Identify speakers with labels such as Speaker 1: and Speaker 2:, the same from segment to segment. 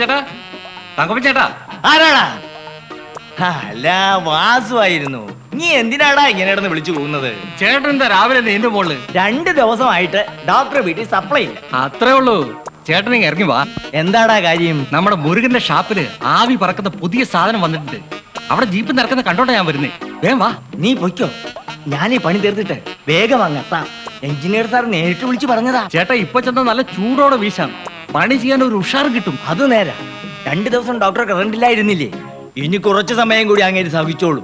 Speaker 1: തങ്കപ്പച്ചേട്ടാ
Speaker 2: ആരാടാ? അല്ല, വാസുവായിരുന്നു. നീ എന്തിനാടാ ഇങ്ങനെ ഇടന്ന് വിളിച്ചു പോകുന്നത്?
Speaker 1: ചേട്ടൻ എന്താ രാവിലെ എന്റെ മോള്
Speaker 2: 2 ദിവസമായിട്ട് ഡോക്ടറെ വീട്ടിൽ സപ്ലൈ ഇല്ല.
Speaker 1: അത്രേ ഉള്ളൂ. ചേട്ടൻ ഇറങ്ങി വാ.
Speaker 2: എന്താടാ കാര്യം?
Speaker 1: നമ്മുടെ മുരുകന്റെ ഷാപ്പില് ആവി പറക്കുന്ന പുതിയ സാധനം വന്നിട്ടുണ്ട്. അവിടെ ജീപ്പ് നിറക്കുന്ന കണ്ടോണ്ടാ ഞാൻ വരുന്നേ. വേഗം വാ.
Speaker 2: നീ പൊയ്ക്കോ, ഞാൻ ഈ പണി തീർത്തിട്ട് വേഗം അങ്ങെത്താം. എഞ്ചിനീയർ സാർ നേരിട്ട് വിളിച്ചു പറഞ്ഞതാ.
Speaker 1: ചേട്ടാ ഇപ്പൊ ചെന്ന നല്ല ചൂടോടെ വീശാം. പണി ചെയ്യാൻ ഒരു ഉഷാർ കിട്ടും.
Speaker 2: അത് നേരാ. 2 ദിവസം ഡോക്ടറെ കറണ്ടില്ലായിരുന്നില്ലേ? ഇനി കുറച്ചു സമയം കൂടി അങ്ങേര് സഹിച്ചോളൂ.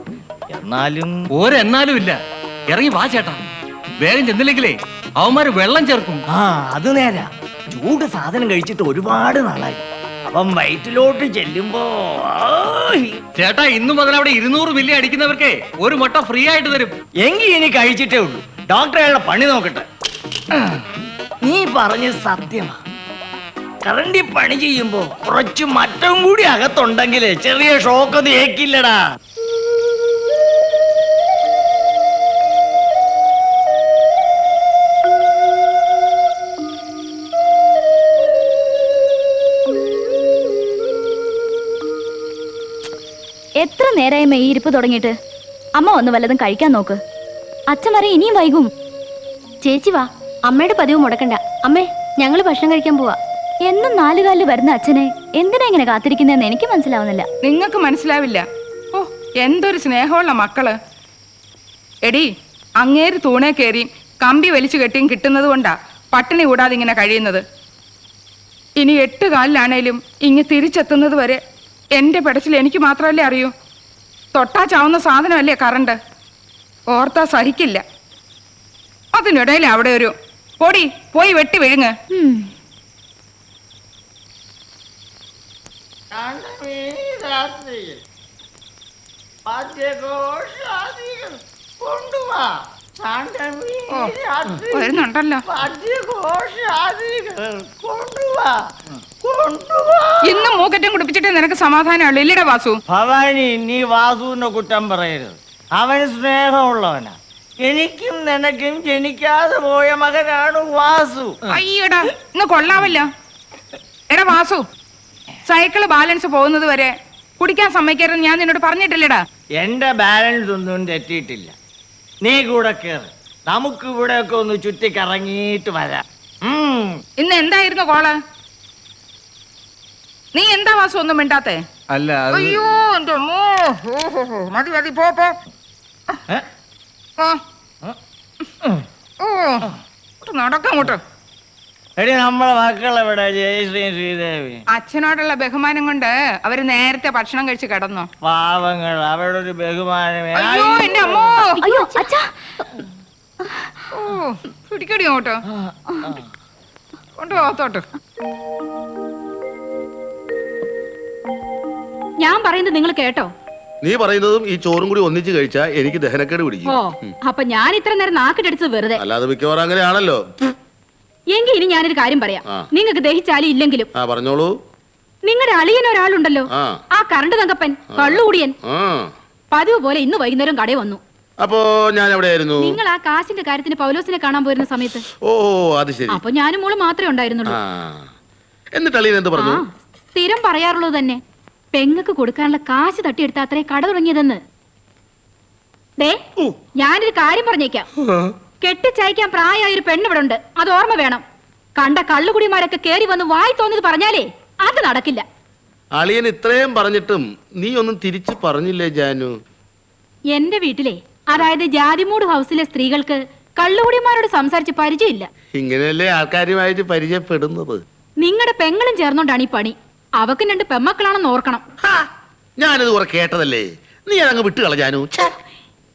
Speaker 2: എന്നാലും
Speaker 1: ഒരെന്നാലും ഇല്ല. ഇറങ്ങി വാ ചേട്ടാ. വേഗം ചെന്നില്ലെങ്കിലേ അവന്മാര് വെള്ളം ചേർക്കും.
Speaker 2: അത് നേരാ. ചൂട് സാധനം കഴിച്ചിട്ട് ഒരുപാട് നാളായി. അവൻ വയറ്റിലോട്ട് ചെല്ലുമ്പോ
Speaker 1: ചേട്ടാ ഇന്നു മുതൽ അവിടെ 200 മില്ലി അടിക്കുന്നവർക്ക് ഒരു മുട്ട ഫ്രീ ആയിട്ട് തരും.
Speaker 2: എങ്കിൽ ഇനി കഴിച്ചിട്ടേ ഉള്ളൂ. ഡോക്ടറെ പണി നോക്കട്ടെ. നീ പറഞ്ഞത് സത്യമാ. കറണ്ടി പണി ചെയ്യുമ്പോ കുറച്ച് മറ്റം കൂടി അകത്തുണ്ടെങ്കിലേ ചെറിയ ഷോക്കൊന്നും ഏക്കില്ലടാ.
Speaker 3: എത്ര നേരമായി ഈ ഇരിപ്പ് തുടങ്ങിയിട്ട്? അമ്മ വന്ന് വല്ലതും കഴിക്കാൻ നോക്ക്. അച്ഛൻ വരെ ഇനിയും വൈകും. ചേച്ചി വാ, അമ്മയുടെ പതിവ് മുടക്കണ്ട. അമ്മേ, ഞങ്ങള് ഭക്ഷണം കഴിക്കാൻ പോവാ. എന്നും 4 കാലിൽ വരുന്ന അച്ഛനെ എന്തിനാ ഇങ്ങനെ കാത്തിരിക്കുന്നതെന്ന് എനിക്ക് മനസ്സിലാവുന്നില്ല.
Speaker 4: നിങ്ങൾക്ക് മനസ്സിലാവില്ല. ഓ, എന്തൊരു സ്നേഹമുള്ള മക്കള്. എടി, അങ്ങേര് തൂണേ കയറിയും കമ്പി വലിച്ചു കെട്ടിയും കിട്ടുന്നത് കൊണ്ടാ പട്ടിണി കൂടാതെ ഇങ്ങനെ കഴിയുന്നത്. ഇനി 8 കാലിലാണേലും ഇങ്ങ് തിരിച്ചെത്തുന്നത് വരെ എന്റെ പെടച്ചിൽ എനിക്ക് മാത്രമല്ലേ അറിയൂ. തൊട്ടാ ചാവുന്ന സാധനമല്ലേ കറണ്ട്. ഓർത്താ സഹിക്കില്ല. അതിനിടയിൽ അവിടെ ഒരു പൊടി പോയി വെട്ടി വിഴുങ്ങ്. വരുന്നുണ്ടല്ലോ. ഇന്നും മൂക്കറ്റം കുടിപ്പിച്ചിട്ടേ നിനക്ക് സമാധാനമുള്ളൂ ഇല്ലടാ വാസു?
Speaker 2: ഭവാനി, നീ വാസുവിന്റെ കുറ്റം പറയരുത്. അവന് സ്നേഹമുള്ളവനാ. എനിക്കും നിനക്കും ജനിക്കാതെ പോയ മകനാണ് വാസു.
Speaker 4: അയ്യടാ, ഇന്ന് കൊള്ളാമല്ലോ. എടാ വാസു, സൈക്കിള് ബാലൻസ് പോകുന്നത് വരെ കുടിക്കാൻ സമ്മതിക്കരുതെന്ന് ഞാൻ നിന്നോട് പറഞ്ഞിട്ടില്ലടാ.
Speaker 2: എന്റെ ബാലൻസ് ഒന്നും തെറ്റിയിട്ടില്ല. നീ കൂടെ കേറ്. നമുക്ക് ഇവിടെയൊക്കെ ഒന്ന് ചുറ്റിക്കറങ്ങിയിട്ട് വരാം.
Speaker 4: ഇന്ന് എന്തായിരുന്നു കോള്? നീ എന്താ വാസു ഒന്നും മിണ്ടാത്തേ?
Speaker 1: അല്ല
Speaker 4: അയ്യോ എന്റെ മതി മതി പോ പോ. നടക്കങ്ങോട്ട്.
Speaker 2: എടി, നമ്മളെ മക്കളെവിടെ? ജയശ്രീ, ശ്രീദേവി.
Speaker 4: അച്ഛനോടുള്ള ബഹുമാനം കൊണ്ട് അവര് നേരത്തെ ഭക്ഷണം കഴിച്ച് കിടന്നു.
Speaker 2: പാവങ്ങൾ, അവരുടെ ഒരു ബഹുമാനമേ.
Speaker 4: അയ്യോ എന്റെ അമ്മോ.
Speaker 3: അയ്യോ അച്ഛാ.
Speaker 4: ഓ, പിടിക്കടി അങ്ങോട്ടോ. കൊണ്ടുപോകത്തോട്ട്.
Speaker 3: ഞാൻ പറയുന്നത് നിങ്ങൾ കേട്ടോ?
Speaker 5: നീ പറയുന്നതും ഈ ചോറും കൂടി ഒന്നിച്ച് കഴിച്ചാ എനിക്ക് ദഹനക്കേട് പിടിക്കും.
Speaker 3: ഓ, അപ്പൊ ഞാൻ ഇത്ര നേരം നാക്കിട്ടടിച്ചത് വെറുതെ.
Speaker 5: അല്ലാതെ മിക്കവാറും അങ്ങനെയാണല്ലോ.
Speaker 3: എങ്കിൽ ഇനി ഞാനൊരു കാര്യം പറയാം. നിങ്ങൾക്ക് ദഹിച്ചാലും ഇല്ലെങ്കിലും
Speaker 5: പറഞ്ഞോളൂ.
Speaker 3: നിങ്ങളുടെ അളിയൻ ഒരാളുണ്ടല്ലോ, ആ കറണ്ട് തങ്കപ്പൻ, കള്ളുകൂടിയൻ. പതിവ് പോലെ ഇന്ന് വൈകുന്നേരം കടയിൽ വന്നു.
Speaker 5: അപ്പോ ഞാൻ എവിടെയായിരുന്നു?
Speaker 3: നിങ്ങൾ ആ കാശിന്റെ കാര്യത്തിന് പൗലോസിനെ കാണാൻ പോയിരുന്ന സമയത്ത്.
Speaker 5: ഓ, അത് ശരി.
Speaker 3: അപ്പൊ ഞാനും മോള് മാത്രമേ ഉണ്ടായിരുന്നുള്ളൂ.
Speaker 5: എന്നിട്ട് അളിയൻ എന്ത് പറഞ്ഞു?
Speaker 3: സ്ഥിരം പറയാറുള്ളത് തന്നെ, പെങ്ങക്ക് കൊടുക്കാനുള്ള കാശ് തട്ടിയെടുത്ത അത്രേ കട തുടങ്ങിയതെന്ന്. ഞാനൊരു കാര്യം പറഞ്ഞേക്കാം. കെട്ടിച്ചയക്കാൻ പ്രായമായ ഒരു പെണ്ണ് ഇവിടെ ഉണ്ട്, അത് ഓർമ്മ വേണം. കണ്ട കള്ളുകുടിമാരൊക്കെ കേറി വന്ന് വായി തോന്നിയത് പറഞ്ഞാലേ അത് നടക്കില്ല.
Speaker 5: അളിയൻ ഇത്രയും പറഞ്ഞിട്ടും നീ ഒന്നും തിരിച്ചു പറഞ്ഞില്ലേ ജാനു?
Speaker 3: എന്റെ വീട്ടിലെ, അതായത് ജാതിമൂട് ഹൗസിലെ സ്ത്രീകൾക്ക് കള്ളുകുടിമാരോട് സംസാരിച്ച് പരിചയമില്ല.
Speaker 5: ഇങ്ങനെയല്ലേ ആൾക്കാരുമായിട്ട് പരിചയപ്പെടുന്നത്?
Speaker 3: നിങ്ങളുടെ പെങ്ങളും ചേർന്നോണ്ടാണ് ഈ പണി. അവക്ക് 2 പെമ്മക്കളാണെന്ന് ഓർക്കണം.
Speaker 5: ഞാനിത് കുറെ കേട്ടതല്ലേ, നീ അങ്ങ് വിട്ടുകള ജാനു.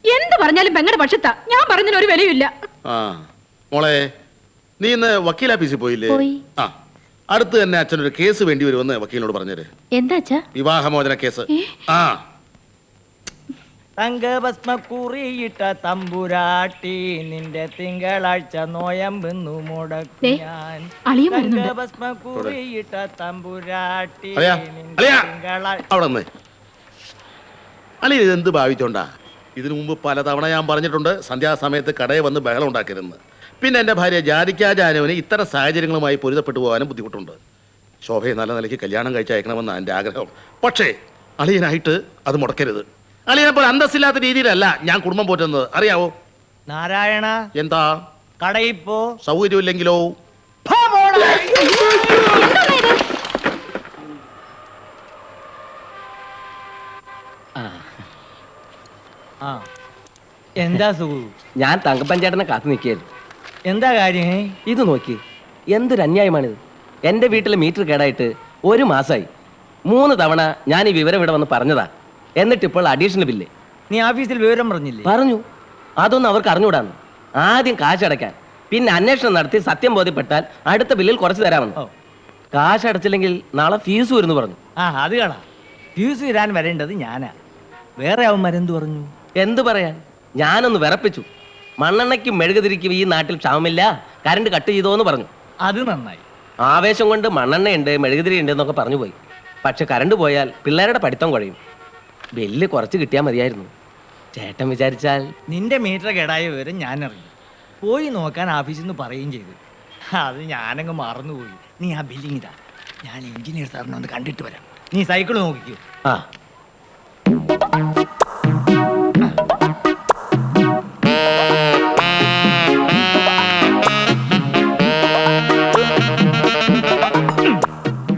Speaker 3: എന്ത് പറഞ്ഞാലും പെങ്ങളുടെ പക്ഷത്താ. ഞാൻ പറഞ്ഞതിന് ഒരു വിലയില്ല.
Speaker 5: മോളെ, നീ ഇന്ന് വക്കീൽ ഓഫീസിൽ പോയില്ലേ? അടുത്ത് തന്നെ അച്ഛനൊരു കേസ് വേണ്ടി വരുമെന്ന് വക്കീലിനോട് പറഞ്ഞേര്.
Speaker 3: എന്താ അച്ഛാ?
Speaker 5: വിവാഹമോചന കേസ്.
Speaker 2: തങ്കഭസ്മക്കുറിയിട്ട തമ്പുരാട്ടി, നിന്റെ തിങ്കളാഴ്ച നോയമ്പെന്നു മുടക്കും ഞാൻ. തങ്കഭസ്മക്കുറിയിട്ട തമ്പുരാട്ടി,
Speaker 5: അവിടെ അളിയ ഇതെന്ത് ഭാവിച്ചോണ്ടാ? ഇതിനു മുമ്പ് പലതവണ ഞാൻ പറഞ്ഞിട്ടുണ്ട് സന്ധ്യാസമയത്ത് കടയിൽ വന്ന് ബഹളം ഉണ്ടാക്കരുതെന്ന്. പിന്നെ എൻ്റെ ഭാര്യ ജാതിക്കാ ജാനുവിന് ഇത്തരം സാഹചര്യങ്ങളുമായി പൊരുത്തപ്പെട്ടു പോകാനും ബുദ്ധിമുട്ടുണ്ട്. ശോഭയെ നല്ല നിലയ്ക്ക് കല്യാണം കഴിച്ച് അയക്കണമെന്നാണ് എൻ്റെ ആഗ്രഹം. പക്ഷേ അളിയനായിട്ട് അത് മുടക്കരുത്. അളിയനെപ്പോൾ അന്തസ്സില്ലാത്ത രീതിയിലല്ല ഞാൻ കുടുംബം പോറ്റുന്നത്, അറിയാവോ?
Speaker 2: നാരായണ,
Speaker 5: എന്താ
Speaker 2: കടയിൽ പോ.
Speaker 5: സൗകര്യമില്ലെങ്കിലോ?
Speaker 2: ആ, എന്താ സുഖു?
Speaker 6: ഞാൻ തങ്കപ്പഞ്ചേട്ടനെ കാത്തു നിൽക്കുകയായിരുന്നു.
Speaker 2: എന്താ കാര്യം?
Speaker 6: ഇത് നോക്കി, എന്തൊരു അന്യായമാണിത്. എൻ്റെ വീട്ടിലെ മീറ്റർ കേടായിട്ട് 1 മാസമായി. 3 തവണ ഞാൻ ഈ വിവരം ഇവിടെ വന്ന് പറഞ്ഞതാ. എന്നിട്ട് ഇപ്പോൾ അഡീഷണൽ ബില്ല്.
Speaker 2: നീ ഓഫീസിൽ വിവരം പറഞ്ഞില്ലേ?
Speaker 6: പറഞ്ഞു. അതൊന്നും അവർക്ക് അറിഞ്ഞുകൂടാന്ന്. ആദ്യം കാശടയ്ക്കാൻ, പിന്നെ അന്വേഷണം നടത്തി സത്യം ബോധ്യപ്പെട്ടാൽ അടുത്ത ബില്ലിൽ കുറച്ച് തരാമെന്ന്.
Speaker 2: ഓ.
Speaker 6: കാശ് അടച്ചില്ലെങ്കിൽ നാളെ ഫീസ് വരുന്നു പറഞ്ഞു.
Speaker 2: ആ, അത് കാണാ. ഫ്യൂസ് ഇടാൻ വരേണ്ടത് ഞാനാ. വേറെ അവന്മാരെന്ത് പറഞ്ഞു?
Speaker 6: എന്ത് പറയാൻ, ഞാനൊന്ന് വിറപ്പിച്ചു. മണ്ണെണ്ണയ്ക്കും മെഴുകുതിരിക്കും ഈ നാട്ടിൽ ക്ഷാമമില്ല, കറണ്ട് കട്ട് ചെയ്തോന്ന് പറഞ്ഞു.
Speaker 2: അത് നന്നായി.
Speaker 6: ആവേശം കൊണ്ട് മണ്ണെണ്ണയുണ്ട് മെഴുകുതിരി ഉണ്ട് എന്നൊക്കെ പറഞ്ഞു പോയി. പക്ഷെ കറണ്ട് പോയാൽ പിള്ളേരുടെ പഠിത്തം കുഴയും. ബില്ല് കുറച്ച് കിട്ടിയാൽ മതിയായിരുന്നു. ചേട്ടൻ വിചാരിച്ചാൽ.
Speaker 2: നിന്റെ മീറ്റർ കേടായ വിവരം ഞാൻ അറിഞ്ഞു. പോയി നോക്കാൻ ഓഫീസിൽ നിന്ന് പറയുകയും ചെയ്തു. അത് ഞാനങ്ങ് മറന്നുപോയി. നീ ആ ബില്ലിങ് ഇതാ, ഞാൻ എഞ്ചിനീയർ സാറിനെ ഒന്ന് കണ്ടിട്ട് വരാം. നീ സൈക്കിൾ നോക്കിക്കോ.
Speaker 6: ആ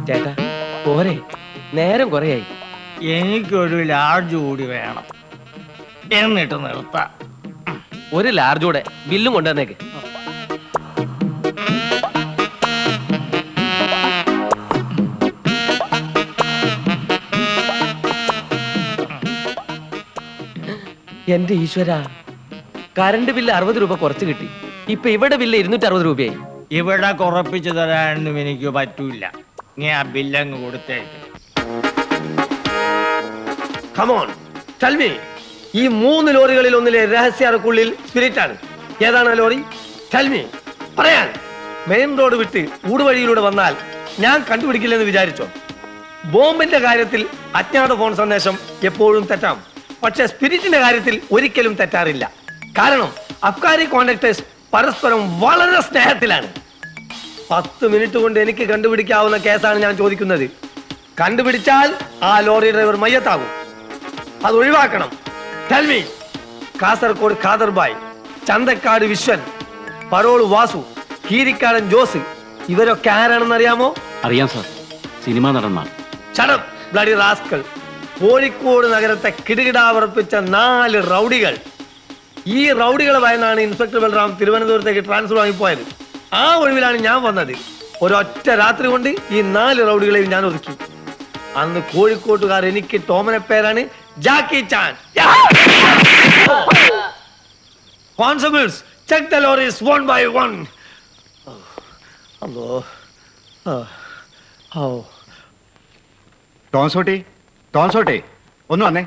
Speaker 6: ചേട്ടാ പോരെ, നേരം കുറയായി.
Speaker 2: എനിക്കൊരു ലാർജ് കൂടി വേണം, എന്നിട്ട് നിർത്താം.
Speaker 6: ഒരു ലാർജൂടെ ബില്ലും കൊണ്ടുവന്നേക്ക്. എന്റെ ഈശ്വര, കറണ്ട് ബില്ല് 60 രൂപ കുറച്ച് കിട്ടി. ഇപ്പൊ ഇവിടെ ബില്ല് 260 രൂപയായി.
Speaker 2: ഇവിടെ കുറപ്പിച്ചു തരാനൊന്നും എനിക്ക് പറ്റൂല. നീ ആ ബില്ലങ്ങ് കൊടുത്തേക്ക്.
Speaker 7: കമോൺ ടെൽ മീ, ഈ 3 ലോറികളിൽ ഒന്നിലെ രഹസ്യാർക്കുള്ളിൽ സ്പിരിറ്റ് ആണ്. ഏതാണ് ആ ലോറി? ടെൽ മീ, പറയാൻ. മെയിൻ റോഡ് വിട്ട് ഊടുവഴിയിലൂടെ വന്നാൽ ഞാൻ കണ്ടുപിടിക്കില്ലെന്ന് വിചാരിച്ചോ? ബോംബിന്റെ കാര്യത്തിൽ അജ്ഞാത ഫോൺ സന്ദേശം എപ്പോഴും തെറ്റാം, പക്ഷെ സ്പിരിറ്റിന്റെ കാര്യത്തിൽ ഒരിക്കലും തെറ്റാറില്ല. കാരണം അബ്കാരി കോൺട്രാക്ടേഴ്സ് പരസ്പരം വളരെ സ്നേഹത്തിലാണ്. 10 മിനിറ്റ് കൊണ്ട് എനിക്ക് കണ്ടുപിടിക്കാവുന്ന കേസാണ് ഞാൻ ചോദിക്കുന്നത്. കണ്ടുപിടിച്ചാൽ ആ ലോറി ഡ്രൈവർ മയ്യത്താകും. അത് ഒഴിവാക്കണം. Tell me, Kasaragod Khaderbhai, Chanthakkad Viswan, parole Vasu, Keerikkadan Jose, ഇവരൊക്കെ ആരാണെന്ന് അറിയാമോ?
Speaker 8: അറിയാം സാർ, സിനിമാ നടന്മാർ.
Speaker 7: ചടം ബ്ലഡി റാസ്കൾ. കോഴിക്കോട് നഗരത്തെ കിടുകിടാവർപ്പിച്ച 4 റൗഡികൾ. ഈ റൗഡികളെ ഭയന്നാണ് ഇൻസ്പെക്ടർ ബൽറാം തിരുവനന്തപുരത്തേക്ക് ട്രാൻസ്ഫർ വാങ്ങിപ്പോയത്. ആ ഒഴിവിലാണ് ഞാൻ വന്നത്. ഒരൊറ്റ രാത്രി കൊണ്ട് ഈ 4 റൗഡികളെയും ഞാൻ ഒതുക്കി. അന്ന് കോഴിക്കോട്ടുകാർ എനിക്ക് ടോമന പേരാണ് Jackie Chan. Constables, check the lorries one by one. അല്ലോ,
Speaker 9: ടോൺസോട്ടെ ഒന്ന് വന്നേ.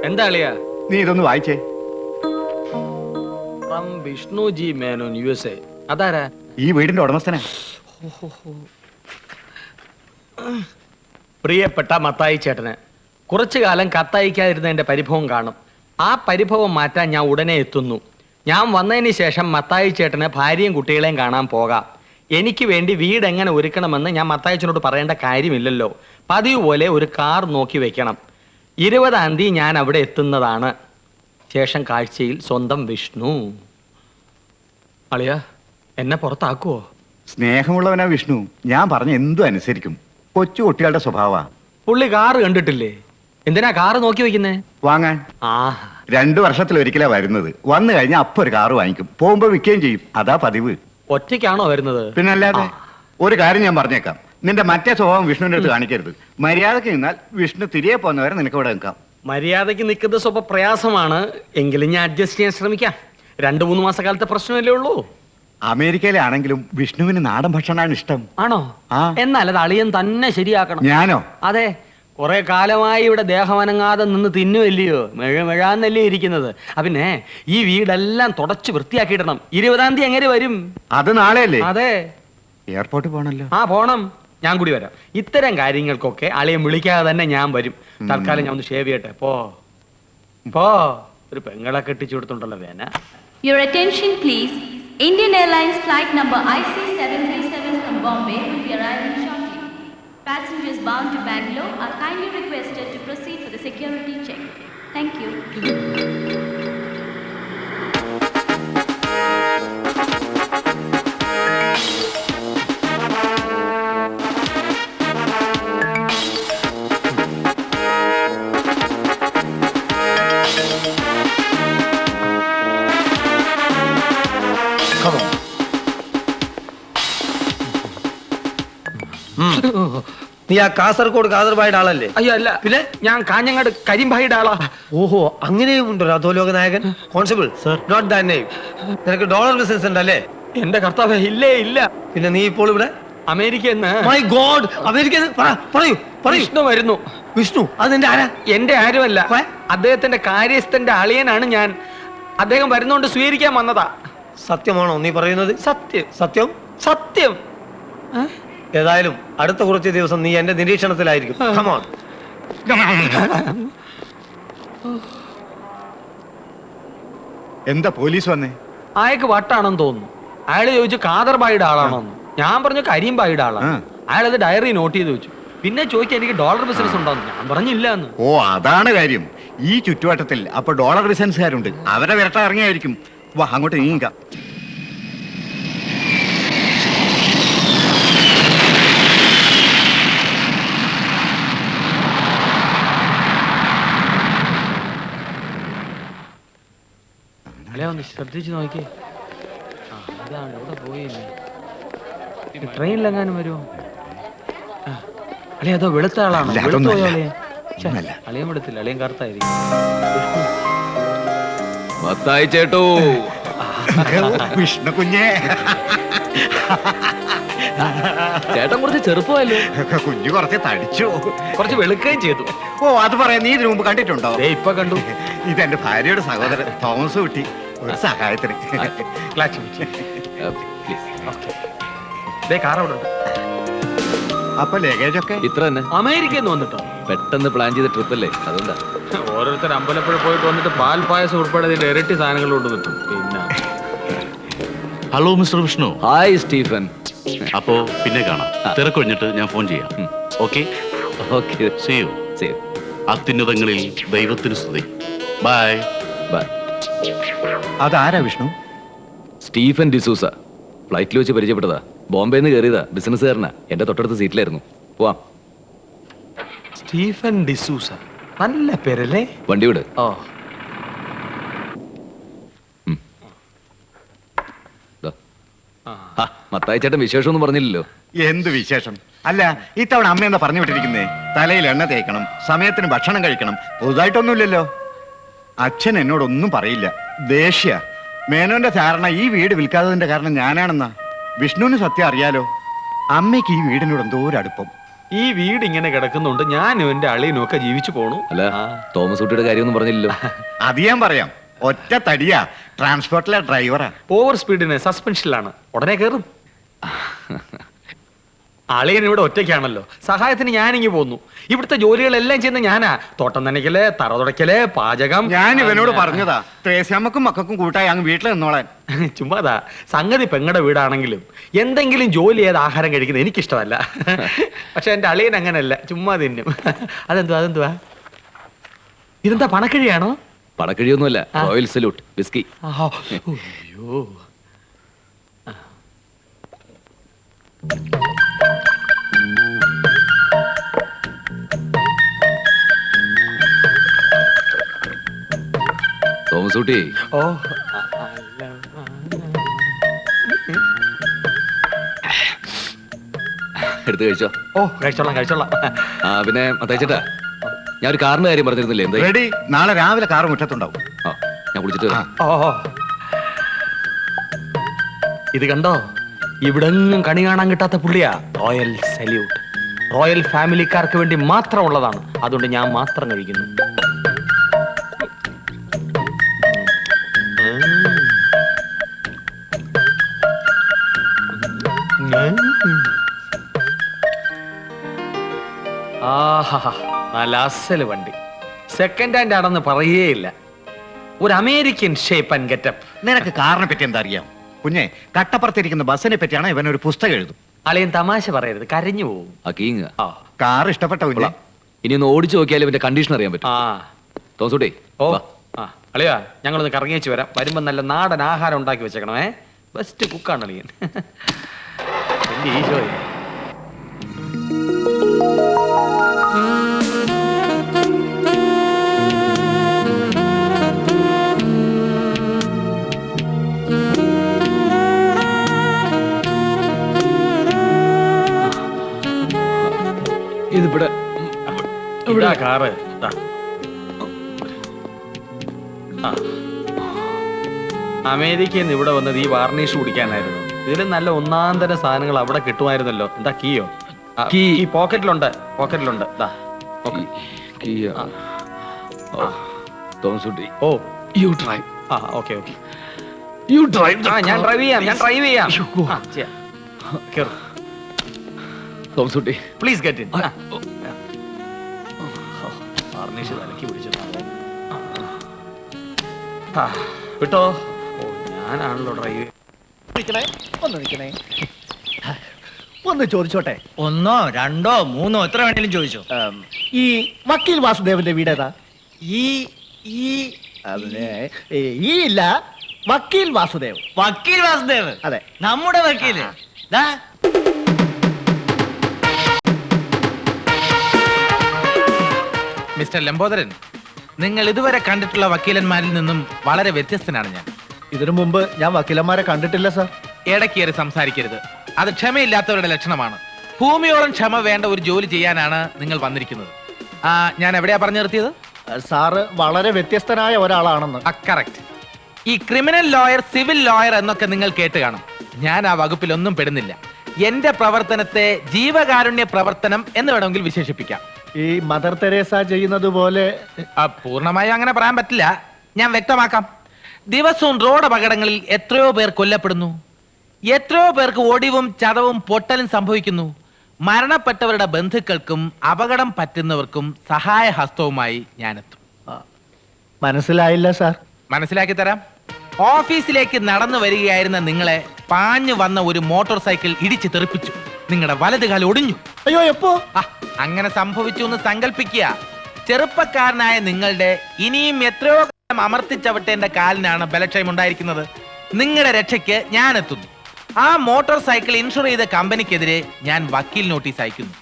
Speaker 6: എന്താ അളിയാ?
Speaker 9: നീ ഇതൊന്ന് വായിച്ചേ.
Speaker 6: From Vishnu G Menon, USA. അതാരാ?
Speaker 9: ഈ വീടിന്റെ ഉടമസ്ഥനാ.
Speaker 10: പ്രിയപ്പെട്ട മത്തായി ചേട്ടന് കുറച്ചു കാലം കത്തയക്കാതിരുന്നതിന്റെ പരിഭവം കാണും. ആ പരിഭവം മാറ്റാൻ ഞാൻ ഉടനെ എത്തുന്നു. ഞാൻ വന്നതിന് ശേഷം മത്തായി ചേട്ടന് ഭാര്യയും കുട്ടികളെയും കാണാൻ പോകാം. എനിക്ക് വേണ്ടി വീട് എങ്ങനെ ഒരുക്കണമെന്ന് ഞാൻ മത്തായിച്ചനോട് പറയേണ്ട കാര്യമില്ലല്ലോ. പതിവ് പോലെ ഒരു കാർ നോക്കി വെക്കണം. 20-ാം തീയതി ഞാൻ അവിടെ എത്തുന്നതാണ്. ശേഷം കാഴ്ചയിൽ സ്വന്തം വിഷ്ണു. അളിയ, എന്നെ പുറത്താക്കുവോ?
Speaker 9: സ്നേഹമുള്ളവനാ വിഷ്ണു. ഞാൻ പറഞ്ഞ എന്തും അനുസരിക്കും. കൊച്ചു കുട്ടികളുടെ സ്വഭാവ.
Speaker 10: പുള്ളി കാറ് കണ്ടിട്ടില്ലേ? എന്തിനാ കാറ് നോക്കി വെക്കുന്നേ?
Speaker 9: വാങ്ങാൻ.
Speaker 10: ആ,
Speaker 9: 2 വർഷത്തിലൊരിക്കലാ വരുന്നത്. വന്നു കഴിഞ്ഞാൽ അപ്പൊ ഒരു കാറ് വാങ്ങിക്കും. പോകുമ്പോ വിൽക്കുകയും ചെയ്യും. അതാ പതിവ്.
Speaker 10: ഒറ്റയ്ക്കാണോ വരുന്നത്?
Speaker 9: പിന്നല്ലാതെ. ഒരു കാര്യം ഞാൻ പറഞ്ഞേക്കാം, നിന്റെ മറ്റേ സ്വഭാവം വിഷ്ണുവിന്റെ അടുത്ത് കാണിക്കരുത്. മര്യാദക്ക് നിന്നാൽ വിഷ്ണു തിരികെ പോകുന്നവരെ നിനക്ക് ഇവിടെ നിൽക്കാം.
Speaker 10: മര്യാദയ്ക്ക് നിൽക്കുന്നത് സ്വപ്പ പ്രയാസമാണ്. എങ്കിലും ഞാൻ അഡ്ജസ്റ്റ് ചെയ്യാൻ ശ്രമിക്കാം. 2-3 മാസക്കാലത്തെ പ്രശ്നമല്ലേ ഉള്ളൂ.
Speaker 9: അമേരിക്കയിലാണെങ്കിലും വിഷ്ണുവിന് നാടൻ ഭക്ഷണമാണ് ഇഷ്ടം.
Speaker 10: ആണോ?
Speaker 9: ആ.
Speaker 10: എന്നാൽ അത് അളിയൻ തന്നെ ശരിയാക്കണം.
Speaker 9: ഞാനോ?
Speaker 10: അതെ, കുറെ കാലമായി ഇവിടെ ദേഹമനങ്ങാതെ നിന്ന് തിന്നുവല്ലയോ, മെഴാന്നല്ലേ ഇരിക്കുന്നത്. പിന്നെ ഈ വീടെല്ലാം തുടച്ച് വൃത്തിയാക്കിയിടണം. 20-ാം തീയതി എങ്ങനെ വരും?
Speaker 9: അത് നാളെയല്ലേ?
Speaker 10: അതെ,
Speaker 9: എയർപോർട്ടിൽ പോണല്ലോ.
Speaker 10: ആ പോണം. ഞാൻ കൂടി വരാം. ഇത്തരം കാര്യങ്ങൾക്കൊക്കെ അളിയൻ വിളിക്കാതെ തന്നെ ഞാൻ വരും. തൽക്കാലം ഞാൻ ഒന്ന് ഷേവ് ചെയ്യട്ടെ. പോ ഒരു പെങ്ങളെ കെട്ടിച്ചു കൊടുത്തോണ്ടല്ലോ വേന.
Speaker 3: Your attention please. Indian Airlines flight number IC737 from Bombay will be arriving shortly. Passengers bound to Bangalore are kindly requested to proceed for the security check. Thank you.
Speaker 7: Come on. നീ ആ കാസർഗോഡ് കാദർബായുടെ ആളല്ലേ?
Speaker 10: അയ്യോ അല്ല,
Speaker 7: പിന്നെ?
Speaker 10: ഞാൻ കാഞ്ഞങ്ങാട് കരിമ്പായിയുടെ ആളാ.
Speaker 7: ഓഹോ, അങ്ങനെയും ഉണ്ടോ അധോലോക നായകൻ? Constable not that name. നിനക്ക് ഡോളർ ബിസിനസ് ഉണ്ടല്ലേ?
Speaker 10: എന്റെ കർത്താവേ, ഇല്ലേ ഇല്ല.
Speaker 7: പിന്നെ നീ ഇപ്പോൾ ഇവിടെ?
Speaker 10: അമേരിക്കയിൽ നിന്ന്
Speaker 7: മൈ ഗോഡ്, അമേരിക്ക പറയൂ പറയൂ.
Speaker 10: വിഷ്ണു വരുന്നു.
Speaker 7: വിഷ്ണു? അത് നിന്റെ ആരാ?
Speaker 10: എന്റെ ആരുമല്ല,
Speaker 7: ഏ?
Speaker 10: അദ്ദേഹത്തിന്റെ കാര്യസ്ഥന്റെ അളിയനാണ് ഞാൻ. അദ്ദേഹം വരുന്നോണ്ട് സ്വീകരിക്കാൻ വന്നതാ.
Speaker 7: സത്യമാണോ നീ പറയുന്നത്?
Speaker 10: സത്യം
Speaker 7: സത്യം?
Speaker 10: സത്യം.
Speaker 7: ഏതായാലും അടുത്ത കുറച്ച് ദിവസം നീ എന്റെ നിരീക്ഷണത്തിലായിരിക്കും. Come on.
Speaker 9: എന്താ പോലീസ് വന്നേ?
Speaker 10: അയാൾക്ക് വട്ടാണെന്ന് തോന്നുന്നു. അയാൾ ചോദിച്ചു കാദർബായിയുടെ ആളാണോന്ന്. ഞാൻ പറഞ്ഞു കരിമ്പായിയുടെ ആളാണ്. അയാൾ അത് ഡയറി നോട്ട് ചെയ്ത് വെച്ചു. പിന്നെ ചോദിച്ചാൽ എനിക്ക് ഡോളർ ബിസിനസ് ഉണ്ടോന്ന്. ഞാൻ പറഞ്ഞില്ല എന്ന്.
Speaker 9: ഓ, അതാണ് കാര്യം. ഈ ചുറ്റുവട്ടത്തിൽ അപ്പൊ ഡോളർ ബിസിനസ്സുകാരുണ്ട്. അവരെ വിരട്ട ഇറങ്ങിയായിരിക്കും. വാ, അങ്ങോട്ട് നീങ്ങാം.
Speaker 10: അല്ലേ, ഒന്ന് ശ്രദ്ധിച്ചു നോക്കി. അതാണ് ഇവിടെ പോയില്ലേ. ട്രെയിനിലെങ്ങാനും വരുമോ? അളിയ അതോ വെളുത്ത ആളാണോ?
Speaker 9: അല്ല,
Speaker 10: വെളുത്തു
Speaker 9: അതൊന്നുമല്ല.
Speaker 10: പോയോ അളിയ? ഛെ,
Speaker 9: ഒന്നുമല്ല.
Speaker 10: അളിയൻ വെളുത്തില്ല, അളിയൻ കറുത്തായിരിക്കും.
Speaker 8: മത്തായി ചേട്ടോ,
Speaker 9: വിഷ്ണു കുഞ്ഞേ.
Speaker 8: ചേട്ടൻ കുറച്ച് ചെറുപ്പമല്ലോ.
Speaker 9: കുഞ്ഞു കുറച്ച് തടിച്ചു.
Speaker 10: കുറച്ച് വെളുക്കുകയും ചെയ്തു.
Speaker 9: ഓ, അത് പറയാൻ നീ ഇതിനു മുമ്പ് കണ്ടിട്ടുണ്ടോ?
Speaker 10: ദേ ഇപ്പൊ കണ്ടു.
Speaker 9: ഇതെന്റെ ഭാര്യയുടെ സഹോദരൻ തോമസ് കുട്ടി. ഒരു സഹായത്തിന്.
Speaker 10: ക്ലാച്ച് പിടിച്ച്. ദേ കാർ അവിടെ ഉണ്ട്.
Speaker 9: അപ്പൊ ലഗേജ് ഒക്കെ
Speaker 8: ഇത്ര തന്നെ.
Speaker 10: അമേരിക്കയിൽ നിന്ന് വന്നിട്ടോ?
Speaker 8: പെട്ടെന്ന് പ്ലാൻ ചെയ്ത ട്രിപ്പല്ലേ, അതുകൊണ്ടാ.
Speaker 10: ഓരോരുത്തർ അമ്പലപ്പുഴ പോയിട്ട് വന്നിട്ട് പാൽ പായസം ഉൾപ്പെടെ ഇതിന്റെ ഇരട്ടി സാധനങ്ങൾ കൊണ്ടുവന്നിട്ടും. പിന്നെ
Speaker 11: hello mister Vishnu.
Speaker 8: Hi Stephen.
Speaker 11: അപ്പോ പിന്നെ കാണാം. തിരക്കൊഴിഞ്ഞിട്ട് ഞാൻ ഫോൺ ചെയ്യാം. Okay
Speaker 8: okay,
Speaker 11: see you.
Speaker 8: See you.
Speaker 11: അത്യുന്നതങ്ങളിൽ ദൈവത്തിന് സ്തുതി. ബൈ.
Speaker 8: ബൈ.
Speaker 9: അതാരാ വിഷ്ണു?
Speaker 8: സ്റ്റീഫൻ ഡിസൂസ. ഫ്ലൈറ്റിൽ വെച്ച് പരിചയപ്പെട്ടതാ. ബോംബെന്ന് കയറിയതാ. ബിസിനസ്സുകാരനാ. എന്റെ തൊട്ടടുത്ത സീറ്റിലായിരുന്നു. പോവാം.
Speaker 10: സ്റ്റീഫൻ ഡിസൂസ, നല്ല പേരല്ലേ?
Speaker 8: വണ്ടി വിട്.
Speaker 10: ഓ,
Speaker 8: മത്തായി ചേട്ടൻ വിശേഷമൊന്നും പറഞ്ഞില്ലല്ലോ.
Speaker 9: എന്ത് വിശേഷം? അല്ല, ഇത്തവണ അമ്മ എന്താ പറഞ്ഞു വിട്ടിരിക്കുന്നേ? തലയിൽ എണ്ണ തേക്കണം, സമയത്തിന് ഭക്ഷണം കഴിക്കണം. പുതുതായിട്ടൊന്നുമില്ലല്ലോ. അച്ഛൻ എന്നോടൊന്നും പറയില്ല. ദേഷ്യ. മേനോന്റെ ധാരണ ഈ വീട് വിൽക്കാത്തതിന്റെ കാരണം ഞാനാണെന്നാ. വിഷ്ണുവിന് സത്യം അറിയാലോ. അമ്മയ്ക്ക് ഈ വീടിനോട് എന്തോ ഒരു അടുപ്പം.
Speaker 10: ഈ വീട് ഇങ്ങനെ കിടക്കുന്നുണ്ട്. ഞാനും എന്റെ അളിയനും ഒക്കെ ജീവിച്ചു പോണു.
Speaker 8: അല്ല, തോമസ് കുട്ടിയുടെ കാര്യമൊന്നും പറഞ്ഞില്ലല്ലോ.
Speaker 9: അത് ഞാൻ പറയാം. ഒറ്റ തടിയാ. ട്രാൻസ്പോർട്ടിലെ ഡ്രൈവറാ.
Speaker 10: ഓവർ സ്പീഡിന് സസ്പെൻഷനിലാണ്. ഉടനെ കയറും. അളിയൻ ഇവിടെ ഒറ്റയ്ക്കാണല്ലോ. സഹായത്തിന് ഞാനിങ്ങി പോന്നു. ഇവിടുത്തെ ജോലികളെല്ലാം ചെയ്യുന്ന ഞാനാ. തോട്ടം നനയ്ക്കല്, തറ തുടയ്ക്കല്, പാചകം.
Speaker 9: ഞാൻ ഇവനോട് പറഞ്ഞതാ, ത്രേസ്യാമ്മക്കും മക്കൾക്കും കൂട്ടായി അങ്ങ് വീട്ടിൽ നിന്നോളാൻ.
Speaker 10: ചുമ്മാതാ. സംഗതി പെങ്ങടെ വീടാണെങ്കിലും എന്തെങ്കിലും ജോലി ചെയ്ത് ആഹാരം കഴിക്കുന്നത് എനിക്കിഷ്ടമല്ല. പക്ഷെ എന്റെ അളിയൻ അങ്ങനല്ല, ചുമ്മാ തിന്നും. അതെന്തുവാ ഇതെന്താ, പണക്കിഴിയാണോ?
Speaker 8: പടക്കിഴിയൊന്നുമല്ല, റോയൽ സല്യൂട്ട് വിസ്കി.
Speaker 10: അയ്യോ,
Speaker 8: തോമസ് കുട്ടി,
Speaker 10: ഓ,
Speaker 8: എടുത്ത് കഴിച്ചോ.
Speaker 10: ഓ, കഴിച്ചോളാം.
Speaker 8: പിന്നെ മത്തായി ചേട്ടാ, ഞാൻ ഒരു കാറിന്റെ കാര്യം പറഞ്ഞിരുന്നില്ലേ? എന്താ?
Speaker 9: റെഡി. നാളെ രാവിലെ കാറ് മുറ്റത്തുണ്ടാവും.
Speaker 8: ആ, ഞാൻ കുളിച്ചിട്ട് വരാം.
Speaker 10: ഓ, ഇത് കണ്ടോ? ഇവിടെങ്ങും കണി കാണാൻ കിട്ടാത്ത പുള്ളിയാ. Royal salute. റോയൽ ഫാമിലിക്കാർക്ക് വേണ്ടി മാത്രം ഉള്ളതാണ്. അതുകൊണ്ട് ഞാൻ മാത്രം കഴിക്കുന്നു. ആഹാ, നല്ല അസല് വണ്ടി. സെക്കൻഡ് ഹാൻഡ് ആണെന്ന് പറയേയില്ല. ഒരു അമേരിക്കൻ ഷേപ്പ് ആൻഡ് ഗെറ്റപ്പ്.
Speaker 9: നിനക്ക് കാറിനെ പറ്റി എന്താ അറിയാം? കുഞ്ഞെ, കട്ടപ്പുറത്തിരിക്കുന്ന ബസ്സിനെ പറ്റിയാണ് ഇവനൊരു പുസ്തകം എഴുതും.
Speaker 10: അളിയൻ തമാശ പറയരുത്, കരഞ്ഞു പോവും.
Speaker 8: ആ കീങ്
Speaker 10: ആ
Speaker 9: കാർ ഇഷ്ടപ്പെട്ട കുഞ്ഞെ?
Speaker 8: ഇനി ഒന്ന് ഓടിച്ചു നോക്കിയാലും ഇവന്റെ കണ്ടീഷൻ അറിയാൻ പറ്റും.
Speaker 10: ആ
Speaker 8: തോമസൂട്ടി
Speaker 10: ഓ ആ അളിയാ, ഞങ്ങളൊന്ന് കറങ്ങി വെച്ച് വരാം. വരുമ്പോ നല്ല നാടൻ ആഹാരം ഉണ്ടാക്കി വെച്ചേക്കണേ. ബെസ്റ്റ് കുക്കാണ് അളിയൻ. എന്റെ ഈശോയെ.
Speaker 8: ഇതിവിടെ
Speaker 10: ഇതാ കാറ്. ദാ. ആ. അമേരിക്കയിൽ നിന്ന് ഇവിടെ വന്നത് ഈ വാർണിഷ് കുടിക്കാനായിരുന്നു. ഇതിലും നല്ല ഒന്നാന്തര സാധനങ്ങൾ അവിടെ കിട്ടുമായിരുന്നല്ലോ. എന്താ കീയോ?
Speaker 8: കീ.
Speaker 10: ഈ പോക്കറ്റിലുണ്ട്, പോക്കറ്റിലുണ്ട്. ദാ. Okay.
Speaker 8: Thomasootty
Speaker 10: oh
Speaker 8: you drive.
Speaker 10: ആ ഓക്കെ ഓക്കെ.
Speaker 8: You drive.
Speaker 10: ആ ഞാൻ ഡ്രൈവ് ചെയ്യാം, ഞാൻ ഡ്രൈവ് ചെയ്യാം. ആ, ചെയ്യാം. കേറ്.
Speaker 8: Thomaskutty
Speaker 10: please get in. Varnish തലക്കി പിടിച്ചു. വിട്ടോ. ഓ ഞാനാണല്ലോ ഡ്രൈവ്.
Speaker 2: ഒന്ന് ചോദിച്ചോട്ടെ? 1 2 3 എത്ര വേണേലും ചോദിച്ചോ. ഈ വക്കീൽ വാസുദേവന്റെ വീടേതാ? ഈ ഇല്ല, വക്കീൽ വാസുദേവ്. വക്കീൽ വാസുദേവ്? അതെ, നമ്മുടെ വക്കീല്.
Speaker 12: മിസ്റ്റർ ലംബോദരൻ, നിങ്ങൾ ഇതുവരെ കണ്ടിട്ടുള്ള വക്കീലന്മാരിൽ നിന്നും വളരെ വ്യത്യസ്തനാണ് ഞാൻ.
Speaker 2: ഇതിനു മുമ്പ് ഞാൻ വക്കീലന്മാരെ കണ്ടിട്ടില്ല സാർ.
Speaker 12: ഇടയ്ക്കേറി സംസാരിക്കരുത്, അത് ക്ഷമയില്ലാത്തവരുടെ ലക്ഷണമാണ്. ഭൂമിയോളം ക്ഷമ വേണ്ട ഒരു ജോലി ചെയ്യാനാണ് നിങ്ങൾ വന്നിരിക്കുന്നത്. ഞാൻ എവിടെയാ പറഞ്ഞു നിർത്തിയത്?
Speaker 2: സാറ് വളരെ വ്യത്യസ്തനായ ഒരാളാണെന്ന്.
Speaker 12: കറക്റ്റ്. ഈ ക്രിമിനൽ ലോയർ, സിവിൽ ലോയർ എന്നൊക്കെ നിങ്ങൾ കേട്ട് കാണും. ഞാൻ ആ വകുപ്പിലൊന്നും പെടുന്നില്ല. എന്റെ പ്രവർത്തനത്തെ ജീവകാരുണ്യ പ്രവർത്തനം എന്ന് വേണമെങ്കിൽ വിശേഷിപ്പിക്കാം.
Speaker 2: ഈ മദർ തെരേസ ചെയ്യുന്നത് പോലെ?
Speaker 12: പൂർണ്ണമായും അങ്ങനെ പറയാൻ പറ്റില്ല. ഞാൻ വ്യക്തമാക്കാം. ദിവസവും റോഡ് അപകടങ്ങളിൽ എത്രയോ പേർ കൊല്ലപ്പെടുന്നു, എത്രയോ പേർക്ക് ഒടിവും ചതവും പൊട്ടലും സംഭവിക്കുന്നു. മരണപ്പെട്ടവരുടെ ബന്ധുക്കൾക്കും അപകടം പറ്റുന്നവർക്കും സഹായഹസ്തവുമായി ഞാനെത്തും.
Speaker 2: മനസ്സിലായില്ല സാർ.
Speaker 12: മനസ്സിലാക്കി തരാം. ഓഫീസിലേക്ക് നടന്നു വരികയായിരുന്ന നിങ്ങളെ പാഞ്ഞു വന്ന ഒരു മോട്ടോർ സൈക്കിൾ ഇടിച്ച് തെറിപ്പിച്ചു. നിങ്ങളുടെ വലതുകാൽ ഒടിഞ്ഞു.
Speaker 2: അയ്യോ, എപ്പോ?
Speaker 12: അങ്ങനെ സംഭവിച്ചു എന്ന് സങ്കല്പിക്കുക. ചെറുപ്പക്കാരനായ നിങ്ങളുടെ ഇനിയും എത്രയോ കാലം അമർത്തിച്ചവിട്ടേണ്ട കാലിനാണ് ബലക്ഷയം ഉണ്ടായിരിക്കുന്നത്. നിങ്ങളുടെ രക്ഷയ്ക്ക് ഞാൻ എത്തുന്നു. ആ മോട്ടോർ സൈക്കിൾ ഇൻഷുർ ചെയ്ത കമ്പനിക്കെതിരെ ഞാൻ വക്കീൽ നോട്ടീസ് അയക്കുന്നു.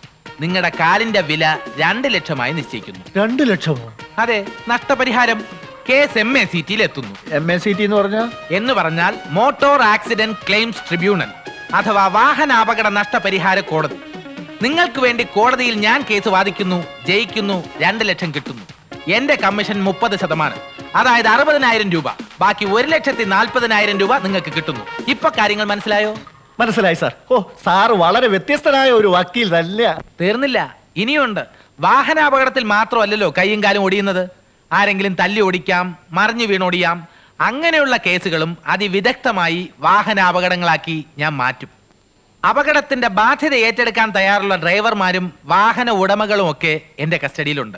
Speaker 12: നിങ്ങളുടെ കാലിന്റെ വില 2 ലക്ഷമായി നിശ്ചയിക്കുന്നു.
Speaker 2: 2 ലക്ഷമോ?
Speaker 12: അതെ, നഷ്ടപരിഹാരം. കേസ് MACT എത്തുന്നു.
Speaker 2: MACT
Speaker 12: എന്ന് പറഞ്ഞാൽ മോട്ടോർ ആക്സിഡന്റ് ക്ലെയിംസ് ട്രിബ്യൂണൽ അഥവാ വാഹനാപകട നഷ്ടപരിഹാര കോടതി. നിങ്ങൾക്ക് വേണ്ടി കോടതിയിൽ ഞാൻ കേസ് വാദിക്കുന്നു, ജയിക്കുന്നു, 2 ലക്ഷം കിട്ടുന്നു. എന്റെ കമ്മീഷൻ 30%, അതായത് 60,000 രൂപ. ബാക്കി 1,40,000 രൂപ നിങ്ങൾക്ക് കിട്ടുന്നു. ഇപ്പൊ കാര്യങ്ങൾ മനസ്സിലായോ?
Speaker 2: മനസ്സിലായി സാർ. ഓ, സാറ് വളരെ വ്യത്യസ്തനായ ഒരു വക്കീൽ തന്നെ.
Speaker 12: തീർന്നില്ല, ഇനിയുണ്ട്. വാഹനാപകടത്തിൽ മാത്രമല്ലല്ലോ കൈയും കാലും ഒടിയുന്നത്. ആരെങ്കിലും തല്ലി ഓടിക്കാം, മറിഞ്ഞു വീണോടിയാം. അങ്ങനെയുള്ള കേസുകളും അതിവിദഗ്ധമായി വാഹനാപകടങ്ങളാക്കി ഞാൻ മാറ്റും. അപകടത്തിന്റെ ബാധ്യത ഏറ്റെടുക്കാൻ തയ്യാറുള്ള ഡ്രൈവർമാരും വാഹന ഉടമകളും ഒക്കെ എന്റെ കസ്റ്റഡിയിലുണ്ട്.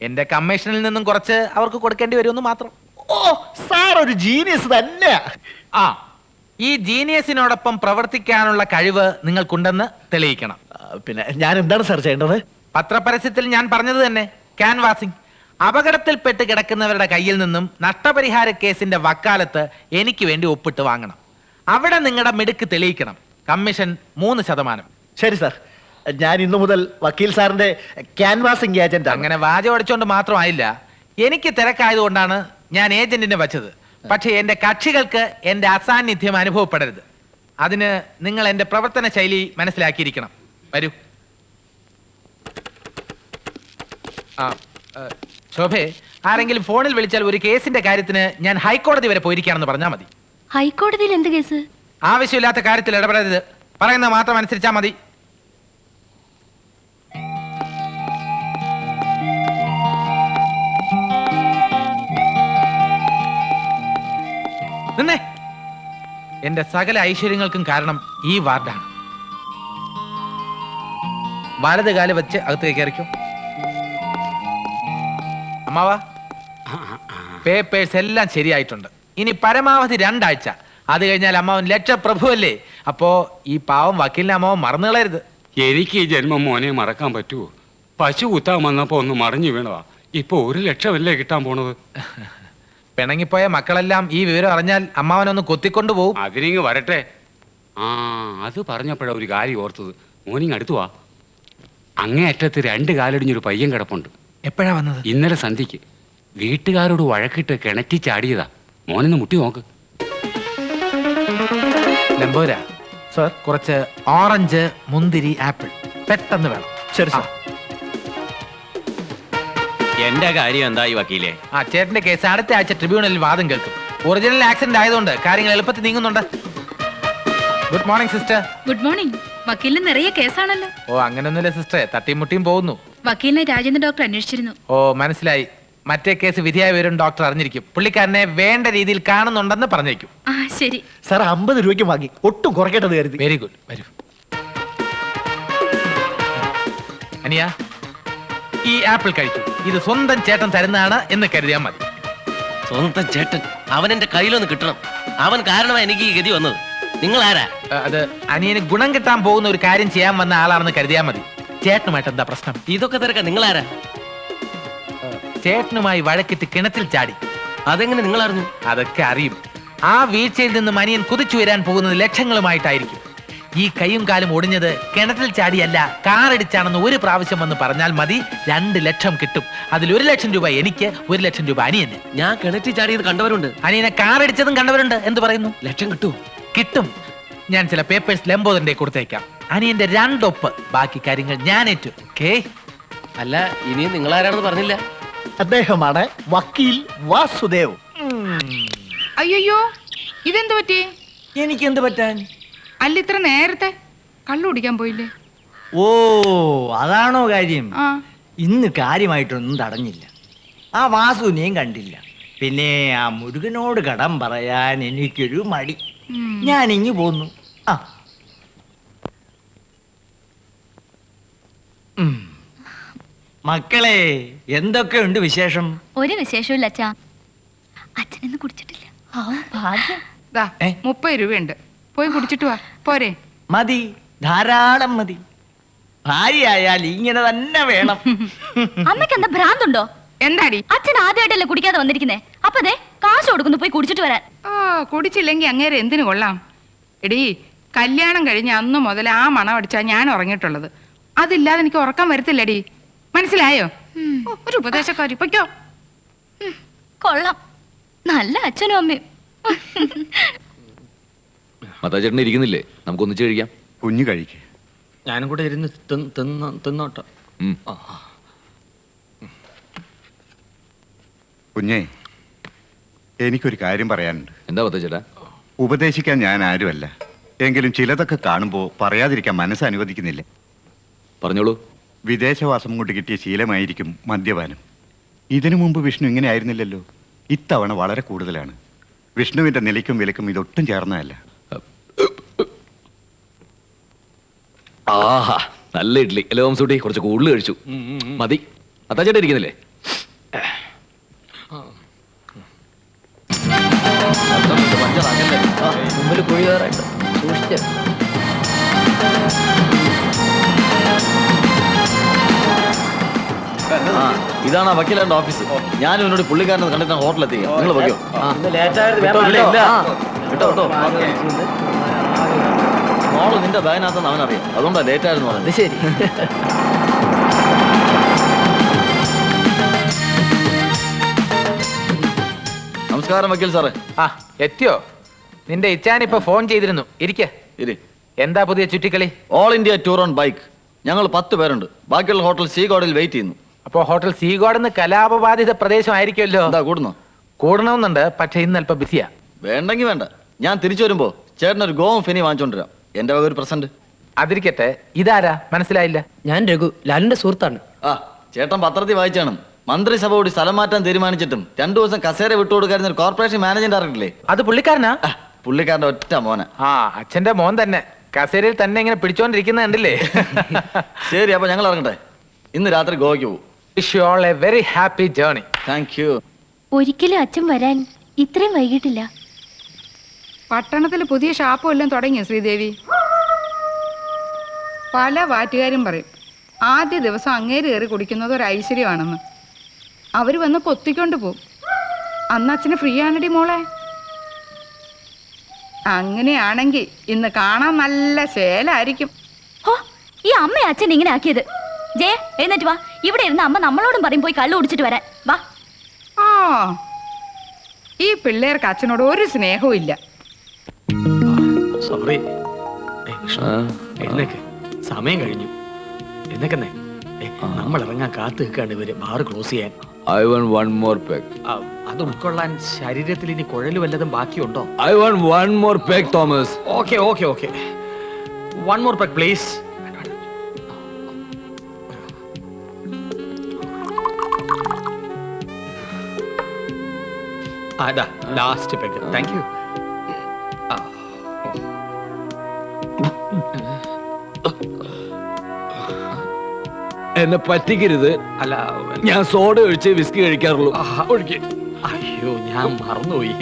Speaker 12: എന്റെ കമ്മീഷനിൽ നിന്നും കുറച്ച് അവർക്ക് കൊടുക്കേണ്ടി വരുമെന്ന് മാത്രം.
Speaker 2: ഓ, സാർ ഒരു ജീനിയസ് തന്നെ.
Speaker 12: ഈ ജീനിയസിനോടൊപ്പം പ്രവർത്തിക്കാനുള്ള കഴിവ് നിങ്ങൾക്കുണ്ടെന്ന് തെളിയിക്കണം.
Speaker 2: പിന്നെ ഞാൻ എന്താണ് സാർ ചെയ്യേണ്ടത്?
Speaker 12: പത്രപരസ്യത്തിൽ ഞാൻ പറഞ്ഞത് തന്നെ, ക്യാൻവാസിംഗ്. അപകടത്തിൽപ്പെട്ട് കിടക്കുന്നവരുടെ കയ്യിൽ നിന്നും നഷ്ടപരിഹാര കേസിന്റെ വക്കാലത്ത് എനിക്ക് വേണ്ടി ഒപ്പിട്ട് വാങ്ങണം. അവിടെ നിങ്ങളുടെ മിടുക്ക് തെളിയിക്കണം. കമ്മീഷൻ 3%.
Speaker 2: ശരി സാർ, ഞാൻ ഇന്നു മുതൽ വക്കീൽ സാറിന്റെ ക്യാൻവാസിംഗ് ഏജന്റ്.
Speaker 12: അങ്ങനെ വാചം അടിച്ചോണ്ട് മാത്രമായില്ല. എനിക്ക് തിരക്കായതുകൊണ്ടാണ് ഞാൻ ഏജന്റിനെ വച്ചത്. പക്ഷേ എന്റെ കക്ഷികൾക്ക് എന്റെ അസാന്നിധ്യം അനുഭവപ്പെടരുത്. അതിന് നിങ്ങൾ എന്റെ പ്രവർത്തന ശൈലി മനസ്സിലാക്കിയിരിക്കണം. വരൂ. ശോഭേ, ആരെങ്കിലും ഫോണിൽ വിളിച്ചാൽ ഒരു കേസിന്റെ കാര്യത്തിന് ഞാൻ ഹൈക്കോടതി വരെ പോയിരിക്കാണെന്ന് പറഞ്ഞാൽ മതി.
Speaker 3: ഹൈക്കോടതിയിൽ എന്ത് കേസ്?
Speaker 12: ആവശ്യമില്ലാത്ത കാര്യത്തിൽ ഇടപെടരുത്. പറയുന്ന മാത്രം അനുസരിച്ചാൽ മതി. നിന്നേ. എന്റെ സകല ഐശ്വര്യങ്ങൾക്കും കാരണം ഈ വാർഡാണ്. വലത് കാല് വെച്ച് അകത്തേക്ക് കയറിക്കോ. അമ്മാവാ, പേപ്പേഴ്സ് എല്ലാം ശരിയായിട്ടുണ്ട്. ഇനി പരമാവധി 2 ആഴ്ച. അത് കഴിഞ്ഞാൽ അമ്മാവൻ ലക്ഷപ്രഭുവല്ലേ. അപ്പോ ഈ പാവം വക്കീലിനെ അമ്മാവൻ മറന്നു കളയരുത്.
Speaker 13: എനിക്ക് ഈ ജന്മം മോനെ മറക്കാൻ പറ്റുമോ? പശു കുത്താൻ വന്നപ്പോ ഒന്ന് മറിഞ്ഞു വീണതാ. ഇപ്പൊ 1 ലക്ഷമല്ലേ കിട്ടാൻ പോണത്.
Speaker 12: പിണങ്ങിപ്പോയ മക്കളെല്ലാം ഈ വിവരം അറിഞ്ഞാൽ അമ്മാവനൊന്ന് കൊത്തിക്കൊണ്ടു പോകും.
Speaker 13: അതിനിങ്ങ് വരട്ടെ. ആ അത് പറഞ്ഞപ്പോഴാ ഒരു കാര്യം ഓർത്തത്. മോനിങ് അടുത്തു വാ. അങ്ങേ അറ്റത്ത് 2 കാലടിഞ്ഞൊരു പയ്യൻ കിടപ്പുണ്ട്.
Speaker 12: എപ്പോഴാ വന്നത്?
Speaker 13: ഇന്നലെ സന്ധ്യക്ക് വീട്ടുകാരോട് വഴക്കിട്ട് കിണറ്റി ചാടിയതാ. മോനൊന്ന് മുട്ടി നോക്ക്.
Speaker 12: ലംബോര സർ, കുറച്ച് ഓറഞ്ച്, മുന്തിരി, ആപ്പിൾ പെട്ടെന്ന് വേണം.
Speaker 2: ശരി സർ.
Speaker 6: എന്റെ കാര്യം എന്തായി വക്കീലേ?
Speaker 12: ആ ചേട്ടന്റെ കേസ് അടുത്ത ആഴ്ച ട്രിബ്യൂണലിൽ വാദം കേൾക്കും. ഒറിജിനൽ ആക്സിഡന്റ് ആയതുകൊണ്ട് കാര്യങ്ങൾ എളുപ്പത്തിൽ നീങ്ങുന്നുണ്ട്. Good morning sister.
Speaker 3: Good morning. വക്കീലിന് നിറയെ കേസാണല്ലോ.
Speaker 12: ഓ അങ്ങനൊന്നുമില്ല സിസ്റ്ററെ, തട്ടിമുട്ടിയും പോകുന്നു.
Speaker 3: വക്കീലിനെ രാജേന്ദ്ര ഡോക്ടർ അന്വേഷിച്ചിരുന്നു.
Speaker 12: ഓ മനസ്സിലായി. മറ്റേ കേസ് വിധിയായി വരും ഡോക്ടർ അറിഞ്ഞിരിക്കും. പുള്ളിക്കാരനെ വേണ്ട രീതിയിൽ കാണുന്നുണ്ടെന്ന് പറഞ്ഞേക്കും.
Speaker 3: ആ ശരി
Speaker 2: സാർ 50 രൂപയ്ക്ക് വാങ്ങി, ഒട്ടും കുറയ്ക്കേണ്ടത് കരുതി.
Speaker 12: Very good. വരൂ അനിയ, ഈ ആപ്പിൾ കഴിച്ചു. ഇത് സ്വന്തം ചേട്ടൻ തരുന്നതാണ് എന്ന് കരുതിയാൽ മതി.
Speaker 6: സ്വന്തം ചേട്ടൻ? അവൻ എന്റെ കയ്യിലൊന്ന് കിട്ടണം. അവൻ കാരണമാണ് എനിക്ക് ഈ ഗതി വന്നത്. നിങ്ങൾ ആരാ?
Speaker 12: അത് അനിയന് ഗുണം കിട്ടാൻ പോകുന്ന ഒരു കാര്യം ചെയ്യാൻ വന്ന ആളാണെന്ന് കരുതിയാൽ മതി. ചേട്ടനുമായിട്ട് എന്താ പ്രശ്നം?
Speaker 6: ഇതൊക്കെ തിരക്കാം. നിങ്ങൾ ആരാ?
Speaker 12: ചേട്ടനുമായി വഴക്കിട്ട് കിണറ്റിൽ ചാടി.
Speaker 6: അതെങ്ങനെ നിങ്ങൾ അറിഞ്ഞു?
Speaker 12: അതൊക്കെ അറിയും. ആ വീഴ്ചയിൽ നിന്ന് അനിയൻ കുതിച്ചു വരാൻ പോകുന്നത് ലക്ഷങ്ങളുമായിട്ടായിരിക്കും. ഈ കൈയും കാലും ഒടിഞ്ഞത് കിണറ്റിൽ ചാടിയല്ല, കാറടിച്ചാണെന്ന് ഒരു പ്രാവശ്യം വന്ന് പറഞ്ഞാൽ മതി. 2 ലക്ഷം കിട്ടും. അതിൽ 1 ലക്ഷം രൂപ എനിക്ക്, 1 ലക്ഷം രൂപ അനിയന്.
Speaker 6: ഞാൻ കിണറ്റിൽ ചാടിയത് കണ്ടവരുണ്ട്.
Speaker 12: അനിയനെ കാറടിച്ചതും കണ്ടവരുണ്ട്. എന്ത് പറയുന്നു?
Speaker 6: ലക്ഷം കിട്ടും?
Speaker 12: കിട്ടും. ഞാൻ ചില പേപ്പേഴ്സ് ലംബോദറിന്റെ കൊടുത്തേക്കാം. അനിയന്റെ 2 ഒപ്പ്. ബാക്കി കാര്യങ്ങൾ ഞാൻ ഏറ്റു. ഓക്കേ?
Speaker 6: അല്ല, ഇനിയും നിങ്ങൾ ആരാണെന്ന് പറഞ്ഞില്ല.
Speaker 2: അദ്ദേഹമാണ് വക്കീൽ വാസുദേവ്.
Speaker 4: അയ്യോ, ഇതെന്ത് പറ്റി?
Speaker 2: എനിക്ക് എന്ത് പറ്റാൻ?
Speaker 4: അല്ല, ഇത്ര നേരത്തെ കള്ളു കുടിക്കാൻ പോയില്ലേ?
Speaker 2: ഓ അതാണോ കാര്യം?
Speaker 4: ആ
Speaker 2: ഇന്ന് കാര്യമായിട്ടൊന്നും തടഞ്ഞില്ല. ആ വാസുവിനെയും കണ്ടില്ല. പിന്നെ ആ മുരുകനോട് കടം പറയാൻ എനിക്കൊരു മടി. ഞാൻ ഇങ്ങു പോന്നു. ആ മക്കളെ, എന്തൊക്കെയുണ്ട് വിശേഷം?
Speaker 3: ഒരു വിശേഷമില്ല അച്ഛാ. അച്ഛനൊന്നും കുടിച്ചിട്ടില്ല. ഭാഗ്യം.
Speaker 4: ദാ 30 രൂപയുണ്ട്, പോയി കുടിച്ചിട്ട് വാ. പോരെ?
Speaker 2: മതി, ധാരാളം മതി. ഭാര്യയായാൽ ഇങ്ങനെ തന്നെ വേണം.
Speaker 3: അമ്മയ്ക്ക് എന്താ ഭ്രാന്തുണ്ടോ?
Speaker 4: എന്താടി?
Speaker 3: അച്ഛൻ ആദ്യമായിട്ടല്ലേ കുടിക്കാതെ വന്നിരിക്കുന്നേ. അപ്പൊ ദേ കാശ് കൊടുക്കുന്നു, പോയി കുടിച്ചിട്ട് വരാൻ.
Speaker 4: ആ കുടിച്ചില്ലെങ്കിൽ അങ്ങേരെ എന്തിനു കൊള്ളാം? എടീ, കല്യാണം കഴിഞ്ഞ അന്ന് മുതൽ ആ മണം അടിച്ചാ ഞാൻ ഉറങ്ങിയിട്ടുള്ളത്. അതില്ലാതെ എനിക്ക് ഉറക്കം വരത്തില്ലടി. മനസ്സിലായോ? ഒരു ഉപദേശക്കാരി. പൊയ്ക്കോ.
Speaker 3: കൊള്ളാം, നല്ല അച്ഛനും അമ്മയും.
Speaker 8: മത്താച്ചേട്ടൻ ഇരിക്കുന്നില്ലേ? നമുക്ക് ഒന്നിച്ച് കഴിക്കാം.
Speaker 9: കുഞ്ഞു കഴിക്കേ.
Speaker 10: ഞാനും കൂടെ ഇരുന്ന് തിന്നോട്ടോ.
Speaker 9: കുഞ്ഞേ, എനിക്കൊരു കാര്യം പറയാനുണ്ട്.
Speaker 8: എന്താ മത്താച്ചേട്ടാ?
Speaker 9: ഉപദേശിക്കാൻ ഞാൻ ആരുമല്ല. എങ്കിലും ചിലതൊക്കെ കാണുമ്പോൾ പറയാതിരിക്കാൻ മനസ്സ് അനുവദിക്കുന്നില്ല.
Speaker 8: പറഞ്ഞോളൂ.
Speaker 9: വിദേശവാസം കൊണ്ട് കിട്ടിയ ശീലമായിരിക്കും മദ്യപാനം. ഇതിനു മുമ്പ് വിഷ്ണു ഇങ്ങനെ ആയിരുന്നില്ലല്ലോ. ഇത്തവണ വളരെ കൂടുതലാണ്. വിഷ്ണുവിന്റെ നിലയ്ക്കും വിലക്കും ഇതൊട്ടും ചേർന്നതല്ല.
Speaker 8: ആഹാ, നല്ല ഇഡ്ഡലി. അല്ലേ ഓംസൂട്ടി? കുറച്ച് കൂടുതൽ കഴിച്ചു. മതി. മത്താച്ചേട്ടൻ ഇരിക്കുന്നില്ലേ?
Speaker 2: മുമ്പിൽ കുഴി കയറായിട്ട് സൂക്ഷിച്ച്.
Speaker 6: ഇതാണ് വക്കീലാന്റെ ഓഫീസ്. ഞാനും എന്നോട് പുള്ളിക്കാരനെ കണ്ടിട്ട് ഹോട്ടലെത്തിക്കാം. നിങ്ങൾ വയ്ക്കോ? മോള് നിന്റെ ബാഗിനകത്തെന്ന് അവനറിയാം. അതുകൊണ്ടാ ലേറ്റ് ആയിരുന്നു പറഞ്ഞത്.
Speaker 2: ശരി.
Speaker 6: നമസ്കാരം വക്കീൽ സാറേ.
Speaker 12: ആ എത്തിയോ? നിന്റെ ഇച്ചാനിപ്പോ ഫോൺ ചെയ്തിരുന്നു. ഇരിക്ക. എന്താ പുതിയ ചുറ്റിക്കളി?
Speaker 6: All India tour on bike. ഞങ്ങൾ 10 പേരുണ്ട്. ബാക്കിയുള്ള ഹോട്ടൽ സീഗോഡിൽ വെയിറ്റ് ചെയ്യുന്നു.
Speaker 12: അപ്പോ ഹോട്ടൽ സീഗോഡെന്ന് കലാപബാധിത പ്രദേശമായിരിക്കുമല്ലോ.
Speaker 6: എന്താ കൂടുന്നു?
Speaker 12: കൂടണമെന്നുണ്ട്, പക്ഷെ ഇന്ന് അല്പം ബിസിയാ.
Speaker 6: വേണ്ടെങ്കിൽ വേണ്ട. ഞാൻ തിരിച്ചു വരുമ്പോ ചേട്ടനൊരു ഗോവം ഫിനി വാങ്ങിച്ചോണ്ടിരാം. എന്റെ വക ഒരു പ്രസന്റ്.
Speaker 12: അതിരിക്കട്ടെ, ഇതാരാ? മനസ്സിലായില്ല.
Speaker 10: ഞാൻ രഘു, ലാലിന്റെ സുഹൃത്താണ്.
Speaker 6: ആ ചേട്ടൻ പത്രത്തിൽ വായിച്ചാണ്. മന്ത്രിസഭ കൂടി സ്ഥലം മാറ്റാൻ തീരുമാനിച്ചിട്ടും 2 ദിവസം കസേര വിട്ടുകൊടുക്കാരുന്ന ഒരു കോർപ്പറേഷൻ മാനേജിംഗ് ഡയറക്ടറില്ലേ?
Speaker 12: അത് പുള്ളിക്കാരനാ?
Speaker 6: പുള്ളിക്കാരന്റെ ഒറ്റ മോന.
Speaker 12: ആ അച്ഛന്റെ മോൻ തന്നെ. കസേരയിൽ തന്നെ ഇങ്ങനെ പിടിച്ചോണ്ടിരിക്കുന്ന കണ്ടില്ലേ?
Speaker 6: ശരി, അപ്പൊ ഞങ്ങൾ ഇറങ്ങട്ടെ. ഇന്ന് രാത്രി ഗോവയ്ക്ക് പോകും.
Speaker 12: Wish you all A very happy journey.
Speaker 6: Thank you.
Speaker 3: ഒരിക്കലും അച്ഛൻ വരാൻ ഇത്രയും വൈകിട്ടില്ല.
Speaker 4: പട്ടണത്തിൽ പുതിയ ഷാപ്പും എല്ലാം തുടങ്ങിയോ ശ്രീദേവി? പല വാറ്റുകാരും പറയും ആദ്യ ദിവസം അങ്ങേര് കയറി കുടിക്കുന്നത് ഒരു ഐശ്വര്യമാണെന്ന്. അവർ വന്ന് പൊത്തിക്കൊണ്ട് പോവും. അന്ന് അച്ഛന് ഫ്രീ ആണടി മോളെ. അങ്ങനെയാണെങ്കിൽ ഇന്ന് കാണാൻ നല്ല ശേലായിരിക്കും.
Speaker 3: ഹോ, ഈ അമ്മ അച്ഛൻ ഇങ്ങനെ ആക്കിയത്. ജയ, എഴുന്നേറ്റ് വാ. ഇവിടെ ഇരുന്ന് അമ്മ നമ്മളോടും പറയും പോയി കള്ളു കുടിച്ചിട്ട് വരാൻ. വാ.
Speaker 4: ആ, ഈ പിള്ളേർക്ക് അച്ഛനോട് ഒരു സ്നേഹവും ഇല്ല.
Speaker 10: സോറി. എഴുന്നേക്ക്, സമയം കഴിഞ്ഞു. എന്നേക്കെന്നേ നമ്മൾ ഇറങ്ങാൻ കാത്തു നിൽക്കാണ് ഇവര് ബാർ ക്ലോസ് ചെയ്യാൻ.
Speaker 8: I want one more peg.
Speaker 10: അത് ഉൾക്കൊള്ളാൻ ശരീരത്തിൽ ഇനി കുഴല് വല്ലതും ബാക്കിയുണ്ടോ?
Speaker 8: I want one more peg, Thomas.
Speaker 10: Okay okay okay, one more peg please. അതാ ലാസ്റ്റ് പെഗ്. Thank you.
Speaker 8: എന്നെ പറ്റിക്കരുത്.
Speaker 10: അല്ല,
Speaker 8: ഞാൻ സോഡ ഒഴിച്ച് വിസ്കി കഴിക്കാറുള്ളൂ. ഒഴിക്ക്.
Speaker 10: അയ്യോ, ഞാൻ മറന്നുപോയി.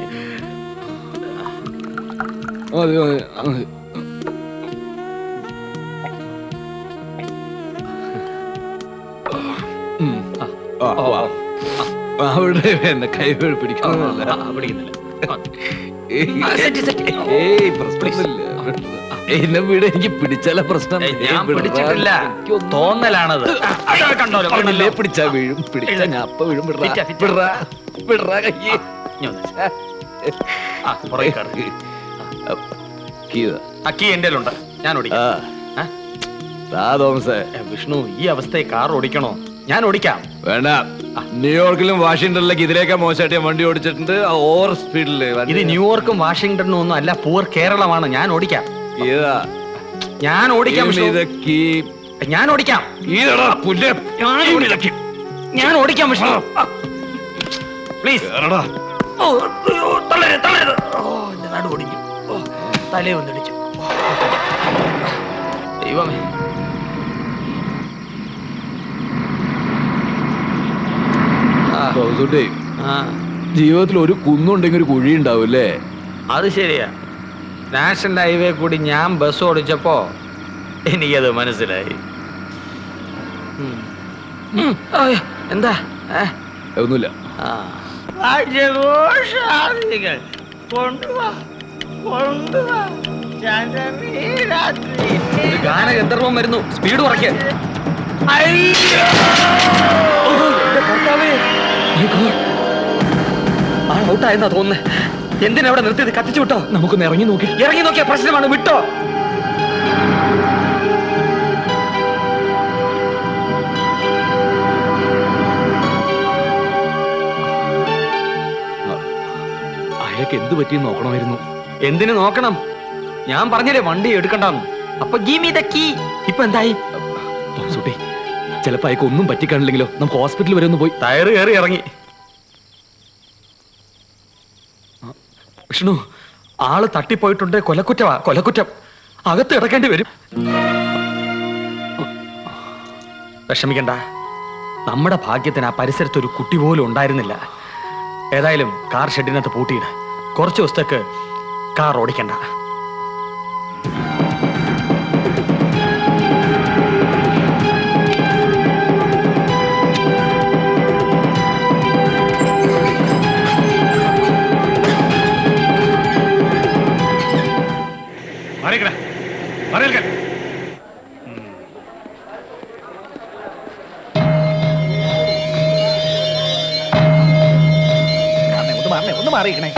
Speaker 8: മതി, മതി. അവിടെ എന്നെ കൈ പിടിക്കുന്നില്ല. ഏയ് പ്രശ്നമില്ല. എന്നെ വീട് എനിക്ക് പിടിച്ചാല പ്രശ്നം.
Speaker 10: ഞാൻ പിടിച്ചിട്ടില്ല, തോന്നലാണത്.
Speaker 8: കണ്ടോലേ, പിടിച്ചാ വീഴും. പിടിച്ചാ ഞാൻ അപ്പ വീഴും. വിടറാ കയ്യേ.
Speaker 10: അക്കി എന്റെ ഉണ്ട്, ഞാൻ ഓടിക്കാം. വിഷ്ണു, ഈ അവസ്ഥയെ കാർ ഓടിക്കണോ? ഞാൻ ഓടിക്കാം.
Speaker 8: വേണ്ട. ന്യൂയോർക്കിലും വാഷിംഗ്ടണിലേക്ക് ഇതിലേക്കാ മോശമായിട്ട് ഞാൻ വണ്ടി ഓടിച്ചിട്ടുണ്ട്. ഓവർ സ്പീഡില്.
Speaker 10: ഇത് ന്യൂയോർക്കും വാഷിംഗ്ടണും ഒന്നും അല്ല, പൂർ കേരളമാണ്. ഞാൻ ഓടിക്കാം. ഞാൻ ഓടിക്കാം. ഞാൻ ഓടിക്കാം. ഞാൻ ഓടിക്കാം വിഷ്ണു, പ്ലീസ്. നടു ഓടിക്കും, തലയൊന്നിടിച്ചു. ദൈവമേ.
Speaker 8: ജീവിതത്തിൽ ഒരു കുന്നുണ്ടെങ്കിൽ ഒരു കുഴി ഉണ്ടാവൂല്ലേ?
Speaker 10: അത് ശരിയാ. നാഷണൽ ഹൈവേ കൂടി ഞാൻ ബസ് ഓടിച്ചപ്പോ എനിക്കത് മനസ്സിലായി. എന്താ?
Speaker 8: ഒന്നുമില്ല.
Speaker 10: ഗാനഗന്ധർവം വരുന്നു, സ്പീഡ് കുറയ്ക്ക്. ഔട്ടായെന്നാ തോന്നുന്നേ. എന്തിനവിടെ നിർത്തിയത്? കത്തിച്ചു വിട്ടോ?
Speaker 8: നമുക്കൊന്ന് ഇറങ്ങി
Speaker 10: നോക്കിയ പ്രശ്നമാണ്. വിട്ടോ.
Speaker 8: അയാൾക്ക് എന്ത് പറ്റിയെന്ന് നോക്കണമായിരുന്നു.
Speaker 10: എന്തിനു നോക്കണം? ഞാൻ പറഞ്ഞില്ലേ വണ്ടി എടുക്കണ്ടെന്ന്. അപ്പൊ ഇപ്പൊ എന്തായി?
Speaker 8: ചിലപ്പോ അയക്ക് ഒന്നും പറ്റിക്കാണില്ലെങ്കിലോ? നമുക്ക് ഹോസ്പിറ്റലിൽ വരെ ഒന്ന് പോയി.
Speaker 10: ടയറ് കയറി ഇറങ്ങി. വിഷ്ണു, ആള് തട്ടിപ്പോയിട്ടുണ്ട്. കൊലക്കുറ്റം. അകത്ത് കിടക്കേണ്ടി വരും. വിഷമിക്കണ്ട. നമ്മുടെ ഭാഗ്യത്തിന് ആ പരിസരത്ത് ഒരു കുട്ടി പോലും ഉണ്ടായിരുന്നില്ല. ഏതായാലും കാർ ഷെഡിനകത്ത് പൂട്ടിയിട. കുറച്ച് ദിവസത്തേക്ക് കാർ ഓടിക്കണ്ട.
Speaker 2: ഒന്ന് മാറിയിക്കണേ.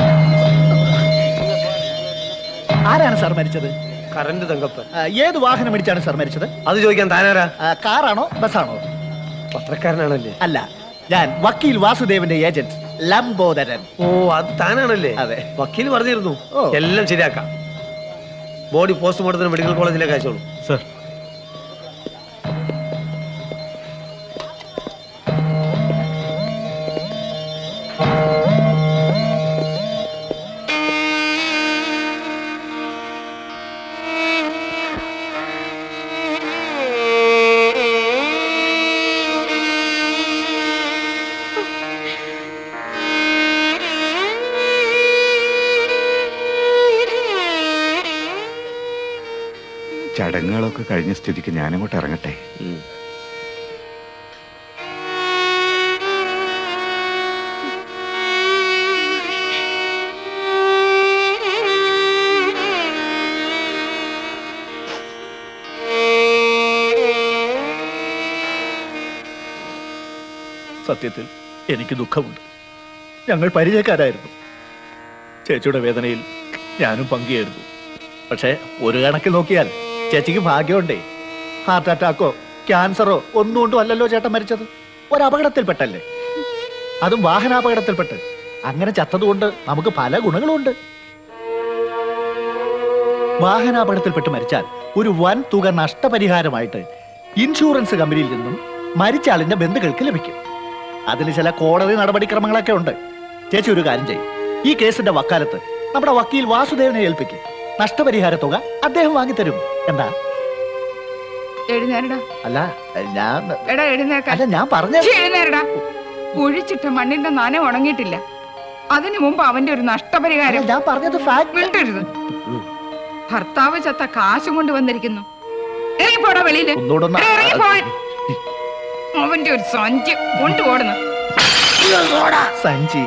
Speaker 2: ആരാണ് സാർ മരിച്ചത്?
Speaker 7: കറന്റ് തങ്കപ്പൻ.
Speaker 2: ഏത് വാഹനം ഇടിച്ചാണ് സാർ മരിച്ചത്?
Speaker 7: അത് ചോദിക്കാൻ താനാരാ?
Speaker 2: കാറാണോ ബസ്സാണോ?
Speaker 7: പത്രക്കാരനാണല്ലേ?
Speaker 2: അല്ല, ഞാൻ വക്കീൽ വാസുദേവന്റെ ഏജന്റ് ലംബോദരൻ.
Speaker 7: ഓ, അത് താനാണല്ലേ?
Speaker 2: അതെ.
Speaker 7: വക്കീൽ പറഞ്ഞിരുന്നു.
Speaker 2: ഓ.
Speaker 7: എല്ലാം ശരിയാക്കാം. ബോഡി പോസ്റ്റ്മോർട്ടത്തിന് മെഡിക്കൽ കോളേജിലേക്ക് അയച്ചോളൂ.
Speaker 10: സർ.
Speaker 9: ചടങ്ങുകളൊക്കെ കഴിഞ്ഞ സ്ഥിതിക്ക് ഞാനങ്ങോട്ട് ഇറങ്ങട്ടെ.
Speaker 14: സത്യത്തിൽ എനിക്ക് ദുഃഖമുണ്ട്. ഞങ്ങൾ പരിചയക്കാരായിരുന്നു. ചേച്ചിയുടെ വേദനയിൽ ഞാനും പങ്കുചേരുന്നു. പക്ഷേ ഒരു കണക്കിൽ നോക്കിയാൽ ചേച്ചിക്ക് ഭാഗ്യമുണ്ടേ. ഹാർട്ട് അറ്റാക്കോ ക്യാൻസറോ ഒന്നും കൊണ്ടും അല്ലല്ലോ ചേട്ടൻ മരിച്ചത്. ഒരപകടത്തിൽപ്പെട്ടല്ലേ, അതും വാഹനാപകടത്തിൽപ്പെട്ട്. അങ്ങനെ ചത്തതുകൊണ്ട് നമുക്ക് പല ഗുണങ്ങളുമുണ്ട്. വാഹനാപകടത്തിൽപ്പെട്ട് മരിച്ചാൽ ഒരു വൻ തുക നഷ്ടപരിഹാരമായിട്ട് ഇൻഷുറൻസ് കമ്പനിയിൽ നിന്നും മരിച്ച ആളിന്റെ ബന്ധുക്കൾക്ക് ലഭിക്കും. അതിന് ചില കോടതി നടപടിക്രമങ്ങളൊക്കെ ഉണ്ട്. ചേച്ചി ഒരു കാര്യം ചെയ്യും, ഈ കേസിന്റെ വക്കാലത്ത് നമ്മുടെ വക്കീൽ വാസുദേവനെ ഏൽപ്പിക്കും. നഷ്ടപരിഹാര തുക അദ്ദേഹം വാങ്ങിത്തരും. എന്താ?
Speaker 4: എഴുന്നേരടാ.
Speaker 14: അല്ല ഞാൻ
Speaker 4: എടാ എഴുന്നേക്കാൻ.
Speaker 14: അല്ല ഞാൻ പറഞ്ഞ
Speaker 4: എഴുന്നേരടാ. കുഴിച്ചിട്ട മണ്ണിന്റെ നന ഉണങ്ങിയിട്ടില്ല. അതിനു മുമ്പ് അവന്റെ ഒരു നഷ്ടപരിഹാരം.
Speaker 14: ഞാൻ പറഞ്ഞത് ഫാക്ട്.
Speaker 4: മിണ്ടരുത്. ഭർത്താവ് ചത്ത കാശും കൊണ്ട് വന്നിരിക്കുന്നു. ഇറങ്ങിപ്പോടാ വെളിയില്.
Speaker 14: ഒന്നുകൂടെ
Speaker 4: ഇറങ്ങിപ്പോവാൻ. അവന്റെ ഒരു സഞ്ചി കൊണ്ടുപോടുന്നു.
Speaker 14: സഞ്ചി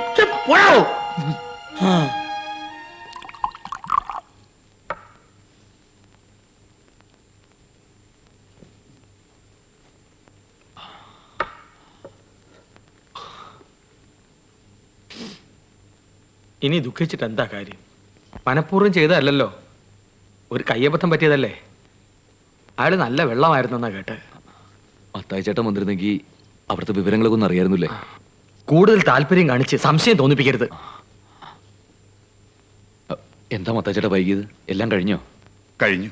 Speaker 10: ഇനി ദുഃഖിച്ചിട്ട് എന്താ കാര്യം? മനഃപൂർവ്വം ചെയ്തതല്ലല്ലോ, ഒരു കയ്യബദ്ധം പറ്റിയതല്ലേ. അയാള് നല്ല വെള്ളമായിരുന്നെന്നാ കേട്ട്.
Speaker 8: മത്തായി ചേട്ടൻ വന്നിരുന്നെങ്കിൽ അവിടുത്തെ വിവരങ്ങളൊക്കെ ഒന്നും അറിയായിരുന്നില്ലേ?
Speaker 10: കൂടുതൽ താല്പര്യം കാണിച്ച് സംശയം തോന്നിപ്പിക്കരുത്.
Speaker 8: എന്താ മത്തായി ചേട്ടാ വൈകിയത്? എല്ലാം കഴിഞ്ഞോ?
Speaker 9: കഴിഞ്ഞു.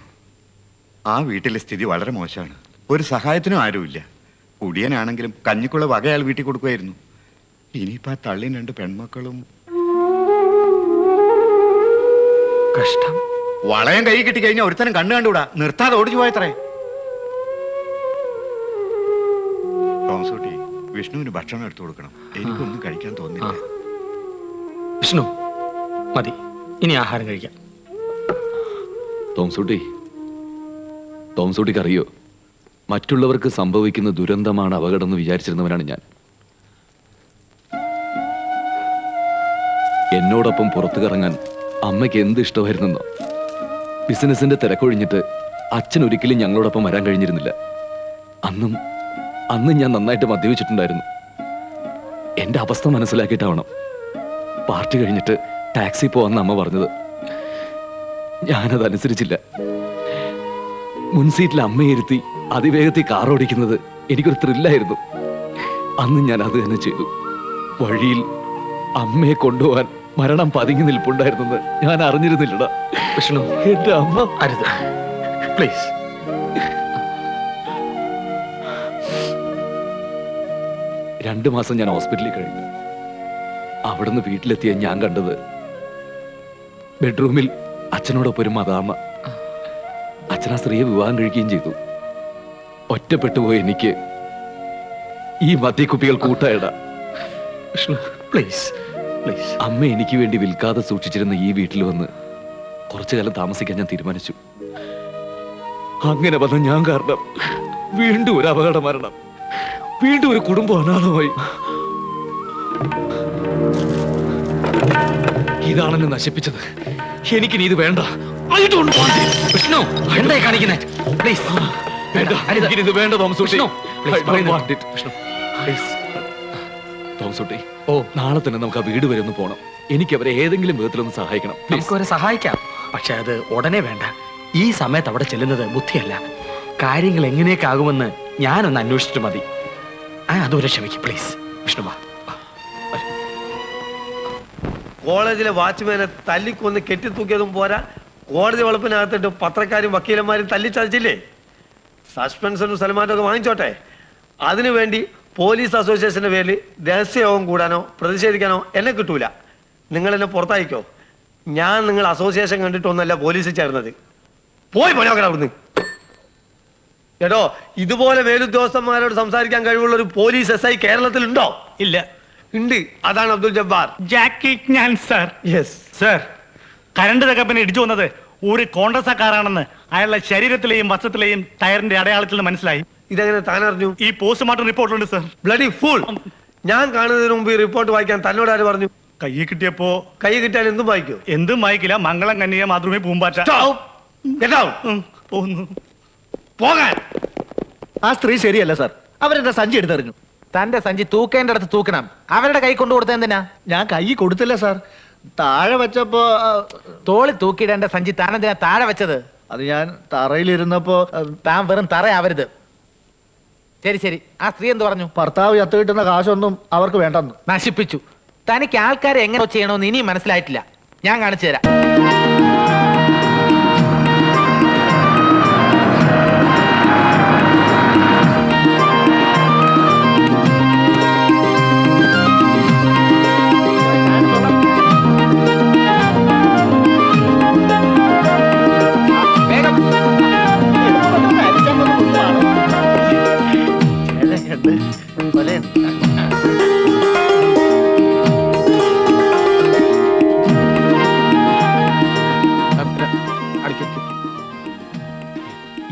Speaker 9: ആ വീട്ടിലെ സ്ഥിതി വളരെ മോശമാണ്. ഒരു സഹായത്തിനും ആരുമില്ല. കുടിയനാണെങ്കിലും കഞ്ഞിക്കുള്ള വക അയാൾ വീട്ടിൽ കൊടുക്കുമായിരുന്നു. ഇനിയിപ്പോ ആ തള്ളിയും 2 പെൺമക്കളും.
Speaker 10: കഷ്ടം.
Speaker 9: വളയം കൈ കിട്ടി കഴിഞ്ഞാൽ ഒരുത്തനും കണ്ണു കണ്ടുകൂടാ. നിർത്താതെ ഓടിച്ചു പോയത്രേ. ടോംസൂട്ടി, വിഷ്ണുവിന് ഭക്ഷണം എടുത്തു കൊടുക്കണം. എനിക്കൊന്നും കഴിക്കാൻ തോന്നില്ല.
Speaker 10: വിഷ്ണു മതി, ഇനി ആഹാരം കഴിക്കാം.
Speaker 8: ടോംസൂട്ടിക്ക് അറിയോ, മറ്റുള്ളവർക്ക് സംഭവിക്കുന്ന ദുരന്തമാണ് അപകടം എന്ന് വിചാരിച്ചിരുന്നവനാണ് ഞാൻ. എന്നോടൊപ്പം പുറത്തു കറങ്ങാൻ അമ്മയ്ക്ക് എന്ത് ഇഷ്ടമായിരുന്നെന്നോ. ബിസിനസിന്റെ തിരക്കൊഴിഞ്ഞിട്ട് അച്ഛൻ ഒരിക്കലും ഞങ്ങളോടൊപ്പം വരാൻ കഴിഞ്ഞിരുന്നില്ല. അന്നും ഞാൻ നന്നായിട്ട് മദ്യപിച്ചിട്ടുണ്ടായിരുന്നു. എന്റെ അവസ്ഥ മനസ്സിലാക്കിയിട്ടാവണം പാർട്ടി കഴിഞ്ഞിട്ട് ടാക്സി പോവാന്ന് അമ്മ പറഞ്ഞത്. ഞാനതനുസരിച്ചില്ല. മുൻസീറ്റിൽ അമ്മയിരുത്തി അതിവേഗത്തിൽ കാർ ഓടിക്കുന്നത് എനിക്കൊരു ത്രില്ലായിരുന്നു. അന്ന് ഞാൻ അത് തന്നെ ചെയ്തു. വഴിയിൽ അമ്മയെ കൊണ്ടുപോകാൻ മരണം പതുങ്ങി നിൽപ്പുണ്ടായിരുന്നെന്ന് ഞാൻ അറിഞ്ഞിരുന്നില്ലടാ.
Speaker 10: വിഷ്ണു,
Speaker 8: എന്റെ അമ്മ.
Speaker 10: അരുത് പ്ലീസ്.
Speaker 8: 2 മാസം ഞാൻ ഹോസ്പിറ്റലിൽ കഴിഞ്ഞു. അവിടുന്ന് വീട്ടിലെത്തിയ ഞാൻ കണ്ടത് ബെഡ്റൂമിൽ അച്ഛനോടൊപ്പം ഒരു മദാമ്മ. അച്ഛൻ ആ സ്ത്രീയെ വിവാഹം കഴിക്കുകയും ചെയ്തു. ഒറ്റപ്പെട്ടുപോയി എനിക്ക് ഈ മദ്യക്കുപ്പികൾ കൂട്ടായിട.
Speaker 10: Please please.
Speaker 8: അമ്മ എനിക്ക് വേണ്ടി വിൽക്കാതെ സൂക്ഷിച്ചിരുന്ന ഈ വീട്ടിൽ വന്ന് കുറച്ചു കാലം താമസിക്കാൻ ഞാൻ തീരുമാനിച്ചു. അങ്ങനെ വന്ന ഞാൻ കാരണം വീണ്ടും ഒരു അപകട മരണം, വീണ്ടും ഒരു കുടുംബം അനാഥമായി. ഇതാണ് എന്നെ നശിപ്പിച്ചത്. എനിക്കിനി ഇത് വേണ്ട.
Speaker 10: വിഷ്ണു, എന്തായി കാണിക്കുന്നേ? പ്ലീസ്
Speaker 8: ഇത് വേണ്ട തോമസൂട്ടി.
Speaker 10: ഓ,
Speaker 8: നാളെ തന്നെ നമുക്ക് ആ വീട് വരെ ഒന്ന് പോണം. എനിക്ക് അവരെ ഏതെങ്കിലും വിധത്തിലൊന്ന് സഹായിക്കണം.
Speaker 10: നമുക്കവരെ സഹായിക്കാം, പക്ഷെ അത് ഉടനെ വേണ്ട. ഈ സമയത്ത് അവിടെ ചെല്ലുന്നത് ബുദ്ധിയല്ല. കാര്യങ്ങൾ എങ്ങനെയൊക്കെ ആകുമെന്ന് ഞാനൊന്ന് അന്വേഷിച്ചിട്ട് മതി. അതുവരെ ക്ഷമിക്കും പ്ലീസ്. വിഷ്ണു വാ.
Speaker 7: കോളേജിലെ വാച്ച്മാനെ തല്ലിക്കൊന്ന് കെട്ടിത്തൂക്കിയതും പോരാ, കോടതി വളപ്പിനകത്തിട്ട് പത്രക്കാരും വക്കീലന്മാരും തല്ലിച്ചതച്ചില്ലേ. സസ്പെൻഷനും സൽമാനും ഒക്കെ വാങ്ങിച്ചോട്ടെ. അതിനുവേണ്ടി പോലീസ് അസോസിയേഷന്റെ പേരിൽ രഹസ്യയോഗം കൂടാനോ പ്രതിഷേധിക്കാനോ എന്നെ കിട്ടൂല. നിങ്ങൾ എന്നെ പുറത്തായിക്കോ. ഞാൻ നിങ്ങൾ അസോസിയേഷൻ കണ്ടിട്ടൊന്നല്ല പോലീസിൽ ചേർന്നത്. പോയി പോയോക്കണം അവിടുന്ന്. കേട്ടോ, ഇതുപോലെ മേലുദ്യോഗസ്ഥന്മാരോട് സംസാരിക്കാൻ കഴിവുള്ള ഒരു പോലീസ് SI കേരളത്തിലുണ്ടോ?
Speaker 14: ഇല്ല.
Speaker 7: ഉണ്ട്. അതാണ് അബ്ദുൽ ജബ്ബാർ.
Speaker 14: ജാക്കി ഞാൻ സാർ.
Speaker 7: യെസ്
Speaker 14: സാർ, കരണ്ട് തകപ്പിന് ഇടിച്ചു വന്നത് ഒരു കോൺഗ്രസ്സാക്കാരാണെന്ന് അയാളുടെ ശരീരത്തിലെയും വസ്ത്രത്തിലെയും ടയറിന്റെ അടയാളത്തിൽ നിന്ന് മനസ്സിലായി.
Speaker 7: ഇതെങ്ങനെ താൻ അറിഞ്ഞു?
Speaker 14: ഈ പോസ്റ്റ്മോർട്ടം റിപ്പോർട്ടുണ്ട് സർ.
Speaker 7: Bloody fool! ഞാൻ കാണുന്നതിന് മുമ്പ് ഈ റിപ്പോർട്ട് വായിക്കാൻ തന്നോട് ആര് പറഞ്ഞു?
Speaker 14: കയ്യിൽ കിട്ടിയപ്പോ
Speaker 7: കൈ കിട്ടാൻ എന്തും വായിക്കോ?
Speaker 14: എന്തും വായിക്കില്ല. മംഗളം കന്യ മാതൃമേ പൂമ്പാറ്റ. പോകുന്നു.
Speaker 7: പോകാൻ!
Speaker 14: ആ സ്ത്രീ ശരിയല്ല സർ. അവരെന്റെ സഞ്ചി എടുത്തെറിഞ്ഞു.
Speaker 12: തന്റെ സഞ്ചി തൂക്കേണ്ടടുത്ത് തൂക്കണം. അവരുടെ കൈ കൊണ്ടു കൊടുത്ത എന്തിനാ?
Speaker 14: ഞാൻ കൈ കൊടുത്തില്ല സാർ. താഴെ വെച്ചപ്പോ
Speaker 12: തോളി തൂക്കിയിടേണ്ട സഞ്ചി താനെന്തിനാ താഴെ വെച്ചത്?
Speaker 14: അത് ഞാൻ തറയിലിരുന്നപ്പോ
Speaker 12: താൻ വെറും തറയാവരുത്. ശരി ശരി, ആ സ്ത്രീ എന്ത് പറഞ്ഞു?
Speaker 14: ഭർത്താവ് ചത്തു കിട്ടുന്ന കാശൊന്നും അവർക്ക് വേണ്ടെന്ന്.
Speaker 12: നശിപ്പിച്ചു. തനിക്ക് ആൾക്കാരെ എങ്ങനെ ചെയ്യണമെന്ന് ഇനിയും മനസ്സിലായിട്ടില്ല. ഞാൻ കാണിച്ചു തരാം.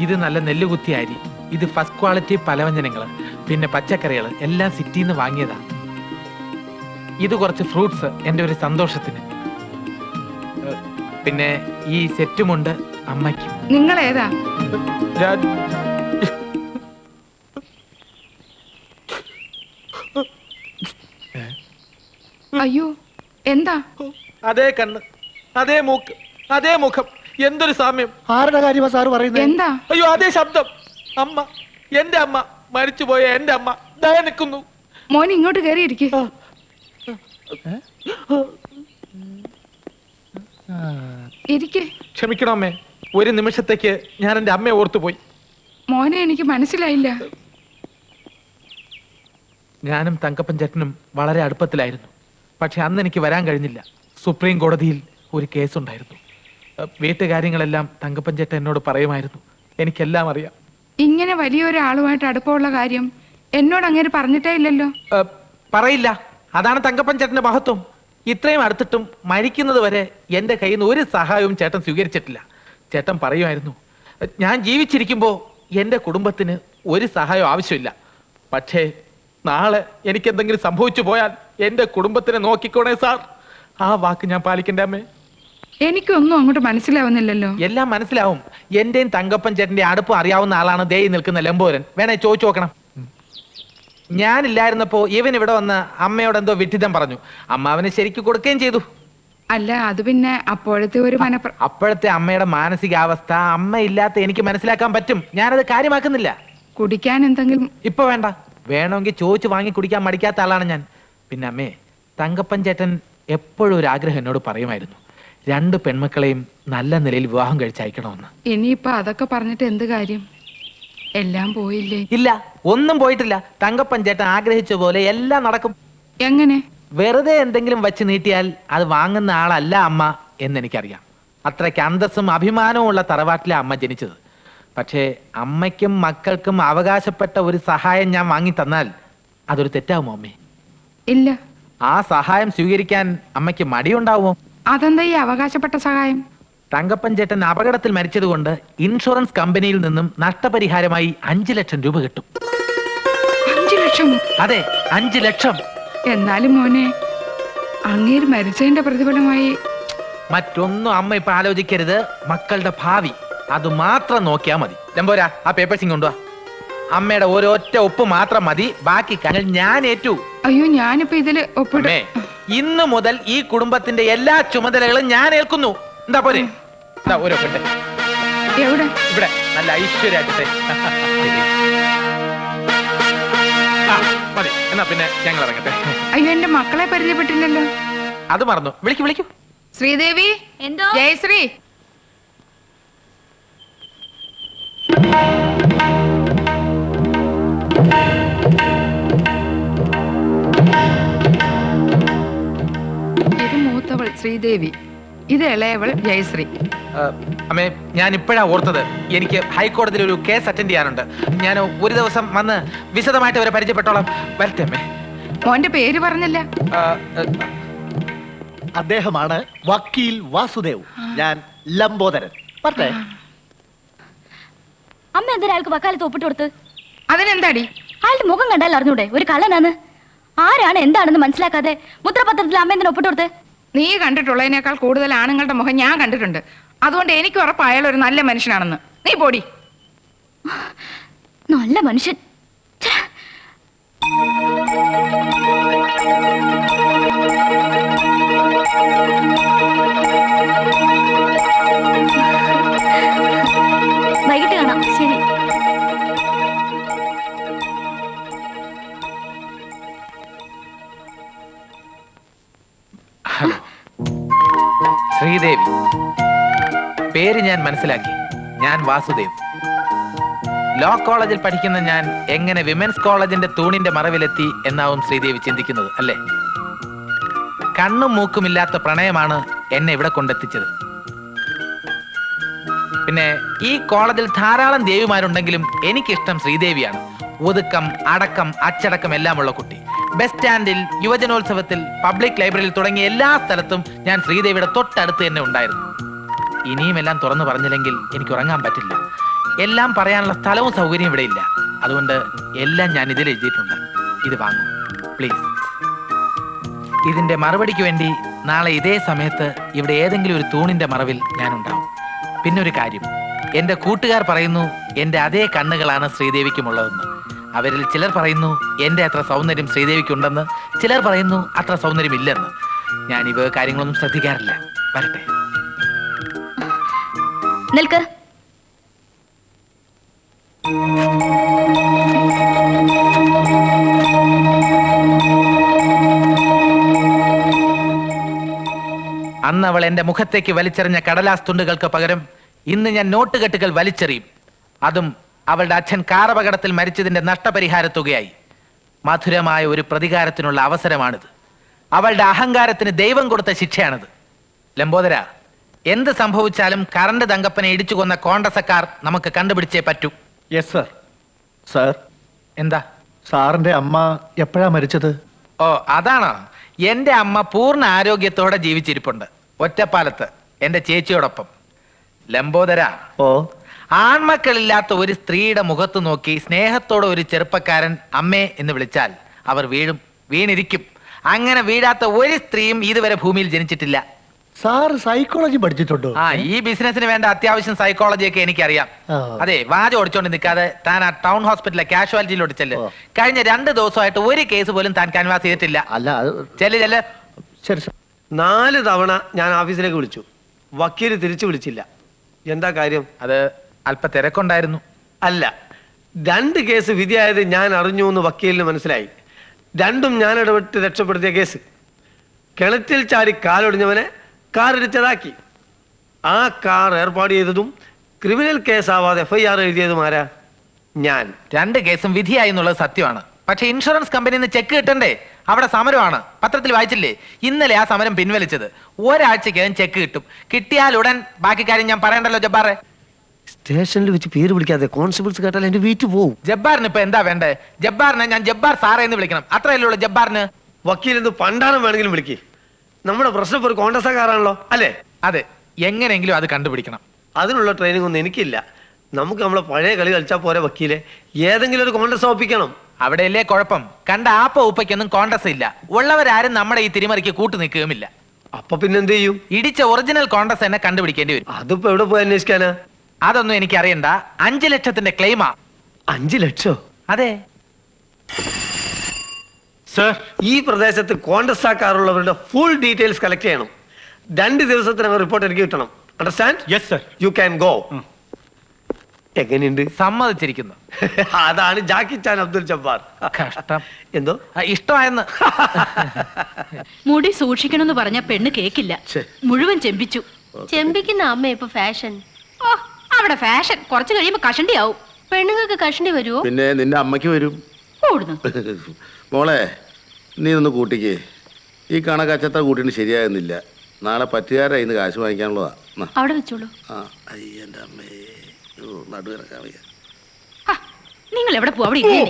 Speaker 12: ഇത് നല്ല നെല്ലുകുത്തി അരി, ഇത് ഫസ്റ്റ് ക്വാളിറ്റി പലവ്യഞ്ജനങ്ങള്, പിന്നെ പച്ചക്കറികള് എല്ലാം സിറ്റിന്ന് വാങ്ങിയതാ. ഇത് കുറച്ച് ഫ്രൂട്ട്സ് എന്റെ ഒരു സന്തോഷത്തിന്. പിന്നെ ഈ സെറ്റുമുണ്ട് അമ്മയ്ക്കും.
Speaker 4: നിങ്ങൾ ഏതാ? അയ്യോ, എന്താ?
Speaker 12: അതേ കണ്ണ്, അതേ മൂക്ക്, അതേ മുഖം, എന്തൊരു സാമ്യം.
Speaker 14: ആരുടെ കാര്യമാ സാറ് പറയുന്നത്?
Speaker 4: എന്താ?
Speaker 12: അയ്യോ, അതേ ശബ്ദം. അമ്മ, എന്റെ അമ്മ, മരിച്ചുപോയ എന്റെ അമ്മ ദയ നിൽക്കുന്നു.
Speaker 4: മോൻ ഇങ്ങോട്ട് കയറിയിരിക്കെ. ഇരിക്കെ.
Speaker 12: ക്ഷമിക്കണം അമ്മേ, ഒരു നിമിഷത്തേക്ക് ഞാൻ എന്റെ അമ്മയെ ഓർത്തുപോയി.
Speaker 4: മോനെ എനിക്ക് മനസ്സിലായില്ല.
Speaker 12: ഞാനും തങ്കപ്പൻ ചേട്ടനും വളരെ അടുപ്പത്തിലായിരുന്നു. പക്ഷെ അന്ന് എനിക്ക് വരാൻ കഴിഞ്ഞില്ല. സുപ്രീം കോടതിയിൽ ഒരു കേസുണ്ടായിരുന്നു. വീട്ടുകാര്യങ്ങളെല്ലാം തങ്കപ്പൻ ചേട്ടൻ എന്നോട് പറയുമായിരുന്നു. എനിക്കെല്ലാം അറിയാം.
Speaker 4: ഇങ്ങനെ വലിയൊരാളുമായിട്ട് അടുപ്പമുള്ള കാര്യം എന്നോട് അങ്ങനെ പറഞ്ഞിട്ടേ ഇല്ലല്ലോ.
Speaker 12: പറയില്ല. അതാണ് തങ്കപ്പൻ ചേട്ടന്റെ മഹത്വം. ഇത്രയും അടുത്തിട്ടും മരിക്കുന്നത് വരെ എന്റെ കയ്യിൽ നിന്ന് ഒരു സഹായവും ചേട്ടൻ സ്വീകരിച്ചിട്ടില്ല. ചേട്ടൻ പറയുമായിരുന്നു, ഞാൻ ജീവിച്ചിരിക്കുമ്പോൾ എന്റെ കുടുംബത്തിന് ഒരു സഹായം ആവശ്യമില്ല. പക്ഷേ നാളെ എനിക്ക് എന്തെങ്കിലും സംഭവിച്ചു പോയാൽ എന്റെ കുടുംബത്തിനെ നോക്കിക്കോണേ സാർ. ആ വാക്ക് ഞാൻ പാലിക്കണ്ടേ അമ്മേ?
Speaker 4: എനിക്കൊന്നും അങ്ങോട്ട് മനസ്സിലാവുന്നില്ലല്ലോ.
Speaker 12: എല്ലാം മനസ്സിലാവും. എന്റെയും തങ്കപ്പൻ ചേട്ടന്റെ അടുപ്പം അറിയാവുന്ന ആളാണ് ദേ നിൽക്കുന്ന ലംബോരൻ. വേണേ ചോദിച്ചു നോക്കണം. ഞാനില്ലായിരുന്നപ്പോ ഇവൻ ഇവിടെ വന്ന് അമ്മയോട് എന്തോ വിഡ്ഢിതം പറഞ്ഞു. അമ്മ അവന് ശരിക്ക് കൊടുക്കുകയും ചെയ്തു.
Speaker 4: അല്ല, അത് പിന്നെ അപ്പോഴത്തെ ഒരു
Speaker 12: അപ്പോഴത്തെ അമ്മയുടെ മാനസികാവസ്ഥ അമ്മ ഇല്ലാത്ത എനിക്ക് മനസ്സിലാക്കാൻ പറ്റും. ഞാനത് കാര്യമാക്കുന്നില്ല.
Speaker 4: കുടിക്കാൻ എന്തെങ്കിലും
Speaker 12: ഇപ്പൊ വേണ്ട. വേണമെങ്കിൽ ചോദിച്ചു വാങ്ങി കുടിക്കാൻ മടിക്കാത്ത ആളാണ് ഞാൻ. പിന്നെ അമ്മേ, തങ്കപ്പൻ ചേട്ടൻ എപ്പോഴും ഒരു ആഗ്രഹം എന്നോട് പറയുമായിരുന്നു, 2 പെൺമക്കളെയും നല്ല നിലയിൽ വിവാഹം കഴിച്ചയക്കണമെന്ന്.
Speaker 4: ഇനിയിപ്പൊ അതൊക്കെ പറഞ്ഞിട്ട് എന്ത് കാര്യം? എല്ലാം പോയില്ലേ?
Speaker 12: ഇല്ല, ഒന്നും പോയിട്ടില്ല. തങ്കപ്പൻ ചേട്ടൻ ആഗ്രഹിച്ച പോലെ എല്ലാം നടക്കും.
Speaker 4: എങ്ങനെ?
Speaker 12: വെറുതെ എന്തെങ്കിലും വെച്ച് നീട്ടിയാൽ അത് വാങ്ങുന്ന ആളല്ല അമ്മ എന്നെനിക്കറിയാം. അത്രയ്ക്ക് അന്തസ്സും അഭിമാനവും ഉള്ള തറവാട്ടിലെ അമ്മ ജനിച്ചത്. പക്ഷേ അമ്മയ്ക്കും മക്കൾക്കും അവകാശപ്പെട്ട ഒരു സഹായം ഞാൻ വാങ്ങി തന്നാൽ അതൊരു തെറ്റാവുമോ അമ്മേ?
Speaker 4: ഇല്ല.
Speaker 12: ആ സഹായം സ്വീകരിക്കാൻ അമ്മയ്ക്ക് മടിയുണ്ടാവുമോ?
Speaker 4: അതെന്താ ഈ അവകാശപ്പെട്ട സഹായം?
Speaker 12: തങ്കപ്പൻ ചേട്ടൻ അപകടത്തിൽ മരിച്ചതുകൊണ്ട് ഇൻഷുറൻസ് കമ്പനിയിൽ നിന്നും നഷ്ടപരിഹാരമായി 5 ലക്ഷം രൂപ കിട്ടും.
Speaker 4: 5 ലക്ഷം?
Speaker 12: അതെ, 5 ലക്ഷം.
Speaker 4: എന്നാലും മോനെ, അങ്ങേര് മരിച്ചതിന്റെ പ്രതിഫലമായി
Speaker 12: മറ്റൊന്നും അമ്മ ഇപ്പൊ ആലോചിക്കരുത്. മക്കളുടെ ഭാവി അത് മാത്രം നോക്കിയാ മതി. ലംബോരാ, ആ പേപ്പേഴ്സിങ് കൊണ്ടുവാ. അമ്മയുടെ ഒരൊറ്റ ഒപ്പ് മാത്രം മതി. ബാക്കി കാര്യങ്ങൾ ഞാൻ ഏറ്റു.
Speaker 4: അയ്യോ, ഞാനിപ്പോ ഇതില് ഒപ്പിടേ.
Speaker 12: ഇന്നു മുതൽ ഈ കുടുംബത്തിന്റെ എല്ലാ ചുമതലകളും ഞാൻ ഏൽക്കുന്നു. എന്താ പോലെ ഒരു ഒപ്പിട്ടെ.
Speaker 4: എവിടെ?
Speaker 12: ഇവിടെ നല്ല ഐശ്വര്യായിട്ടെ. മതി. എന്നാ പിന്നെ ഞങ്ങൾ ഇറങ്ങട്ടെ.
Speaker 4: അയ്യോ, എന്റെ മക്കളെ പരിചയപ്പെട്ടില്ലല്ലോ.
Speaker 12: അത് മറന്നു. വിളിക്കൂ.
Speaker 4: ശ്രീദേവി.
Speaker 3: എന്തോ?
Speaker 4: ജയശ്രീ. ഇത് മൂത്തവൾ ശ്രീദേവി, ഇത് ഇളയവൾ ജയശ്രീ.
Speaker 12: അമ്മേ, ഞാൻ ഇപ്പോഴാ ഓർത്തത്, എനിക്ക് ഹൈക്കോടതിയിൽ ഒരു കേസ് അറ്റൻഡ് ചെയ്യാനുണ്ട്. ഞാൻ ഒരു ദിവസം വന്ന് വിശദമായിട്ട് അവരെ പരിചയപ്പെട്ടോളാം. വരട്ടെ അമ്മേ.
Speaker 4: മോന്റെ പേര് പറഞ്ഞില്ല.
Speaker 14: അദ്ദേഹമാണ് വക്കീൽ വാസുദേവ്. ഞാൻ ലംബോദരൻ. പറഞ്ഞേ.
Speaker 3: അമ്മ എന്തിനാ അയാൾക്ക് വക്കാലത്ത് ഒപ്പിട്ട് കൊടുത്ത്?
Speaker 4: അതിനെന്താടി?
Speaker 3: അയാളുടെ മുഖം കണ്ടാൽ അറിഞ്ഞൂടെ ഒരു കള്ളനാണ്? ആരാണ് എന്താണെന്ന് മനസ്സിലാക്കാതെ മുദ്രപത്രത്തിൽ അമ്മ എന്തിനാ ഒപ്പിട്ട് കൊടുത്ത്?
Speaker 4: നീ കണ്ടിട്ടുള്ളതിനേക്കാൾ കൂടുതൽ ആണുങ്ങളുടെ മുഖം ഞാൻ കണ്ടിട്ടുണ്ട്. അതുകൊണ്ട് എനിക്ക് ഉറപ്പ് അയാൾ ഒരു നല്ല മനുഷ്യനാണെന്ന്. നീ പോടി.
Speaker 3: നല്ല മനുഷ്യൻ. ഛെ. വൈകിട്ട് കാണാം. ശരി.
Speaker 12: ഹലോ, ശ്രീദേവി. പേര് ഞാൻ മനസ്സിലാക്കി. ഞാൻ വാസുദേവ്. ലോ കോളേജിൽ പഠിക്കുന്ന ഞാൻ എങ്ങനെ വിമൻസ് കോളേജിന്റെ തൂണിന്റെ മറവിലെത്തി എന്നാവും ശ്രീദേവി ചിന്തിക്കുന്നത് അല്ലേ? കണ്ണും മൂക്കുമില്ലാത്ത പ്രണയമാണ് എന്നെ ഇവിടെ കൊണ്ടെത്തിച്ചത്. പിന്നെ ഈ കോളേജിൽ ധാരാളം ദേവിമാരുണ്ടെങ്കിലും എനിക്കിഷ്ടം ശ്രീദേവിയാണ്. ഒതുക്കം, അടക്കം, അച്ചടക്കം എല്ലാമുള്ള കുട്ടി. ബസ് സ്റ്റാൻഡിൽ, യുവജനോത്സവത്തിൽ, പബ്ലിക് ലൈബ്രറിയിൽ തുടങ്ങിയ എല്ലാ സ്ഥലത്തും ഞാൻ ശ്രീദേവിയുടെ തൊട്ടടുത്ത് തന്നെ ഉണ്ടായിരുന്നു. ഇനിയും എല്ലാം തുറന്നു പറഞ്ഞില്ലെങ്കിൽ എനിക്ക് ഉറങ്ങാൻ പറ്റില്ല. എല്ലാം പറയാനുള്ള സ്ഥലവും സൗകര്യവും ഇവിടെ ഇല്ല. അതുകൊണ്ട് എല്ലാം ഞാൻ ഇതിൽ എഴുതിയിട്ടുണ്ട്. ഇത് വാങ്ങൂ പ്ലീസ്. ഇതിന്റെ മറുപടിക്ക് വേണ്ടി നാളെ ഇതേ സമയത്ത് ഇവിടെ ഏതെങ്കിലും ഒരു തൂണിന്റെ മറവിൽ ഞാനുണ്ടാവും. പിന്നെ ഒരു കാര്യം, എന്റെ കൂട്ടുകാർ പറയുന്നു എന്റെ അതേ കണ്ണുകളാണ് ശ്രീദേവിക്കുമുള്ളതെന്ന്. അവരിൽ ചിലർ പറയുന്നു എന്റെ അത്ര സൗന്ദര്യം ശ്രീദേവിക്കുണ്ടെന്ന്, ചിലർ പറയുന്നു അത്ര സൗന്ദര്യം ഇല്ലെന്ന്. ഞാൻ ഇവ കാര്യങ്ങളൊന്നും ശ്രദ്ധിക്കാറില്ല. വരട്ടെ.
Speaker 3: നിൽക്ക്.
Speaker 12: അന്ന് അവൾ എന്റെ മുഖത്തേക്ക് വലിച്ചെറിഞ്ഞ കടലാസ് തുണ്ടുകൾക്ക് പകരം ഇന്ന് ഞാൻ നോട്ടുകെട്ടുകൾ വലിച്ചെറിയും. അതും അവളുടെ അച്ഛൻ കാറപകടത്തിൽ മരിച്ചതിന്റെ നഷ്ടപരിഹാര തുകയായി. മധുരമായ ഒരു പ്രതികാരത്തിനുള്ള അവസരമാണിത്. അവളുടെ അഹങ്കാരത്തിന് ദൈവം കൊടുത്ത ശിക്ഷയാണിത്. ലംബോദര, എന്ത് സംഭവിച്ചാലും കറണ്ട് തങ്കപ്പനെ ഇടിച്ചു കൊന്ന കോൺഗ്രസക്കാർ നമുക്ക് കണ്ടുപിടിച്ചേ പറ്റൂ.
Speaker 14: Yes sir. സർ,
Speaker 12: എന്താ?
Speaker 14: സാറിന്റെ അമ്മ എപ്പോഴാ മരിച്ചത്?
Speaker 12: ഓ, അതാണോ? എന്റെ അമ്മ പൂർണ്ണ ആരോഗ്യത്തോടെ ജീവിച്ചിരിപ്പുണ്ട്, ഒറ്റപ്പാലത്ത് എന്റെ ചേച്ചിയോടൊപ്പം. ലംബോദര,
Speaker 14: ഓ,
Speaker 12: ആൺമക്കളില്ലാത്ത ഒരു സ്ത്രീയുടെ മുഖത്ത് നോക്കി സ്നേഹത്തോടെ ഒരു ചെറുപ്പക്കാരൻ അമ്മേ എന്ന് വിളിച്ചാൽ അവർ വീണിരിക്കും. അങ്ങനെ വീഴാത്ത ഒരു സ്ത്രീയും ഇതുവരെ ഭൂമിയിൽ ജനിച്ചിട്ടില്ല.
Speaker 14: സാർ സൈക്കോളജി പഠിച്ചിട്ടുണ്ടോ?
Speaker 12: ആ, ഈ ബിസിനസിന് വേണ്ട അത്യാവശ്യം സൈക്കോളജി ഒക്കെ എനിക്കറിയാം. അതെ, വാചം ഓടിച്ചോണ്ട് നിൽക്കാതെ താൻ ആ ടൗൺ ഹോസ്പിറ്റലിലെ കാഷ്വാലിറ്റിയിലോട്ട് ചെല്ല്. കഴിഞ്ഞ 2 ദിവസമായിട്ട് ഒരു കേസ് പോലും താൻ കൻവാസ് ചെയ്തിട്ടില്ല.
Speaker 14: അല്ല,
Speaker 12: ചെല്ല്.
Speaker 14: ശരി സർ.
Speaker 7: 4 തവണ ഞാൻ ഓഫീസിലേക്ക് വിളിച്ചു. വക്കീല് തിരിച്ചു വിളിച്ചില്ല. എന്താ കാര്യം?
Speaker 12: അത് അല്പ തിരക്കുണ്ടായിരുന്നു.
Speaker 7: അല്ല, 2 കേസ് വിധിയായത് ഞാൻ അറിഞ്ഞു എന്ന് വക്കീലിന് മനസ്സിലായി. 2ഉം ഞാൻ ഇടപെട്ട് രക്ഷപ്പെടുത്തിയ കേസ്. കിണറ്റിൽ ചാടി കാലൊടിഞ്ഞവനെ കാറിടിച്ചതാക്കി. ആ കാർ ഏർപ്പാട് ചെയ്തതും ക്രിമിനൽ കേസാവാതെ FIR എഴുതിയതും ആരാ? ഞാൻ.
Speaker 12: 2 കേസും വിധിയായി എന്നുള്ളത് സത്യമാണ്. പക്ഷെ ഇൻഷുറൻസ് കമ്പനിയിൽ നിന്ന് ചെക്ക് കിട്ടണ്ടേ? അവിടെ സമരമാണ്. പത്രത്തിൽ വായിച്ചില്ലേ? ഇന്നലെ ആ സമരം പിൻവലിച്ചത്. ഒരാഴ്ചക്കകം ചെക്ക് കിട്ടും. കിട്ടിയാൽ ഉടൻ ബാക്കി കാര്യം ഞാൻ പറയണ്ടല്ലോ ജബ്ബാറെ.
Speaker 7: സ്റ്റേഷനിൽ വെച്ച് പേര് വിളിക്കാതെ കോൺസ്റ്റബിൾസ് കേട്ടാൽ എന്റെ വീട്ടിൽ പോവും.
Speaker 12: ജബ്ബാറിന് ഇപ്പൊ എന്താ വേണ്ടേ? ജബ്ബാറിനെ ഞാൻ ജബ്ബാർ സാറേ എന്ന് വിളിക്കണം, അത്രയല്ലേ ഉള്ളൂ ജബ്ബാറിന്.
Speaker 7: വക്കീൽ എന്ത് പണ്ടാരം വേണമെങ്കിലും വിളിക്ക്. നമ്മുടെ പ്രശ്നം ഒരു കോൺഗ്രസ്സുകാരാണല്ലോ അല്ലേ?
Speaker 12: അതെ, എങ്ങനെയെങ്കിലും അത് കണ്ടുപിടിക്കണം.
Speaker 7: അതിനുള്ള ട്രെയിനിങ് ഒന്നും എനിക്കില്ല. നമുക്ക് നമ്മളെ പഴയ കളി കളിച്ചാൽ പോരെ വക്കീലെ. ഏതെങ്കിലും ഒരു കോൺഗ്രസ് ഒപ്പിക്കണം.
Speaker 12: അവിടെയല്ലേ കുഴപ്പം. കണ്ട ആപ്പ ഉപ്പയ്ക്കൊന്നും കോൺഗ്രസ് ഇല്ല. ഉള്ളവരാരും നമ്മുടെ ഈ തിരിമറിക്ക് കൂട്ടു നിൽക്കുകയുമില്ല.
Speaker 7: അപ്പൊ പിന്നെന്ത് ചെയ്യും?
Speaker 12: ഇടിച്ച ഒറിജിനൽ കോൺഗ്രസ് തന്നെ കണ്ടുപിടിക്കേണ്ടി വരും.
Speaker 7: അതിപ്പോ എവിടെ പോയി അന്വേഷിക്കാനാ?
Speaker 12: അതൊന്നും എനിക്ക് അറിയണ്ട. 5 ലക്ഷത്തിന്റെ ക്ലെയിമാ.
Speaker 7: 5 ലക്ഷം?
Speaker 12: അതെ
Speaker 7: സർ. ഈ പ്രദേശത്ത് കോൺഗ്രസ് ആക്കാറുള്ളവരുടെ ഫുൾ ഡീറ്റെയിൽസ് കളക്ട് ചെയ്യണം. 2 ദിവസത്തിനകം റിപ്പോർട്ട് എനിക്ക് കിട്ടണം. Understand?
Speaker 14: Yes sir.
Speaker 7: You can go. എങ്ങനെയുണ്ട്?
Speaker 12: സമ്മതിച്ചിരിക്കുന്നു.
Speaker 7: അതാണ് ജാക്കി ചാൻ അബ്ദുൽ ജബ്ബാർ.
Speaker 12: കഷ്ടം.
Speaker 7: എന്തോ
Speaker 12: ഇഷ്ടമായെന്ന്.
Speaker 3: മുടി സൂക്ഷിക്കണമെന്ന് പറഞ്ഞ പെണ്ണ് കേക്കില്ല. മുഴുവൻ ചെമ്പിച്ചു.
Speaker 15: ചെമ്പിക്കുന്ന അമ്മ ഇപ്പൊ ഫാഷൻ.
Speaker 3: ഓ, അവിടെ ഫാഷൻ കുറച്ച് കഴിയുമ്പോ കഷണ്ടിയാവും.
Speaker 15: പെണ്ണുങ്ങൾക്ക് കഷണ്ടി വരുമോ?
Speaker 5: പിന്നെ നിന്റെ അമ്മയ്ക്ക് വരും.
Speaker 3: കൂടുന്നു.
Speaker 5: മോളെ, നീ ഒന്ന് കൂട്ടിക്കേ. ഈ കണക്കച്ചത്ര കൂട്ടിയിട്ട് ശരിയാകുന്നില്ല. നാളെ പറ്റുകാരായി ഇന്ന് കാശ് വാങ്ങിക്കാനുള്ളതാ.
Speaker 3: അവിടെ വെച്ചോളൂ.
Speaker 5: ആ, അയ്യന്റെ അമ്മേ, നടുവിറക്കാൻ വയ്യ.
Speaker 3: നിങ്ങൾ എവിടെ പോവാ? അവിടെ ഇല്ലേ?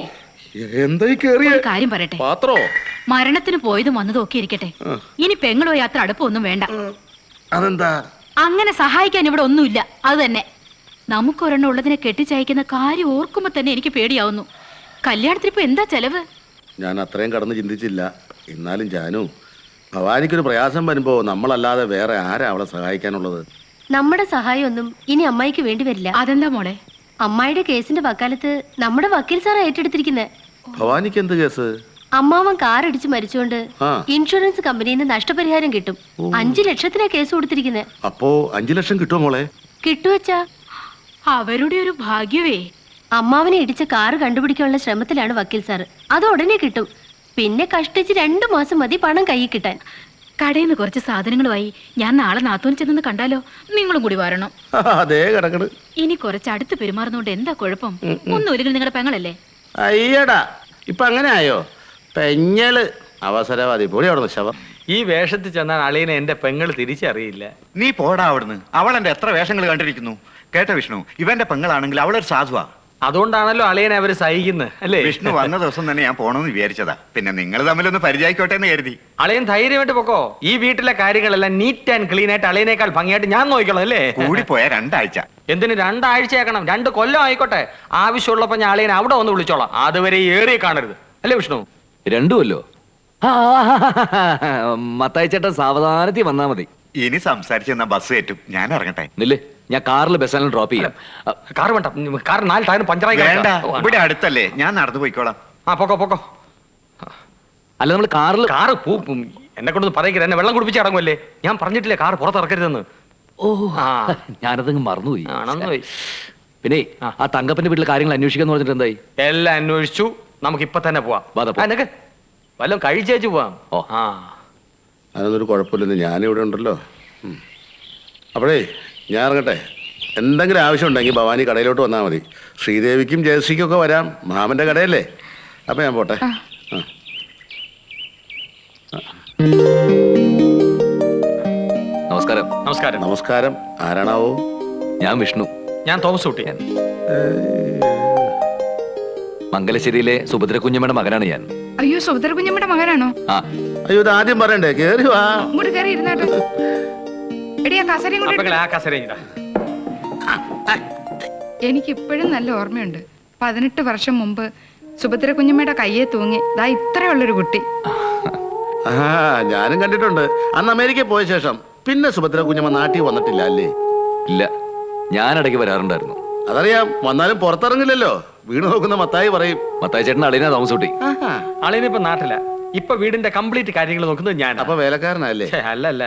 Speaker 5: എന്തായി കേറിയ
Speaker 16: ഒരു കാര്യം പറയട്ടെ,
Speaker 5: പാത്രോ?
Speaker 16: മരണത്തിന് പോയതും വന്നതും ഒക്കെ ഇരിക്കട്ടെ, ഇനി പെങ്ങളോ യാത്ര അടുപ്പൊന്നും വേണ്ട.
Speaker 5: അതെന്താ?
Speaker 16: അങ്ങനെ സഹായിക്കാൻ ഇവിടെ ഒന്നുമില്ല. അത് തന്നെ നമുക്കൊരെണ്ണം ഉള്ളതിനെ കെട്ടിച്ചയക്കുന്ന കാര്യം ഓർക്കുമ്പോ തന്നെ എനിക്ക് പേടിയാവുന്നു. കല്യാണത്തിന് ഇപ്പൊ എന്താ ചെലവ്?
Speaker 5: ഞാൻ അത്രയും കടന്ന് ചിന്തിച്ചില്ല. എന്നാലും ജാനു, ഭവാനിക്കൊരു പ്രയാസം വരുമ്പോ നമ്മളല്ലാതെ വേറെ ആരാ അവളെ സഹായിക്കാനുള്ളത്?
Speaker 15: നമ്മുടെ സഹായം ഒന്നും ഇനി അമ്മായിക്ക് വേണ്ടി വരില്ല.
Speaker 16: അതെന്താ മോളെ?
Speaker 15: അമ്മായിയുടെ കേസിന്റെ വക്കാലത്ത് നമ്മുടെ വക്കീൽ സാറാ ഏറ്റെടുത്തിരിക്കുന്നത്.
Speaker 5: ഭവാനിക്ക് എന്ത് കേസ്?
Speaker 15: അമ്മാവൻ കാർ ഇടിച്ച് മരിച്ചുകൊണ്ട്
Speaker 5: ആ.
Speaker 15: ഇൻഷുറൻസ് കമ്പനിയിൽ നിന്ന് നഷ്ടപരിഹാരം കിട്ടും. 5 ലക്ഷത്തിനാ കേസ് കൊടുത്തിരിക്കുന്നത്.
Speaker 5: അപ്പോ 5 ലക്ഷം കിട്ടുമോ മോളെ?
Speaker 15: കിട്ടുവച്ചാ
Speaker 16: അവരുടെ ഒരു ഭാഗ്യവേ.
Speaker 15: അമ്മാവനെ ഇടിച്ച കാറ് കണ്ടുപിടിക്കാനുള്ള ശ്രമത്തിലാണ് വക്കീൽ സാറ്. അത് ഉടനെ കിട്ടും. പിന്നെ കഷ്ടിച്ച് 2 മാസം മതി പണം കയ്യിൽ കിട്ടാൻ.
Speaker 16: കടയിൽ നിന്ന് കുറച്ച് സാധനങ്ങളുമായി ഞാൻ നാളെ നാത്തോൻ ചെന്ന് കണ്ടാലോ? നിങ്ങളും കൂടി വരണം.
Speaker 5: അതേ കിടക്കണ്.
Speaker 16: ഇനി കുറച്ച് അടുത്ത് പെരുമാറുന്നോണ്ട് എന്താ കുഴപ്പം? ഒന്നുമില്ലെങ്കിൽ നിങ്ങളുടെ പെങ്ങളല്ലേ?
Speaker 5: അയ്യടാ, ഇപ്പൊ അങ്ങനെ ആയോ? പെഞ്ഞള് അവസരവാദി. പൊടി അവിടെ ശവം.
Speaker 10: ഈ വേഷത്തിൽ ചെന്നാൽ അളിയനെ എന്റെ പെങ്ങൾ തിരിച്ചറിയില്ല.
Speaker 9: നീ പോടാ അവിടുന്ന്. അവൾ എന്റെ എത്ര വേഷങ്ങൾ കണ്ടിരിക്കുന്നു. കേട്ട വിഷ്ണു, ഇവന്റെ പെങ്ങളാണെങ്കിൽ അവളൊരു സാധുവാ.
Speaker 10: അതുകൊണ്ടാണല്ലോ അളിയനെ അവര് സഹിക്കുന്നത് അല്ലേ?
Speaker 9: വിഷ്ണു വന്ന ദിവസം തന്നെ ഞാൻ പോണമെന്ന് വിചാരിച്ചതാ. പിന്നെ നിങ്ങൾ തമ്മിലൊന്ന് പരിചയിക്കോട്ടെ എന്ന് കരുതി.
Speaker 10: അളിയൻ ധൈര്യമായിട്ട് പൊക്കോ. ഈ വീട്ടിലെ കാര്യങ്ങളെല്ലാം നീറ്റ് ആൻഡ് ക്ലീൻ ആയിട്ട് അളിയനേക്കാൾ ഭംഗിയായിട്ട് ഞാൻ നോക്കിക്കോളാം അല്ലേ?
Speaker 9: കൂടിപ്പോയ 2 ആഴ്ച.
Speaker 10: എന്തിന് 2 ആഴ്ച ആക്കണം? 2 കൊല്ലം ആയിക്കോട്ടെ. ആവശ്യമുള്ളപ്പോ ഞാൻ അളിയനെ അവിടെ ഒന്ന് വിളിച്ചോളാം. അതുവരെ ഏറി കാണരുത് അല്ലേ വിഷ്ണു?
Speaker 8: 2 കൊല്ലോ? മത്തായി ചേട്ടൻ സാവധാനത്തിൽ വന്നാ മതി.
Speaker 9: ഇനി സംസാരിച്ചെന്നാ ബസ് കയറ്റും. ഞാൻ ഇറങ്ങട്ടെ.
Speaker 8: നില്ലേ, ഞാൻ കാറിൽ ബസ്സിൽ ഡ്രോപ്പ് ചെയ്യാം.
Speaker 10: കാർ വേണ്ട, കാർ 4 ടയറും പഞ്ചറായി
Speaker 9: വേണ്ട, ഇവിടെ അടുത്തല്ലേ, ഞാൻ നടന്നു പോയിക്കോളാം.
Speaker 10: ആ പൊക്കോ പൊക്കോ.
Speaker 8: അല്ല നമ്മൾ കാറിൽ
Speaker 10: കാറ് എന്നെ കൊണ്ടൊന്ന് പറയിക്കരുത്. എന്നെ വെള്ളം കുടിപ്പിച്ച് ഇറങ്ങുമല്ലേ? ഞാൻ പറഞ്ഞിട്ടില്ലേ കാർ പുറത്തിറക്കരുതെന്ന്.
Speaker 8: ഓ, ഞാനതങ്ങ് മറന്നുപോയി.
Speaker 10: ആണെന്നോയി.
Speaker 8: പിന്നെ ആ തങ്കപ്പന്റെ വീട്ടിലെ കാര്യങ്ങൾ അന്വേഷിക്കാന്ന് പറഞ്ഞിട്ട് എന്തായി?
Speaker 10: എല്ലാം അന്വേഷിച്ചു. നമുക്ക് ഇപ്പൊ തന്നെ പോവാം. വല്ലതും കഴിച്ചേച്ചു പോവാം.
Speaker 8: ഓ
Speaker 10: ആ,
Speaker 5: അതിനൊരു കുഴപ്പമില്ലെന്ന് ഞാനിവിടെ ഉണ്ടല്ലോ. അപ്പോഴേ ഞാൻ ഇറങ്ങട്ടെ. എന്തെങ്കിലും ആവശ്യം ഉണ്ടെങ്കിൽ ഭവാനി കടയിലോട്ട് വന്നാൽ മതി. ശ്രീദേവിക്കും ജയശ്രീക്കും ഒക്കെ വരാം. മാമന്റെ കടയല്ലേ. അപ്പൊ ഞാൻ പോട്ടെ.
Speaker 8: നമസ്കാരം.
Speaker 10: നമസ്കാരം.
Speaker 5: നമസ്കാരം. ആരാണാവോ?
Speaker 8: ഞാൻ വിഷ്ണു.
Speaker 10: ഞാൻ തോമസ് കുട്ടി.
Speaker 8: മംഗലശ്ശേരിയിലെ സുഭദ്ര കുഞ്ഞമ്മയുടെ മകനാണ് ഞാൻ.
Speaker 4: അയ്യോ, സുഭദ്ര കുഞ്ഞമ്മയുടെ മകനാണോ?
Speaker 8: ആ.
Speaker 5: അയ്യോ, ഇത് ആദ്യം പറയണ്ടേ? കേറി വാ.
Speaker 4: ഇങ്ങോട്ട് കയറി ഇരുന്നാട്ടെ. എടിയാ കസരയും കൂടി.
Speaker 10: ആ കസരയും ഇതാ.
Speaker 4: എനിക്ക് ഇപ്പോഴും നല്ല ഓർമ്മയുണ്ട്. 18 വർഷം മുമ്പ് സുഭദ്ര കുഞ്ഞമ്മയുടെ കയ്യെ തൂങ്ങി ദാ ഇത്രയുള്ളൊരു കുട്ടി.
Speaker 5: ആ, ഞാനും കണ്ടിട്ടുണ്ട്. അന്ന് അമേരിക്കയിൽ പോയ ശേഷം പിന്നെ സുഭദ്ര കുഞ്ഞമ്മ നാട്ടിൽ വന്നിട്ടില്ല അല്ലേ?
Speaker 8: ഇല്ല, ഞാൻ ഇടയ്ക്ക് വരാറുണ്ടായിരുന്നു.
Speaker 5: അതറിയാം. വന്നാലും പുറത്തിറങ്ങില്ലല്ലോ. വീട് നോക്കുന്ന മത്തായി പറയും.
Speaker 8: മത്തായി ചേട്ടൻ അളിയനാ താമസൂട്ടി.
Speaker 10: അളിയനിപ്പോ നാട്ടില. ഇപ്പൊ വീടിന്റെ കംപ്ലീറ്റ് കാര്യങ്ങൾ നോക്കുന്നത് ഞാൻ.
Speaker 5: അപ്പൊ വേലക്കാരനല്ലേ?
Speaker 10: അല്ലല്ല,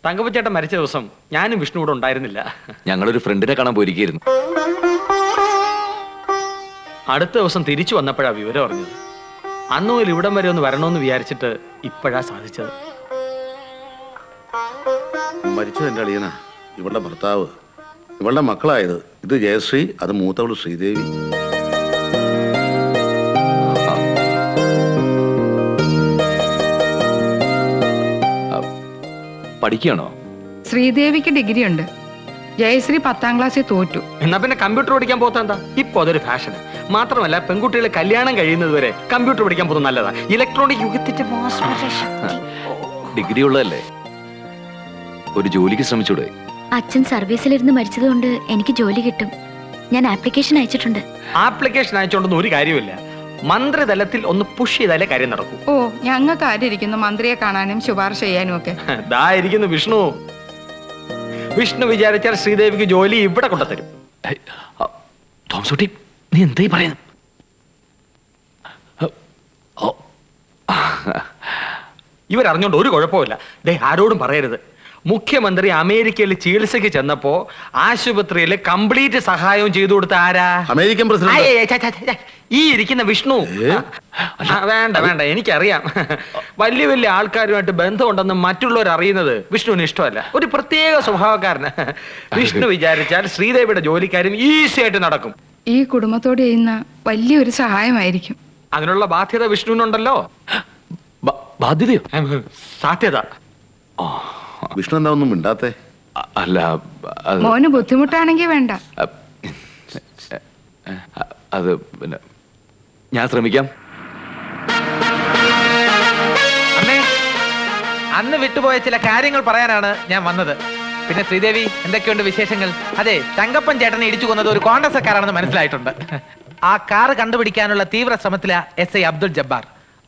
Speaker 10: തങ്കപ്പച്ചേട്ടൻ മരിച്ച ദിവസം ഞാനും വിഷ്ണു ഇവിടെ ഉണ്ടായിരുന്നില്ല.
Speaker 8: ഞങ്ങളൊരു ഫ്രണ്ടിനെ കാണാൻ പോയിരിക്കുന്നു.
Speaker 10: അടുത്ത ദിവസം തിരിച്ചു വന്നപ്പോഴാ വിവരം അറിഞ്ഞത്. അന്ന് മുതൽ ഇവിടം വരെ ഒന്ന് വരണമെന്ന് വിചാരിച്ചിട്ട് ഇപ്പോഴാ സാധിച്ചത്.
Speaker 5: മരിച്ചത് എന്റെ അളിയനാ. ഇവളുടെ ഭർത്താവ്, ഇവളുടെ മക്കളായത്. ഇത് ജയശ്രീ, അത് മൂത്തവള് ശ്രീദേവി.
Speaker 8: പഠിക്കുകയാണോ?
Speaker 4: ശ്രീദേവിക്ക് ഡിഗ്രി ഉണ്ട്. ജയശ്രീ 10ാം ക്ലാസ്സിൽ തോറ്റു.
Speaker 10: എന്നാ പിന്നെ കമ്പ്യൂട്ടർ പഠിക്കാൻ പോത്ത എന്താ? ഇപ്പൊ അതൊരു ഫാഷന്. മാത്രമല്ല പെൺകുട്ടികൾ കല്യാണം കഴിയുന്നത് വരെ കമ്പ്യൂട്ടർ പഠിക്കാൻ പോകുന്നത് നല്ലതാ. ഇലക്ട്രോണിക് യുഗത്തിന്റെ
Speaker 8: ഡിഗ്രി ഉള്ളതല്ലേ, ഒരു ജോലിക്ക് ശ്രമിച്ചൂടെ?
Speaker 3: അച്ഛൻ സർവീസിലിരുന്ന് മരിച്ചതുകൊണ്ട് എനിക്ക് ജോലി കിട്ടും. ഞാൻ ആപ്ലിക്കേഷൻ അയച്ചിട്ടുണ്ട്.
Speaker 10: ആപ്ലിക്കേഷൻ അയച്ചോണ്ടൊന്നും ഒരു കാര്യമില്ല. മന്ത്രിതലത്തിൽ ഒന്ന് പുഷ് ചെയ്താലേ കാര്യം നടക്കൂ.
Speaker 4: ഓ, ഞങ്ങൾക്ക് ആരിയിരിക്കുന്നു മന്ത്രിയെ കാണാനും ശുപാർശ ചെയ്യാനും ഒക്കെ.
Speaker 10: ദാ ഇരിക്കുന്നു വിഷ്ണു. വിഷ്ണു വിചാരിച്ചാൽ ശ്രീദേവിക്ക് ജോലി ഇവിടെ കൊണ്ടുതരും.
Speaker 8: തോമസൂട്ടി, നീ എന്തായി പറയുന്നു?
Speaker 10: ഇവരറിഞ്ഞോണ്ട് ഒരു കുഴപ്പമില്ല. ദേ ആരോടും പറയരുത്. മുഖ്യമന്ത്രി അമേരിക്കയിൽ ചികിത്സയ്ക്ക് ചെന്നപ്പോ ആശുപത്രിയിൽ കംപ്ലീറ്റ് സഹായവും ചെയ്തു കൊടുത്ത ആരാ?
Speaker 5: American president.
Speaker 10: ഈ ഇരിക്കുന്ന വിഷ്ണു. വേണ്ട വേണ്ട, എനിക്കറിയാം. വലിയ വലിയ ആൾക്കാരുമായിട്ട് ബന്ധമുണ്ടെന്ന് മറ്റുള്ളവർ അറിയുന്നത് വിഷ്ണുവിന് ഇഷ്ടമല്ല. ഒരു പ്രത്യേക സ്വഭാവക്കാരന്. വിഷ്ണു വിചാരിച്ചാൽ ശ്രീദേവിയുടെ ജോലിക്കാരും ഈസി ആയിട്ട് നടക്കും.
Speaker 4: ഈ കുടുംബത്തോട് ചെയ്യുന്ന വലിയൊരു സഹായമായിരിക്കും.
Speaker 10: അതിനുള്ള ബാധ്യത വിഷ്ണുവിനുണ്ടല്ലോ.
Speaker 8: ബാധ്യതയോ?
Speaker 10: സാധ്യത.
Speaker 5: വിഷ്ണു എന്താ ഒന്നും മിണ്ടാത്തെ?
Speaker 8: അല്ല,
Speaker 4: മോന് ബുദ്ധിമുട്ടാണെങ്കിൽ വേണ്ട.
Speaker 8: അത് പിന്നെ ഞാൻ ശ്രമിക്കാം.
Speaker 12: അമ്മേ, അന്ന് വിട്ടുപോയ ചില കാര്യങ്ങൾ പറയാനാണ് ഞാൻ വന്നത്. പിന്നെ ശ്രീദേവി, എന്തൊക്കെയുണ്ട് വിശേഷങ്ങൾ? അതെ, തങ്കപ്പൻ ചേട്ടനെ ഇടിച്ചു കൊന്നത് ഒരു കോൺഗ്രസ്സുകാരാണെന്ന് മനസ്സിലായിട്ടുണ്ട്. ആ കാറ് കണ്ടുപിടിക്കാനുള്ള തീവ്ര ശ്രമത്തില SI അബ്ദുൾ ജബ്ബാർ.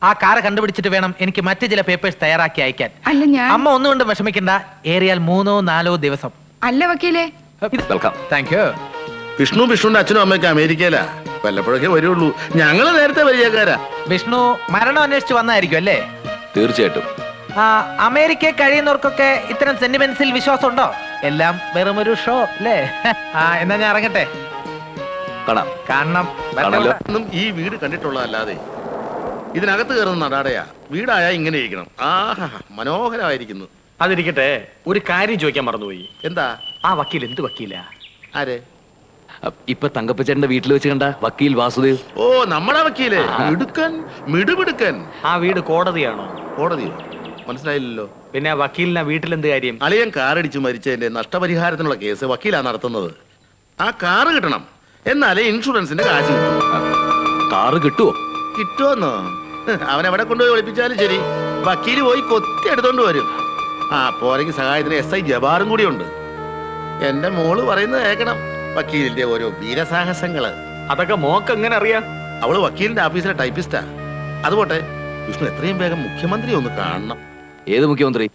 Speaker 12: ആ കാറ് കണ്ടുപിടിച്ചിട്ട് വേണം എനിക്ക് മറ്റു ചില പേപ്പേഴ്സ് തയ്യാറാക്കി അയക്കാൻ.
Speaker 4: അല്ല ഞാൻ
Speaker 12: അമ്മ ഒന്നുകൊണ്ടും വിഷമിക്കണ്ട, ഏറിയാൽ 3-4 ദിവസം.
Speaker 4: അല്ല വക്കീലേ,
Speaker 8: വെൽക്കം.
Speaker 12: Thank you.
Speaker 5: വിഷ്ണുവിന്റെ അച്ഛനും അമ്മയ്ക്ക് അമേരിക്കയിലാ, വല്ലപ്പോഴൊക്കെ വരുള്ളൂ. ഞങ്ങള് നേരത്തെ പരിചയക്കാരാ.
Speaker 12: വിഷ്ണു മരണം അന്വേഷിച്ച് വന്നായിരിക്കും അല്ലേ?
Speaker 8: തീർച്ചയായിട്ടും.
Speaker 12: അമേരിക്കയിൽ കഴിയുന്നവർക്കൊക്കെ ഇത്തരം സെന്റിമെന്റ്സിൽ വിശ്വാസം ഉണ്ടോ? എല്ലാം വെറും ഒരു ഷോ അല്ലേ? എന്നാ ഞാൻ ഇറങ്ങട്ടെ.
Speaker 8: കാണാം.
Speaker 12: കാണണം.
Speaker 8: കാണാമല്ലോ.
Speaker 5: ഒന്നും ഈ വീട് കണ്ടിട്ടുള്ളതല്ലാതെ ഇതിനകത്ത് കയറുന്ന നടാടയാ. വീടായാ ഇങ്ങനെ ഇരിക്കണം. ആഹാ, മനോഹരമായിരിക്കുന്നു.
Speaker 10: അതിരിക്കട്ടെ, ഒരു കാര്യം ചോദിക്കാൻ മറന്നുപോയി.
Speaker 5: എന്താ?
Speaker 10: ആ വക്കീൽ എന്ത് വക്കീലാ?
Speaker 5: ആരെ?
Speaker 8: ഇപ്പൊ തങ്കപ്പച്ചേട്ടന്റെ വീട്ടിൽ വെച്ച് കണ്ട വക്കീൽ വാസുദേവ്.
Speaker 5: ഓ, നമ്മുടെ വക്കീല്. മിടുക്കൻ, മിടുമിടുക്കൻ.
Speaker 10: ആ വീട് കോടതിയാണോ?
Speaker 5: കോടതിയോ? മനസ്സിലായില്ലല്ലോ.
Speaker 10: പിന്നെ വക്കീലിനാ വീട്ടിലെന്ത് കാര്യം?
Speaker 5: അളിയൻ കാറടിച്ചു മരിച്ചതിന്റെ നഷ്ടപരിഹാരത്തിനുള്ള കേസ് വക്കീലാ നടത്തുന്നത്. ആ കാറ് കിട്ടണം, എന്നാലേ ഇൻഷുറൻസിന്റെ കാശ് കിട്ടും.
Speaker 8: കാറ് കിട്ടുവോ?
Speaker 5: കിട്ടുമെന്നോ? അവൻ എവിടെ കൊണ്ടുപോയി ഒളിപ്പിച്ചാലും ശരി, വക്കീല് പോയി കൊത്തി എടുത്തോണ്ട് വരും. പോരെങ്കിൽ സഹായത്തിന് SI ജബാറും കൂടി ഉണ്ട്. എന്റെ മോള് പറയുന്നത് കേൾക്കണം, വക്കീലിന്റെ ഓരോ വീരസാഹസങ്ങള്.
Speaker 10: അതൊക്കെ മോക്ക് എങ്ങനെ അറിയാം?
Speaker 5: അവള് വക്കീലിന്റെ ഓഫീസിലെ ടൈപ്പിസ്റ്റാ. അതുപോട്ടെ, വിഷ്ണു എത്രയും വേഗം മുഖ്യമന്ത്രി ഒന്ന് കാണണം.
Speaker 8: ഏത് മുഖ്യമന്ത്രി?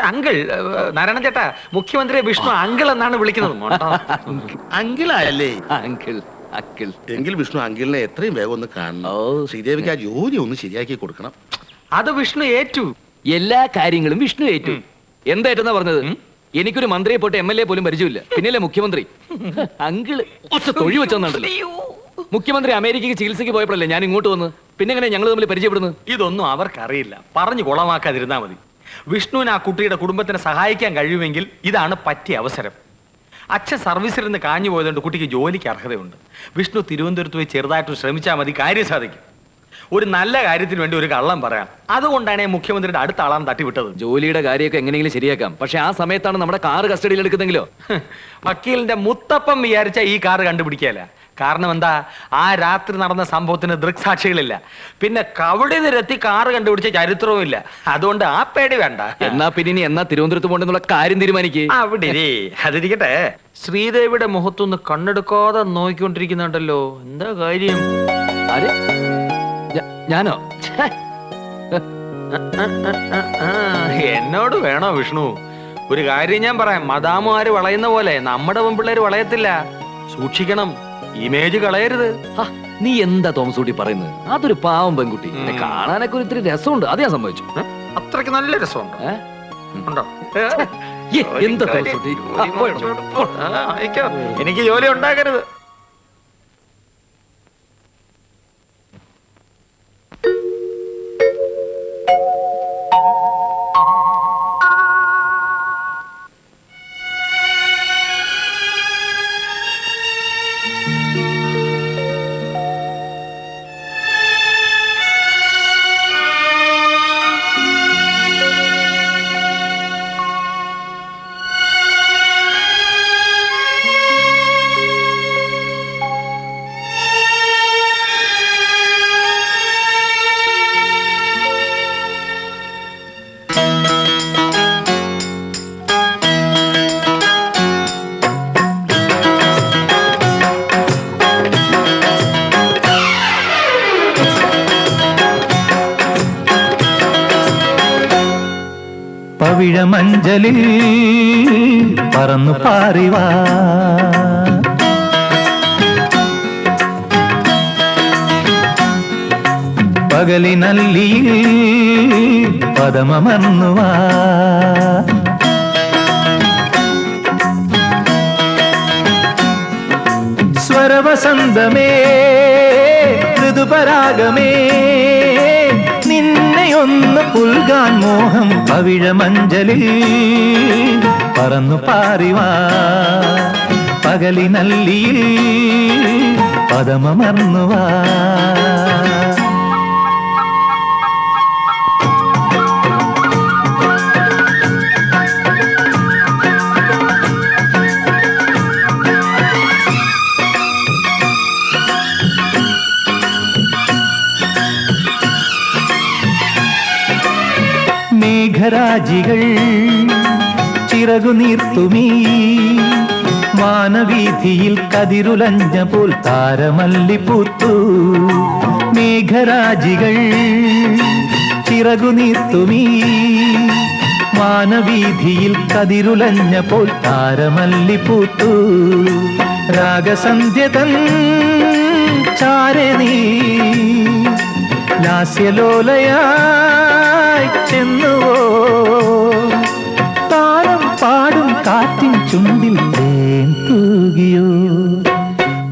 Speaker 10: അങ്കിൾ നാരായണ ചേട്ടാ, മുഖ്യമന്ത്രിയെ വിഷ്ണു അങ്കിൾ എന്നാണ് വിളിക്കുന്നത്.
Speaker 5: അങ്കിളായല്ലേ?
Speaker 8: Uncle uncle.
Speaker 5: എങ്കിൽ വിഷ്ണു അങ്കിളിനെ എത്രയും വേഗം ഒന്ന് കാണണം. ശ്രീദേവിക്ക് ആ ജോലി ഒന്ന് ശരിയാക്കി കൊടുക്കണം.
Speaker 10: അത് വിഷ്ണു ഏറ്റു.
Speaker 8: എല്ലാ കാര്യങ്ങളും വിഷ്ണു ഏറ്റു. എന്തായിട്ടെന്നാ പറഞ്ഞത്? എനിക്കൊരു മന്ത്രിയെ പോയിട്ട് MLA പോലും പരിചയമില്ല, പിന്നെയല്ലേ മുഖ്യമന്ത്രി. അങ്കിള് തൊഴി വെച്ചോന്നുണ്ടല്ലോ. മുഖ്യമന്ത്രി അമേരിക്കയ്ക്ക് ചികിത്സയ്ക്ക് പോയപ്പോഴല്ലേ ഞാൻ ഇങ്ങോട്ട് വന്ന്. പിന്നെ എങ്ങനെ ഞങ്ങൾ തമ്മിൽ പരിചയപ്പെടുന്നത്?
Speaker 10: ഇതൊന്നും അവർക്കറിയില്ല. പറഞ്ഞു കുളമാക്കാതിരുന്നാ മതി. വിഷ്ണുവിന് ആ കുട്ടിയുടെ കുടുംബത്തിനെ സഹായിക്കാൻ കഴിയുമെങ്കിൽ ഇതാണ് പറ്റിയ അവസരം. അച്ഛൻ സർവീസിൽ നിന്ന് കാഞ്ഞു പോയതുകൊണ്ട് കുട്ടിക്ക് ജോലിക്ക് അർഹതയുണ്ട്. വിഷ്ണു തിരുവനന്തപുരത്ത് പോയി ചെറുതായിട്ട് ശ്രമിച്ചാൽ മതി, കാര്യം സാധിക്കും. ഒരു നല്ല കാര്യത്തിന് വേണ്ടി ഒരു കള്ളം പറയാം. അതുകൊണ്ടാണ് മുഖ്യമന്ത്രിയുടെ അടുത്ത ആളാണ് തട്ടിവിട്ടത്.
Speaker 8: ജോലിയുടെ കാര്യമൊക്കെ എങ്ങനെയെങ്കിലും ശരിയാക്കാം, പക്ഷെ ആ സമയത്താണ് നമ്മുടെ കാറ് കസ്റ്റഡിയിൽ എടുക്കുന്നെങ്കിലോ?
Speaker 10: വക്കീലിന്റെ മുത്തപ്പം വിചാരിച്ച ഈ കാറ് കണ്ടുപിടിക്കല. കാരണം എന്താ? ആ രാത്രി നടന്ന സംഭവത്തിന് ദൃക്സാക്ഷികളില്ല. പിന്നെ കവടി നിരത്തി കാറ് കണ്ടുപിടിച്ച ചരിത്രവും ഇല്ല. അതുകൊണ്ട് ആ പേടി വേണ്ട.
Speaker 8: എന്നാ പിന്നെ എന്നാ തിരുവനന്തപുരത്ത് പോകണ്ടെന്നുള്ള കാര്യം തീരുമാനിക്കേ.
Speaker 10: അവിടെ അതിരിക്കട്ടെ, ശ്രീദേവിയുടെ മുഖത്തൊന്ന് കണ്ണെടുക്കാതെ നോക്കിക്കൊണ്ടിരിക്കുന്നുണ്ടല്ലോ. എന്താ കാര്യം?
Speaker 8: ആര്? ഞാനോ?
Speaker 10: എന്നോട് വേണോ വിഷ്ണു? ഒരു കാര്യം ഞാൻ പറയാം. മദാമുമാര് വളയുന്ന പോലെ നമ്മുടെ പെൺപിള്ളേര് വളയത്തില്ല. സൂക്ഷിക്കണം, ഇമേജ് കളയരുത്.
Speaker 8: നീ എന്താ തോമസ് കുട്ടി പറയുന്നത്? അതൊരു പാവം പെൺകുട്ടി, കാണാനൊക്കെ ഒരു ഇത്തിരി രസമുണ്ട്. അത് ഞാൻ സംഭവിച്ചു.
Speaker 10: അത്രയ്ക്ക് നല്ല രസമുണ്ടോ? ഉണ്ടോ?
Speaker 8: എന്താ തോമസ് കുട്ടി?
Speaker 10: എനിക്ക് ജോലി ഉണ്ടാക്കരുത്.
Speaker 17: പവിഴമഞ്ചലിൽ പറന്നു പാറിവാ, പകലിനല്ലിയിൽ പദമമർന്നുവാ, സ്വരവസന്തമേ ഋതുപരാഗമേ, നിന്നെയൊന്ന് പുൽകാൻ മോഹം. പവിഴമഞ്ചലിൽ പറന്നു പാറിവാ, പകലിനല്ലിയിൽ പദമമർന്നുവാ. മേഘരാജികൾ ചിറകു നീർത്തുമീ വാനവീഥിയിൽ കതിരുലഞ്ഞ പോൽ താരമല്ലിപ്പൂത്തു. മേഘരാജികൾ ചിറകു നീർത്തുമീ വാനവീഥിയിൽ കതിരുലഞ്ഞ പോൽ താരമല്ലിപ്പൂത്തു. രാഗസന്ധ്യ തൻ ചാരെ നീ ലാസ്യലോലയായി ചെന്നുവോ. താരം പാടും കാറ്റിൻ ചുണ്ടിൽ തേൻ തൂകിയോ.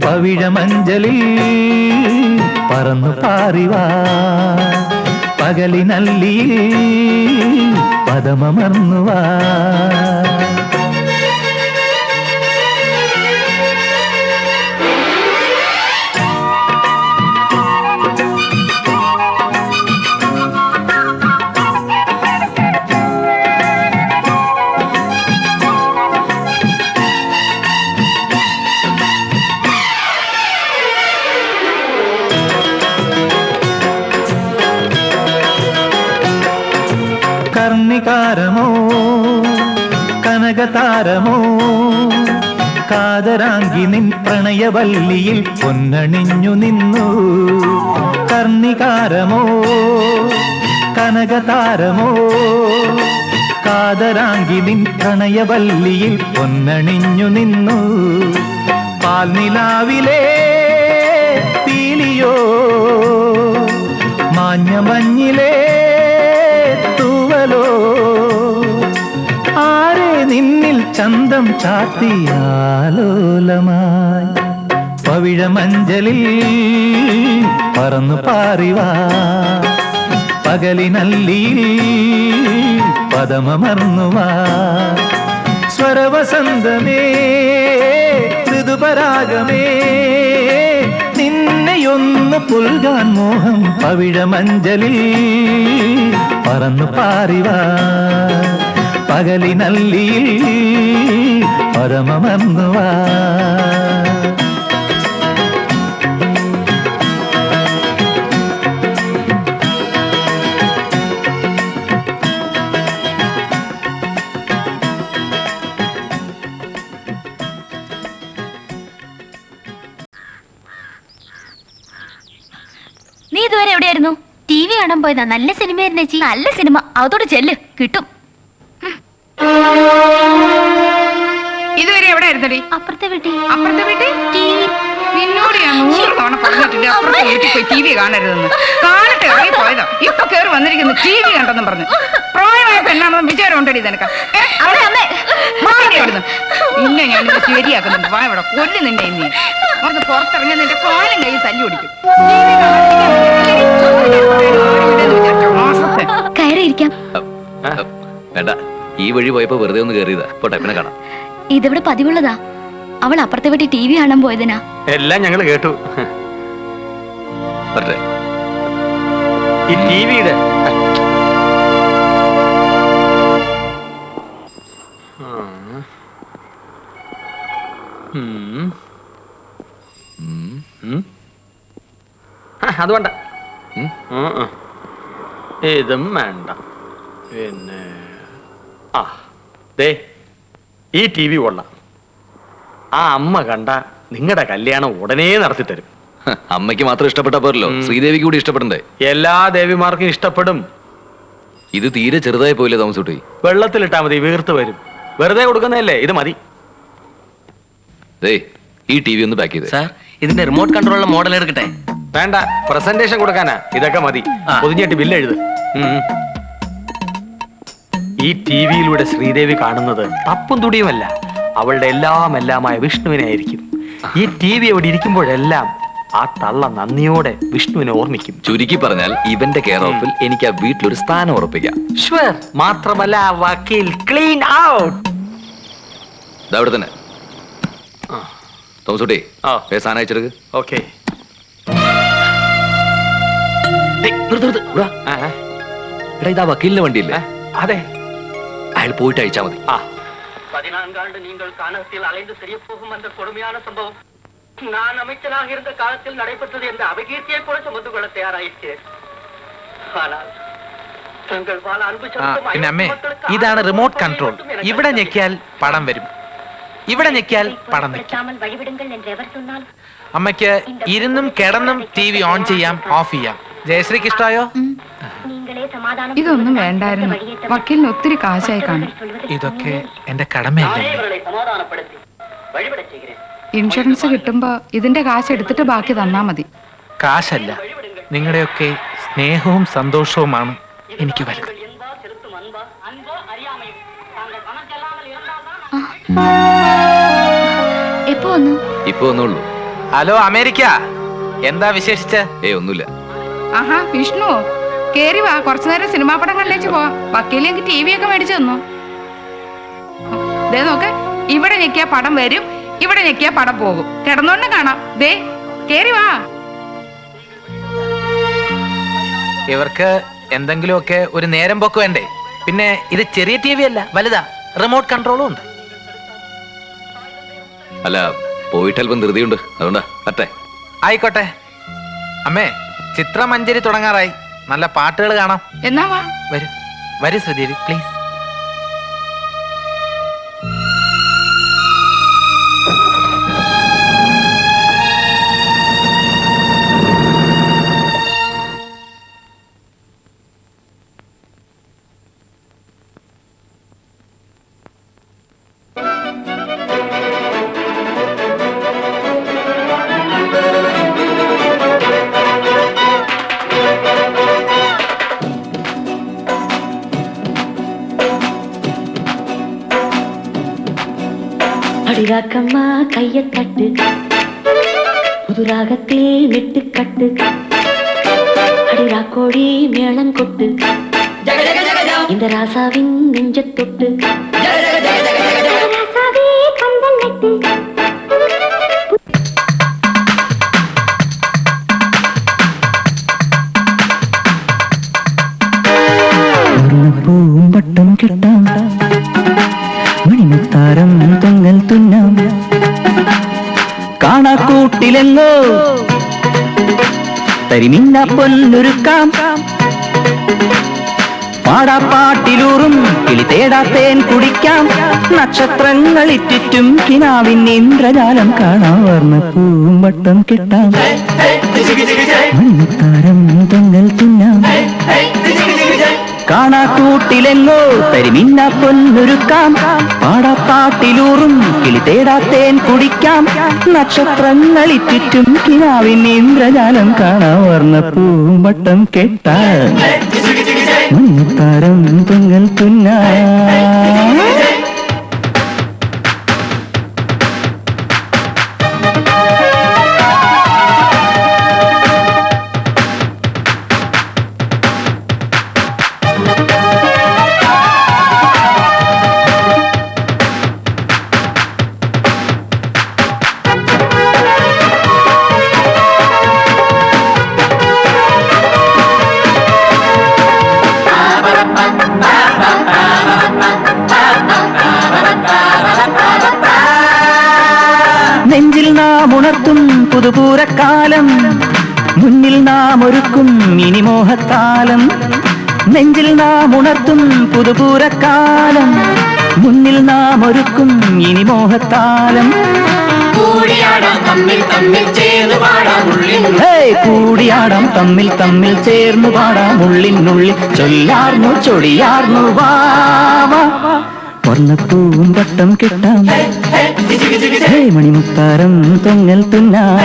Speaker 17: പവിഴമഞ്ചലിൽ പറന്നു പാറിവാ പകലിനല്ലിയിൽ പദമമർന്നുവാ. കർണികാരമോ കനകതാരമോ കാതരാങ്കി നിൻ പ്രണയവല്ലിയിൽ പൊന്നണിഞ്ഞു നിന്നു. കർണികാരമോ കനകതാരമോ കാതരാങ്കി നിൻ പ്രണയവല്ലിയിൽ പൊന്നണിഞ്ഞു നിന്നു. പാൽനിലാവിലെ പീലിയോ മാഞ്ഞമഞ്ഞിലെ തൂവലോ. ആരെ നിന്നിൽ ചന്തം ചാത്തിയാലോലമായി പവിഴമഞ്ചലിൽ പറന്നു പാറിവാ പകലിനല്ലിയിൽ പദമമർന്നുവാ. സ്വരവസന്തമേ ഋതുപരാഗമേ നിന്നെയൊന്നു പുൽകാൻ മോഹം പവിഴമഞ്ചലിൽ പറന്നു പാറിവാ പകലിനല്ലിയിൽ പരമമർന്നുവാ.
Speaker 3: നീ ഇതുവരെ എവിടെയായിരുന്നു? ടി വി കാണാൻ പോയതാ. നല്ല സിനിമയായിരുന്നു ചേച്ചി. നല്ല സിനിമ. അതോടെ ചെല്ല്, കിട്ടും.
Speaker 4: ഇതുവരെ എവിടെ ആയിരുന്നടി?
Speaker 3: അപ്പുറത്തെ വീട്ടിൽ.
Speaker 4: അപ്പുറത്തെ വീട്ടിൽ നിന്നോട് ഞാൻ 100 തവണ പറഞ്ഞിട്ടുണ്ട് അപ്പുറത്തെ വീട്ടിൽ പോയി ടി വി കാണരുതെന്ന്. കാണട്ടെ, ഇറങ്ങി പോയതാ. ഇപ്പൊ കേറി വന്നിരിക്കുന്നു ടി വി കണ്ടെന്നും പറഞ്ഞു. പ്രായമായ പെണ്ണാണെന്ന് വിചാരം ഉണ്ടടി നിനക്ക്? അവിടുന്ന് ഇന്നെ ഞാൻ ശരിയാക്കുന്നുണ്ട്. വാ ഇവിടെ കൊല്ലു നിന്നെ ഇനി ഒന്ന് പുറത്തിറങ്ങി നിന്റെ കാലും കൈ തല്ലി ഓടിക്കും.
Speaker 3: കയറിയിരിക്കാം.
Speaker 8: വേണ്ട, ഈ വഴി പോയപ്പോ വെറുതെ ഒന്ന് കയറിയതാ. പോട്ടെ, പിന്നെ കാണാം.
Speaker 3: ഇതിവിടെ പതിവുള്ളതാ. അവൾ അപ്പുറത്തെ വീട്ടിൽ ടി വി കാണാൻ പോയതിനാ.
Speaker 10: എല്ലാം ഞങ്ങൾ കേട്ടു.
Speaker 8: വരട്ടെ.
Speaker 10: ഈ ടിവിയുടെ അത് വേണ്ട, ഇതും വേണ്ട. പിന്നെ ദേ ഈ ടി വി കൊള്ളാം. ആ അമ്മ കണ്ട നിങ്ങളുടെ കല്യാണം ഉടനെ നടത്തി തരും.
Speaker 8: അമ്മയ്ക്ക് മാത്രം ഇഷ്ടപ്പെട്ട പോരല്ലോ, ശ്രീദേവിക്ക് കൂടി ഇഷ്ടപ്പെടണ്ടേ?
Speaker 10: എല്ലാ ദേവിമാർക്കും ഇഷ്ടപ്പെടും.
Speaker 8: ഇത് തീരെ ചെറുതായി പോയില്ലേ തോമസുട്ടി?
Speaker 10: വെള്ളത്തിലിട്ടാ മതി, വീർത്ത് വരും. വെറുതെ കൊടുക്കുന്നതല്ലേ, ഇത് മതി.
Speaker 8: ഈ ടി വി ഒന്ന് പാക്ക് ചെയ്ത്.
Speaker 6: സാർ, ഇതിന്റെ റിമോട്ട് കൺട്രോളിലെ മോഡൽ എടുക്കട്ടെ?
Speaker 10: വേണ്ട, പ്രസന്റേഷൻ കൊടുക്കാനാ. ഇതൊക്കെ മതി. പൊതിഞ്ഞിട്ട് ബില്ല് എഴുത്. ഈ ടി വിയിലൂടെ ശ്രീദേവി കാണുന്നത് തപ്പും തുടിയുമല്ല, അവളുടെ എല്ലാമായ വിഷ്ണുവിനെ ആയിരിക്കും. ഈ ടി വി അവിടെ ഇരിക്കുമ്പോഴെല്ലാം ആ തള്ള നന്ദിയോടെ വിഷ്ണുവിനെ ഓർമ്മിക്കും.
Speaker 8: ചുരുക്കി പറഞ്ഞാൽ ഇവന്റെ കെയർ ഓഫിൽ എനിക്ക് ആ വീട്ടിലൊരു സ്ഥാനം ഉറപ്പിക്കാം.
Speaker 10: ഷ്വർ. മാത്രമല്ല വക്കീൽ ക്ലീൻ ഔട്ട്.
Speaker 8: അവിടെ തന്നെ തോമസുട്ടി, സാധനം അയച്ചെടുക്ക്.
Speaker 10: ഓക്കെ.
Speaker 8: ഇതാ വക്കീലിന്റെ വണ്ടിയില്ലേ?
Speaker 10: അതെ,
Speaker 8: അയാൾ പോയിട്ട് അയച്ചാ മതി.
Speaker 6: 14 ஆண்டு நீங்கள் கானகத்தில் அலைந்து தெரிய போகும் அந்த கொடுமையான சம்பவம் நான் அமைச்சனாக இருந்த காலத்தில் நடைபெற்றது என்ற அபகீர்த்தியை கூட சுமந்து கொள்ள தயாராயிருக்கிறேன். ஆனால்
Speaker 12: പിന്നെ അമ്മേ, ഇതാണ് റിമോട്ട് കൺട്രോൾ. ഇവിടെ ഞെക്കിയാൽ പടം വരും, ഇവിടെ ഞെക്കിയാൽ പടം നിൽക്കും. അമ്മയ്ക്ക് ഇരുന്നും കിടന്നും TV ഓൺ ചെയ്യാം, ഓഫ് ചെയ്യാം. ജയശ്രീക്ക് ഇഷ്ടമായോ?
Speaker 4: ഇതൊന്നും വേണ്ടായിരുന്നു. വക്കീലിന് ഒത്തിരി കാശായി കാണും.
Speaker 12: ഇതൊക്കെ എന്റെ കടമയല്ലേ?
Speaker 4: ഇൻഷുറൻസ് കിട്ടുമ്പോ ഇതിന്റെ കാശ് എടുത്തിട്ട് ബാക്കി തന്നാ മതി.
Speaker 12: കാശല്ല, നിങ്ങളുടെയൊക്കെ സ്നേഹവും സന്തോഷവുമാണ് എനിക്ക് വലുത്.
Speaker 3: എപ്പോ വന്നു?
Speaker 8: ഇപ്പൊ വന്നോളൂ.
Speaker 12: ഹലോ അമേരിക്ക, എന്താ വിശേഷിച്ച്?
Speaker 8: ഒന്നുമില്ല.
Speaker 4: ആഹാ വിഷ്ണു, കേറി വാ, കുറച്ചു നേരം സിനിമാ പടം കണ്ടേച്ച് പോവാ. വക്കീലെങ്കിൽ TV ഒക്കെ മേടിച്ചു തന്നു. ദേ നോക്ക്, ഇവിടെ ഞെക്കിയ പടം വരും, ഇവിടെ ഞെക്കിയ പടം പോകും. കിടന്നോണ്ട് കാണാം. ദേ കേറി വാ.
Speaker 12: ഇവർക്ക് എന്തെങ്കിലുമൊക്കെ ഒരു നേരം പോക്ക് വേണ്ടേ? പിന്നെ ഇത് ചെറിയ TV അല്ല, വലുതാ, റിമോട്ട് കൺട്രോളും ഉണ്ട്.
Speaker 8: അല്ല, പോയിട്ട് അല്പം ധൃതിയുണ്ട്, അതുകൊണ്ടാ. അട്ടെ,
Speaker 12: ആയിക്കോട്ടെ. അമ്മേ, ചിത്രമഞ്ജരി തുടങ്ങാറായി. നല്ല പാട്ടുകൾ കാണാം.
Speaker 4: എന്നാ വാ.
Speaker 12: വരൂ വരൂ ശ്രീദേവി, പ്ലീസ്.
Speaker 18: அடிராக்கம்மா கைய தட்டு, புதுராகத்தில் நெட்டுக்கட்டு, அடிராக்கோடி மேளம் கொட்டு, இந்த ராசாவின் நெஞ்ச தொட்டு, ராசாவே பந்தல் நட்டு.
Speaker 17: പൂമ്പട്ടം കിട്ടാം, മണിമുത്താരം തൊങ്ങൽ തുന്നാം, കാണാക്കൂട്ടിലെങ്ങോ തരിമിന്ന പൊന്നൊരുക്കാം, പാടാപ്പാട്ടിലൂറും കിളി തേടാത്തേൻ കുടിക്കാം, നക്ഷത്രങ്ങളിറ്റിറ്റും കിനാവിൻ ഇന്ദ്രജാലം കാണാം, വർണ്ണ പൂമ്പട്ടം കിട്ടാം, മണിമുത്താരം തൊങ്ങൽ തുന്നാം, കാണാക്കൂട്ടിലെങ്ങോ തരിമിന്ന പൊന്നൊരുക്കാം, പാടാപ്പാട്ടിലൂറും കിളി തേടാത്തേൻ കുടിക്കാം, നക്ഷത്രങ്ങളിറ്റിറ്റും കിനാവിൻ ഇന്ദ്രജാലം കാണാം, വർണ്ണ പൂമ്പട്ടം കെട്ടാം, മണിമുത്താരം തൊങ്ങൽ തുന്നാം. നെഞ്ചിൽ നാം ഉണർത്തും പുതുപൂരക്കാലം, മുന്നിൽ നാം ഒരുക്കും ഇനി മോഹക്കാലം, നെഞ്ചിൽ നാം ഉണർത്തും പുതുപൂരക്കാലം, മുന്നിൽ നാം ഒരുക്കും ഇനി മോഹക്കാലം, കൂടിയാടാം തമ്മിൽ തമ്മിൽ ചേർന്ന് ചേർന്നു പാടാം ഉള്ളിനുള്ളിൽ, ചൊല്ലാർന്നു ചൊടിയാർന്നു വാവാ, വർണ്ണപ്പൂമ്പട്ടം കിട്ടാം, മണിമുത്താരം തൊങ്ങൽ തുന്നാം.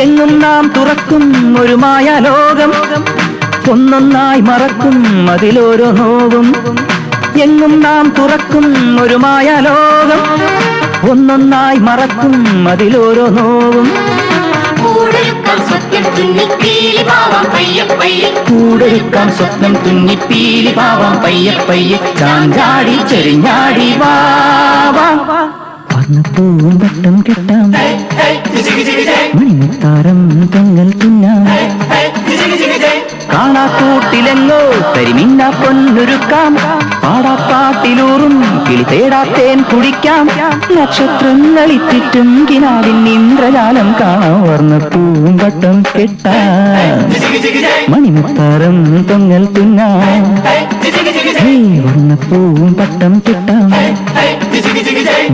Speaker 17: എങ്ങും നാം തുറക്കും ഒരു മായാലോകം, ഒന്നൊന്നായി മറക്കും അതിലോരോ നോവും, എങ്ങും നാം തുറക്കും ഒരു മായാലോകം, ഒന്നൊന്നായി മറക്കും അതിലോരോ നോവും, കൂടൊരുക്കാം സ്വപ്നം തുന്നി പീലി പാവാം പയ്യെ പയ്യെ ചാഞ്ചാടി ചെരിഞ്ഞാടി വാ വർണ്ണപ്പൂവും വട്ടം കെട്ടാം മണിമുത്താരം തെങ്ങൽ തുന്നാം കാണാക്കൂട്ടിലെങ്ങോ കരിമിന്ന പൊന്നൊരുക്കാം പാടാപ്പാട്ടിലൂറും കിളി തേടാത്തേൻ കുടിക്കാം നക്ഷത്രങ്ങളിത്തിറ്റും കിനാവിൻ ഇന്ദ്രജാലം കാണാം വർണ്ണപ്പൂവും വട്ടം കെട്ടാം മണിമുത്താരം തൊങ്ങൽ തുന്നാം വർണ്ണപ്പൂവും വട്ടം കെട്ടാം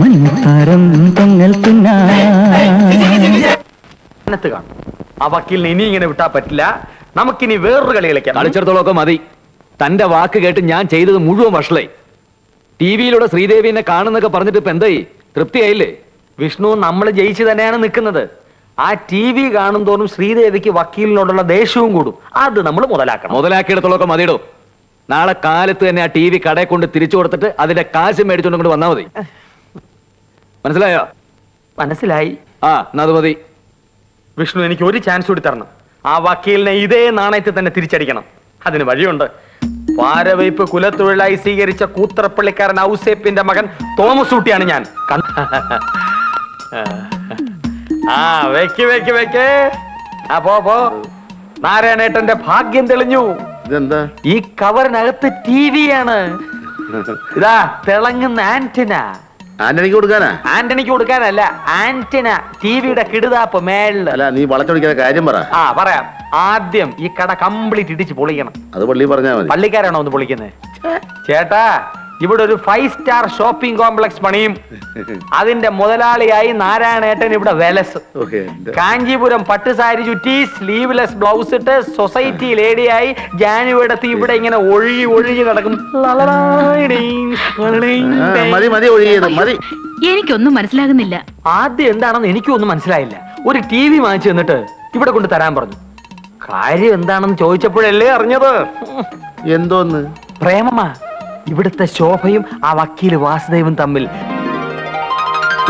Speaker 17: മണിമുത്താരം തൊങ്ങൽ തുന്നാം.
Speaker 10: ആ വക്കീലിനെ ഇനി ഇങ്ങനെ വിട്ടാ പറ്റില്ല. നമുക്കിനി വേറൊരു കളി കളിക്കാം.
Speaker 8: കളിച്ചിടത്തോളമൊക്കെ മതി. തന്റെ വാക്ക് കേട്ട് ഞാൻ ചെയ്തത് മുഴുവൻ വഷളായി. ടിവിയിലൂടെ ശ്രീദേവിനെ കാണുന്നൊക്കെ പറഞ്ഞിട്ട് ഇപ്പൊ എന്തായി? തൃപ്തിയായില്ലേ?
Speaker 10: വിഷ്ണു, നമ്മൾ ജയിച്ചു തന്നെയാണ് നിൽക്കുന്നത്. ആ ടി വി കാണും തോറും ശ്രീദേവിക്ക് വക്കീലിനോടുള്ള ദേഷ്യവും കൂടും. അത് നമ്മൾ മുതലാക്കണം.
Speaker 8: മുതലാക്കിയിടത്തോളമൊക്കെ മതിയിടോ. നാളെ കാലത്ത് തന്നെ ആ ടി വി കടയിൽ കൊണ്ട് തിരിച്ചു കൊടുത്തിട്ട് അതിന്റെ കാശ് മേടിച്ചോണ്ട് കൊണ്ട് വന്നാൽ മതി. മനസ്സിലായോ?
Speaker 10: മനസ്സിലായി.
Speaker 8: ആ, എന്നാ അത് മതി.
Speaker 10: വിഷ്ണു, എനിക്ക് ഒരു ചാൻസ് കൂടി തരണം. ആ വക്കീലിനെ ഇതേ നാണയത്തിൽ തന്നെ തിരിച്ചടിക്കണം. അതിന് വഴിയുണ്ട്. പാരവയ്പ് കുലത്തൊഴിലായി സ്വീകരിച്ച കൂത്തറപ്പള്ളിക്കാരൻ ഔസേപ്പിന്റെ മകൻ തോമസ് ഊട്ടിയാണ് ഞാൻ. ആ വെക്ക് വെക്ക് വെക്ക്. ആ പോ. നാരായണേട്ടന്റെ ഭാഗ്യം തെളിഞ്ഞു.
Speaker 5: ഇതെന്താ?
Speaker 10: ഈ കവറിനകത്ത് ടി വി ആണ്. ഇതാ തിളങ്ങുന്ന ആന്റിന.
Speaker 5: ആന്റണിക്ക് കൊടുക്കാനാ?
Speaker 10: ആന്റണിക്ക് കൊടുക്കാനല്ല, ആന്റിന. ടിവിയുടെ കിടുതാപ്പ് മേളില്.
Speaker 5: അല്ല, നീ വളച്ചൊടിക്കാത്ത കാര്യം പറ.
Speaker 10: ആ പറയാം. ആദ്യം ഈ കട കംപ്ലീറ്റ് ഇടിച്ച് പൊളിക്കണം.
Speaker 5: അത് പള്ളി പറഞ്ഞാ മതി.
Speaker 10: പള്ളിക്കാരാണോ ഒന്ന് പൊളിക്കുന്നത്? ചേട്ടാ, ഇവിടെ ഒരു 5 സ്റ്റാർ ഷോപ്പിംഗ് കോംപ്ലക്സ് പണിയും. അതിന്റെ മുതലാളിയായി നാരായണേട്ടൻ ഇവിടെ വെലസ്. കാഞ്ചീപുരം പട്ടുസാരി ചുറ്റി സ്ലീവ്ലെസ് ബ്ലൗസ് ഇട്ട് സൊസൈറ്റി ലേഡിയായി ജാനുവയുടെ ഇവിടെ ഇങ്ങനെ ഒഴുകി നടക്കും.
Speaker 16: എനിക്കൊന്നും മനസ്സിലാകുന്നില്ല.
Speaker 10: ആദ്യം എന്താണെന്ന് എനിക്കും ഒന്നും മനസ്സിലായില്ല. ഒരു ടി വി വാങ്ങിച്ചു തന്നിട്ട് ഇവിടെ കൊണ്ട് തരാൻ പറഞ്ഞു. കാര്യം എന്താണെന്ന് ചോദിച്ചപ്പോഴല്ലേ അറിഞ്ഞത്.
Speaker 5: എന്തോന്ന്?
Speaker 10: പ്രേമമാ. ഇവിടുത്തെ ശോഭയും ആ വക്കീല് വാസുദേവും തമ്മിൽ.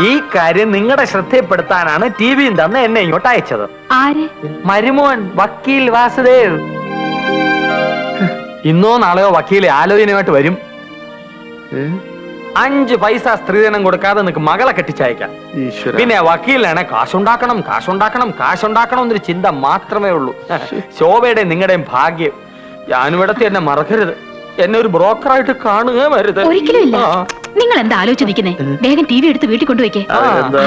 Speaker 10: ഈ കാര്യം നിങ്ങളുടെ ശ്രദ്ധപ്പെടുത്താനാണ് ടി വിയും തന്ന് എന്നെ ഇങ്ങോട്ട് അയച്ചത്.
Speaker 16: ആര്?
Speaker 10: മരുമോൻ വക്കീൽ വാസുദേവ്. ഇന്നോ നാളെയോ വക്കീല് ആലോചനയുമായിട്ട് വരും. 5 പൈസ സ്ത്രീധനം കൊടുക്കാതെ നിനക്ക് മകളെ കെട്ടിച്ചയക്കാം. പിന്നെ വക്കീലിനാണ് കാശുണ്ടാക്കണം എന്നൊരു ചിന്ത മാത്രമേ ഉള്ളൂ. ശോഭയുടെ നിങ്ങളുടെയും ഭാഗ്യം. ഞാനിവിടത്തെ എന്നെ മറക്കരുത്. എന്നെ ഒരു ബ്രോക്കറായിട്ട് കാണുക വരുത്.
Speaker 16: ഒരിക്കലും ഇല്ല. നിങ്ങൾ എന്താ ആലോചിച്ചിരിക്കുന്നേ? വേഗം ടി വി എടുത്ത് വീട്ടിൽ കൊണ്ടുവയ്ക്കേ.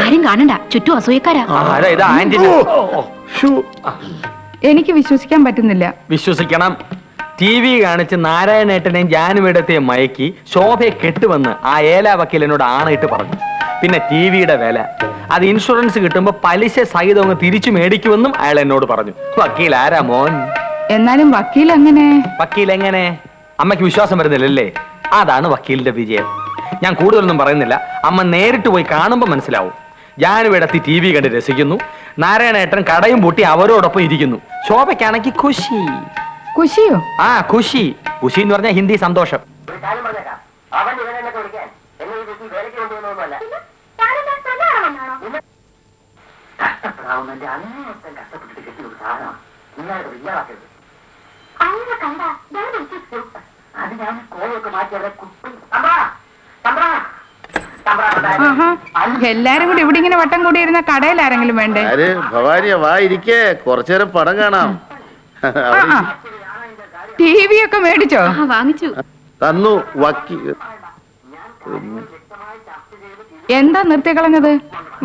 Speaker 16: ആരും കാണണ്ട, ചുറ്റും അസൂയക്കാരാ.
Speaker 4: എനിക്ക് വിശ്വസിക്കാൻ പറ്റുന്നില്ല.
Speaker 10: വിശ്വസിക്കണം. ടി വി കാണിച്ച് നാരായണേട്ടനെയും ജാനുവേടത്തെയും മയക്കി ശോഭയെ കെട്ടുവന്ന് ആ ഏലാ വക്കീലിനോട് ആണയിട്ട് പറഞ്ഞു. പിന്നെ ടി വിയുടെ വില അത് ഇൻഷുറൻസ് കിട്ടുമ്പോ പലിശ സഹിതം അങ്ങ് തിരിച്ചു മേടിക്കുമെന്നും അയാൾ എന്നോട് പറഞ്ഞു. വക്കീൽ ആരാ മോൻ?
Speaker 4: എന്നാലും വക്കീൽ
Speaker 10: എങ്ങനെ? അമ്മയ്ക്ക് വിശ്വാസം വരുന്നില്ലല്ലേ? അതാണ് വക്കീലിന്റെ വിജയം. ഞാൻ കൂടുതലൊന്നും പറയുന്നില്ല. അമ്മ നേരിട്ട് പോയി കാണുമ്പോ മനസ്സിലാവും. ജാനുവേടത്തി ടി വി കണ്ട് രസിക്കുന്നു. നാരായണേട്ടൻ കടയും പൂട്ടി അവരോടൊപ്പം ഇരിക്കുന്നു. ശോഭയ്ക്കാണെങ്കിൽ ഖുഷി.
Speaker 4: ഖുഷിയോ?
Speaker 10: ആ, ഖുഷി. ഖുഷി എന്ന് പറഞ്ഞാൽ ഹിന്ദി സന്തോഷം.
Speaker 4: എല്ലാരും കൂടി ഇവിടെ ഇങ്ങനെ വട്ടം കൂടിയിരുന്ന കടയിൽ ആരെങ്കിലും വേണ്ടേ?
Speaker 5: ഭവാനിയ വാ ഇരിക്കേ, കുറച്ചേരം പടം കാണാം.
Speaker 4: ടി വി ഒക്കെ മേടിച്ചോ?
Speaker 16: വാങ്ങിച്ചു
Speaker 5: തന്നു വക്കീൽ.
Speaker 4: എന്താ നിർത്തിക്കളഞ്ഞത്?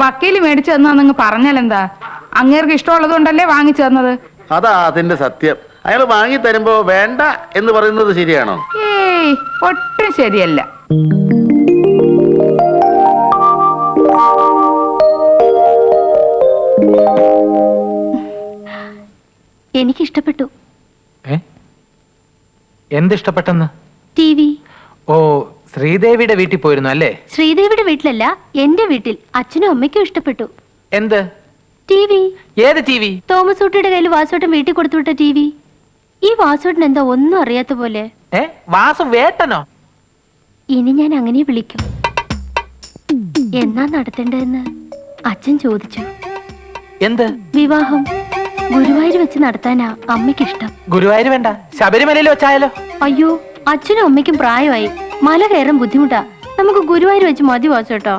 Speaker 4: വക്കീല് മേടിച്ചു തന്നാ പറഞ്ഞാൽ എന്താ? അങ്ങേർക്ക് ഇഷ്ടമുള്ളത് കൊണ്ടല്ലേ വാങ്ങിച്ചു തന്നത്.
Speaker 5: അതാ അതിന്റെ സത്യം. അയാൾ വാങ്ങി തരുമ്പോ വേണ്ട എന്ന് പറയുന്നത് ശരിയാണോ?
Speaker 4: ഏയ്, ഒട്ടും ശരിയല്ല.
Speaker 3: എനിക്കിഷ്ടപ്പെട്ടു.
Speaker 12: എന്തിഷ്ടപ്പെട്ടെന്ന്?
Speaker 3: T V.
Speaker 12: ഓ, ശ്രീദേവിയുടെ വീട്ടിൽ പോയിരുന്നു അല്ലേ?
Speaker 3: ശ്രീദേവിയുടെ വീട്ടിലല്ല, എന്റെ വീട്ടിൽ. അച്ഛനും അമ്മയ്ക്കും ഇഷ്ടപ്പെട്ടു.
Speaker 12: എന്ത്
Speaker 3: ടി വി?
Speaker 12: ഏത് ടി വി?
Speaker 3: തോമസ് ഊട്ടിയുടെ കയ്യിൽ വാസോട്ടൻ വീട്ടിൽ കൊടുത്തുവിട്ട ടി വി. ഈ വാസോട്ടൻ എന്താ ഒന്നും അറിയാത്ത പോലെ.
Speaker 12: വാസു വേട്ടനോ?
Speaker 3: ഇനി ഞാൻ അങ്ങനെ വിളിക്കും. എന്നാ നടത്തേണ്ടതെന്ന് അച്ഛൻ ചോദിച്ചു.
Speaker 12: എന്ത്?
Speaker 3: വിവാഹം. ഗുരുവായൂർ വെച്ച് നടത്താനാ അമ്മയ്ക്ക് ഇഷ്ടം.
Speaker 12: ഗുരുവായൂർ വേണ്ട, ശബരിമലയിൽ വെച്ചായാലോ?
Speaker 3: അയ്യോ, അച്ഛനും അമ്മയ്ക്കും പ്രായമായി, മല കയറാൻ ബുദ്ധിമുട്ടാ. നമുക്ക് ഗുരുവായൂർ വെച്ച് മതി വാസേട്ടോ.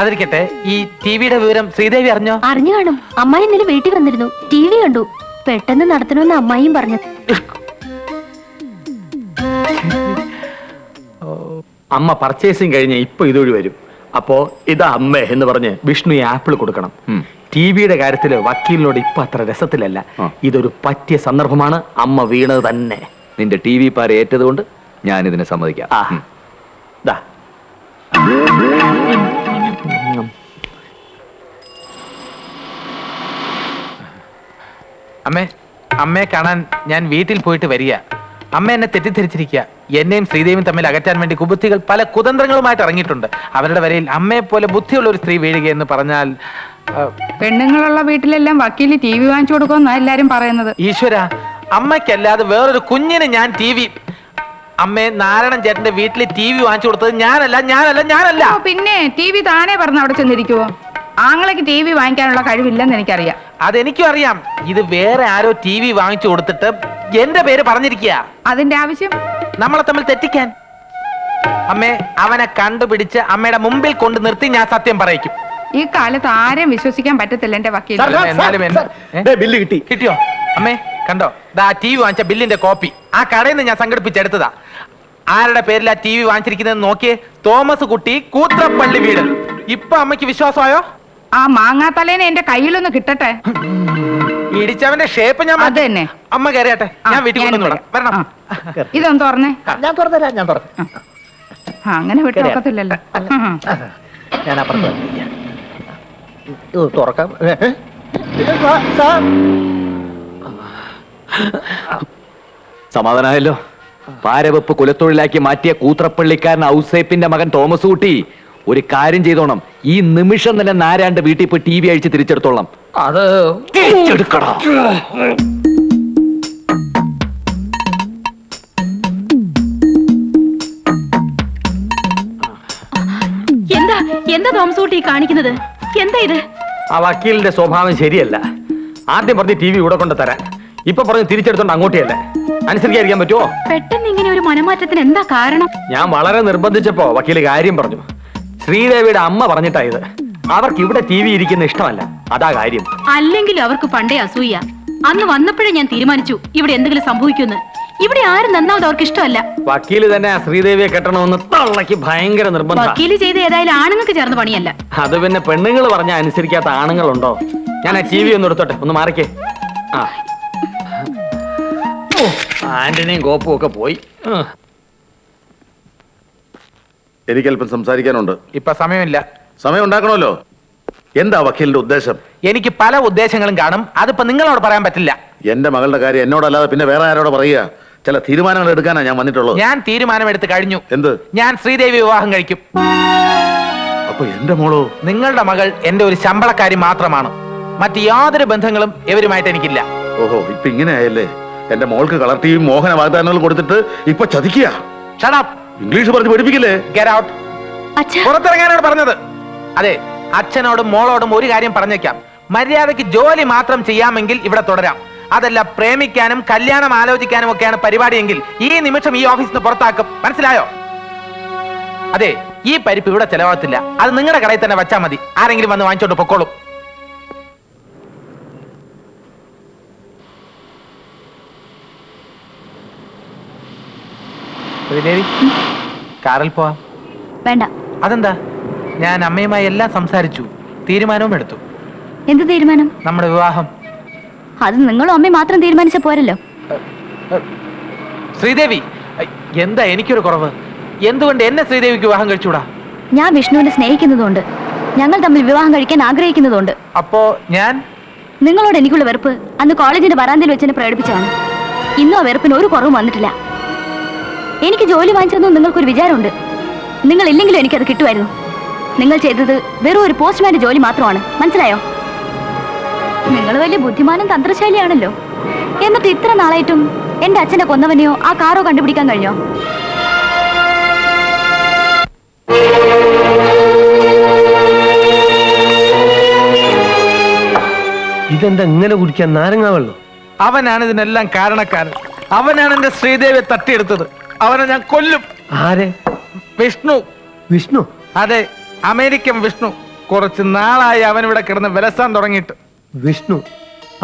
Speaker 12: അതിരിക്കട്ടെ, ഈ ടിവിയുടെ വിവരം ശ്രീദേവി അറിഞ്ഞോ?
Speaker 3: അറിഞ്ഞു കാണും. അമ്മായി ഇന്നലെ വീട്ടിൽ വന്നിരുന്നു, ടി വി കണ്ടു. പെട്ടെന്ന് നടത്തണമെന്ന് അമ്മായിയും പറഞ്ഞു.
Speaker 10: അമ്മ പർച്ചേസിങ് കഴിഞ്ഞ് ഇപ്പൊ ഇതുവഴി വരും. അപ്പോ ഇതാ അമ്മ എന്ന് പറഞ്ഞ് വിഷ്ണു ഈ ആപ്പിൾ കൊടുക്കണം. ടിവിയുടെ കാര്യത്തില് വക്കീലിനോട് ഇപ്പൊ അത്ര രസത്തിലല്ല. ഇതൊരു പറ്റിയ സന്ദർഭമാണ്. അമ്മ വീണത് തന്നെ.
Speaker 8: നിന്റെ ടി വി പാര ഏറ്റതുകൊണ്ട് ഞാൻ ഇതിനെ സമ്മതിക്കാം.
Speaker 10: ദാ.
Speaker 12: അമ്മയെ കാണാൻ ഞാൻ വീട്ടിൽ പോയിട്ട് വരിക. അമ്മ എന്നെ തെറ്റിദ്ധരിച്ചിരിക്കുക. എന്നെയും ശ്രീദേവിയും തമ്മിൽ അകറ്റാൻ വേണ്ടി കുബുദ്ധികൾ പല കുതന്ത്രങ്ങളുമായിട്ട് ഇറങ്ങിയിട്ടുണ്ട്. അവരുടെ വരയിൽ അമ്മയെ പോലെ ബുദ്ധിയുള്ള ഒരു സ്ത്രീ വീഴുക എന്ന് പറഞ്ഞാൽ
Speaker 4: പെണ്ണുങ്ങളുള്ള വീട്ടിലെല്ലാം വക്കീല് ടി വി വാങ്ങിച്ചു കൊടുക്കുമെന്നാ എല്ലാരും പറയുന്നത്.
Speaker 12: ഈശ്വര, അമ്മയ്ക്കല്ലാതെ വേറൊരു കുഞ്ഞിന് ഞാൻ ടി വി. അമ്മേ, നാരായണൻ ചേട്ടന്റെ വീട്ടിൽ ടി വി വാങ്ങിച്ചു കൊടുത്തത് ഞാനല്ല.
Speaker 4: പിന്നെ ടി വി താനേ പറഞ്ഞ അവിടെ ചെന്നിരിക്കുവോ? ആങ്ങളേക്ക് ടി വി വാങ്ങിക്കാനുള്ള കഴിവില്ലെന്ന് എനിക്കറിയാം.
Speaker 12: അതെനിക്കും അറിയാം. ഇത് വേറെ ആരോ ടി വി വാങ്ങിച്ചു കൊടുത്തിട്ട് എന്റെ പേര് പറഞ്ഞിരിക്കുക.
Speaker 4: അതിന്റെ ആവശ്യം
Speaker 12: നമ്മളെ തമ്മിൽ തെറ്റിക്കാൻ. അമ്മേ, അവനെ കണ്ടുപിടിച്ച് അമ്മയുടെ മുമ്പിൽ കൊണ്ട് നിർത്തി ഞാൻ സത്യം പറയിക്കും.
Speaker 4: ഈ കാലത്ത് ആരെയും വിശ്വസിക്കാൻ പറ്റത്തില്ല എന്റെ വക്കീൽ.
Speaker 10: ബില്ല്
Speaker 12: കിട്ടിയോ? അമ്മേ കണ്ടോ, ദാ ടി വി വാങ്ങിച്ച ബില്ലിന്റെ കോപ്പി ആ കടയിൽ നിന്ന് ഞാൻ സംഘടിപ്പിച്ചെടുത്തതാ. ആരുടെ പേരിലാ ടി വി വാങ്ങിച്ചിരിക്കുന്നത് നോക്കിയേ. തോമസ് കുട്ടി, കൂത്രപ്പള്ളി വീട്. ഇപ്പൊ അമ്മയ്ക്ക് വിശ്വാസമായോ?
Speaker 4: ആ മാങ്ങാത്തലേനെ എന്റെ കയ്യിലൊന്ന് കിട്ടട്ടെ.
Speaker 12: ഇടിച്ചവന്റെ ഷേപ്പ് ഞാൻ
Speaker 4: അത് തന്നെ.
Speaker 12: അമ്മ കയറിയാട്ടെ, ഞാൻ വീട്ടിൽ കൊണ്ടുവരണം. വരണം.
Speaker 4: ഇതൊന്ന് തുറന്നേ.
Speaker 10: ഞാൻ തുറന്നു.
Speaker 4: അങ്ങനെ വിട്ടു നോക്കത്തില്ലല്ലോ.
Speaker 10: ഞാൻ അപ്പുറത്ത് തുറക്കാം.
Speaker 8: സമാധാനമായല്ലോ. പാരവെപ്പ് കുലത്തൊഴിലാക്കി മാറ്റിയ കൂത്രപ്പള്ളിക്കാരൻ ഔസേപ്പിന്റെ മകൻ തോമസ് കുട്ടി ഒരു കാര്യം ചെയ്തോണം. ഈ നിമിഷം തന്നെ നാരായണന്റെ വീട്ടിൽ പോയി ടി വി അഴിച്ച് തിരിച്ചെടുത്തോളാം.
Speaker 10: അത്
Speaker 8: എടുക്കടാ.
Speaker 16: എന്താ തോമസ് കുട്ടി കാണിക്കുന്നത്? എന്താ ഇത്?
Speaker 10: ആ വക്കീലിന്റെ സ്വഭാവം ശരിയല്ല. ആദ്യം പറഞ്ഞ് ടി വി ഇവിടെ കൊണ്ട് തരാൻ, ഇപ്പൊ പറഞ്ഞ് തിരിച്ചെടുത്തോണ്ട് അങ്ങോട്ടേയല്ല. അനുസരിക്കാതിരിക്കാൻ പറ്റുമോ?
Speaker 16: പെട്ടെന്ന് ഇങ്ങനെ ഒരു മനമാറ്റത്തിന് എന്താ കാരണം?
Speaker 10: ഞാൻ വളരെ നിർബന്ധിച്ചപ്പോ വക്കീല് കാര്യം പറഞ്ഞു. ശ്രീദേവിയുടെ അമ്മ പറഞ്ഞിട്ടായത്. അവർക്ക് ഇവിടെ ടി വി ഇരിക്കുന്ന ഇഷ്ടമല്ല, അതാ കാര്യം.
Speaker 16: അല്ലെങ്കിലും അവർക്ക് പണ്ടേ അസൂയ. അന്ന് വന്നപ്പോഴേ ഞാൻ തീരുമാനിച്ചു ഇവിടെ എന്തെങ്കിലും സംഭവിക്കുമെന്ന്. ഇവിടെ ആരും നന്നാവത് അവർക്ക് ഇഷ്ടമല്ല.
Speaker 10: വക്കീല് തന്നെ ശ്രീദേവിയെ കെട്ടണമെന്ന് തള്ളക്ക് ഭയങ്കര നിർബന്ധം.
Speaker 16: വക്കീല് ചെയ്ത ഏതായാലും ആണുങ്ങൾക്ക് ചേർന്ന പണിയല്ല.
Speaker 10: അത് പിന്നെ പെണ്ണുങ്ങൾ പറഞ്ഞ അനുസരിക്കാത്ത ആണുങ്ങളുണ്ടോ? ഞാൻ ആ ടി വി ഒന്ന് എടുത്തോട്ടെ, ഒന്ന് മാറിക്കേ. ആ, ആന്റണിയും കോപ്പും ഒക്കെ പോയി.
Speaker 5: എനിക്കല്പം സംസാരിക്കാനുണ്ട്.
Speaker 12: ഇപ്പൊ സമയമില്ല.
Speaker 5: സമയം ഉണ്ടാക്കണമല്ലോ. എന്താ വക്കീലിന്റെ ഉദ്ദേശം?
Speaker 12: എനിക്ക് പല ഉദ്ദേശങ്ങളും കാണും. അതിപ്പോ നിങ്ങളോട് പറയാൻ പറ്റില്ല.
Speaker 5: എന്റെ മകളുടെ കാര്യം എന്നോടല്ലാതെ പിന്നെ വേറെ ആരോട് പറയുക? ചില തീരുമാനങ്ങൾ എടുക്കാനാ ഞാൻ വന്നിട്ടുള്ളത്.
Speaker 12: ഞാൻ തീരുമാനമെടുത്ത് കഴിഞ്ഞു.
Speaker 5: എന്ത്?
Speaker 12: ഞാൻ ശ്രീദേവി വിവാഹം കഴിക്കും.
Speaker 5: അപ്പൊ എന്റെ മോളോ?
Speaker 12: നിങ്ങളുടെ മകൾ എന്റെ ഒരു ശമ്പളക്കാരി മാത്രമാണ്. മറ്റ് യാതൊരു ബന്ധങ്ങളും ഇവരുമായിട്ട് എനിക്കില്ല.
Speaker 5: ഓഹോ, ഇപ്പൊ ഇങ്ങനെ ആയല്ലേ? എന്റെ മോൾക്ക് കളർ ടിവിയും മോഹന വാഗ്ദാനങ്ങളും കൊടുത്തിട്ട് ഇപ്പൊ ചതിക്കുക. ഇംഗ്ലീഷ് പറഞ്ഞ് പഠിപ്പിക്കില്ലേ?
Speaker 12: പുറത്തിറങ്ങാനാണ് പറഞ്ഞത്. അതെ, അച്ഛനോടും മോളോടും ഒരു കാര്യം പറഞ്ഞേക്കാം. മര്യാദയ്ക്ക് ജോലി മാത്രം ചെയ്യാമെങ്കിൽ ഇവിടെ തുടരാം. അതല്ല പ്രേമിക്കാനും കല്യാണം ആലോചിക്കാനും ഒക്കെയാണ് പരിപാടിയെങ്കിൽ ഈ നിമിഷം ഈ ഓഫീസിൽ നിന്ന് പുറത്താക്കും. മനസ്സിലായോ? അതെ, ഈ പരിപ്പ് ഇവിടെ ചെലവാകത്തില്ല. അത് നിങ്ങളുടെ കടയിൽ തന്നെ വെച്ചാൽ മതി. ആരെങ്കിലും വന്ന് വാങ്ങിച്ചോണ്ട് പൊക്കോളും. കാറിൽ പോവാം.
Speaker 3: വേണ്ട.
Speaker 12: അതെന്താ? ഞാൻ അമ്മയുമായി എല്ലാം സംസാരിച്ചു, തീരുമാനവും എടുത്തു.
Speaker 3: എന്ത് തീരുമാനം?
Speaker 12: നമ്മുടെ വിവാഹം.
Speaker 3: അത് നിങ്ങളും അമ്മയും മാത്രം തീരുമാനിച്ച പോരല്ലോ.
Speaker 12: ശ്രീദേവി, എന്താ എനിക്കൊരു കുറവ്? എന്തുകൊണ്ട് എന്നെ ശ്രീദേവിക്ക് വിവാഹം കഴിച്ചൂടാ?
Speaker 3: ഞാൻ വിഷ്ണുവിനെ സ്നേഹിക്കുന്നതുകൊണ്ട്, ഞങ്ങൾ തമ്മിൽ വിവാഹം കഴിക്കാൻ ആഗ്രഹിക്കുന്നതുകൊണ്ട്.
Speaker 12: അപ്പോ ഞാൻ
Speaker 3: നിങ്ങളോട് എനിക്കുള്ള വെറുപ്പ് അന്ന് കോളേജിന്റെ വരാന്തയിൽ വെച്ച് പ്രകടിപ്പിച്ചതാണ്. ഇന്നും ആ വെറുപ്പിന് ഒരു കുറവും വന്നിട്ടില്ല. എനിക്ക് ജോലി വാങ്ങിച്ചതെന്നും നിങ്ങൾക്കൊരു വിചാരമുണ്ട്. നിങ്ങൾ ഇല്ലെങ്കിലും എനിക്കത് കിട്ടുമായിരുന്നു. നിങ്ങൾ ചെയ്തത് വെറും ഒരു പോസ്റ്റ്മാന്റെ ജോലി മാത്രമാണ്. മനസ്സിലായോ? നിങ്ങൾ വലിയ ബുദ്ധിമാനും തന്ത്രശാലിയാണല്ലോ. എന്നിട്ട് ഇത്ര നാളായിട്ടും എന്റെ അച്ഛനെ കൊന്നവനെയോ ആ കാറോ കണ്ടുപിടിക്കാൻ കഴിഞ്ഞോ?
Speaker 7: ഇതെന്താ ഇങ്ങനെ കുടിക്കാൻ നാരങ്ങ വെള്ളം?
Speaker 12: അവനാണ് ഇതിനെല്ലാം കാരണക്കാരൻ. അവനാണ് എന്റെ ശ്രീദേവിയെ തട്ടിയെടുത്തത്. അവനെ ഞാൻ കൊല്ലും.
Speaker 7: ആരെ?
Speaker 12: വിഷ്ണു.
Speaker 7: വിഷ്ണു?
Speaker 12: അതെ, അമേരിക്കൻ വിഷ്ണു. കുറച്ച് നാളായി അവൻ ഇവിടെ കിടന്ന് വിലസാൻ തുടങ്ങിയിട്ട്.
Speaker 7: വിഷ്ണു?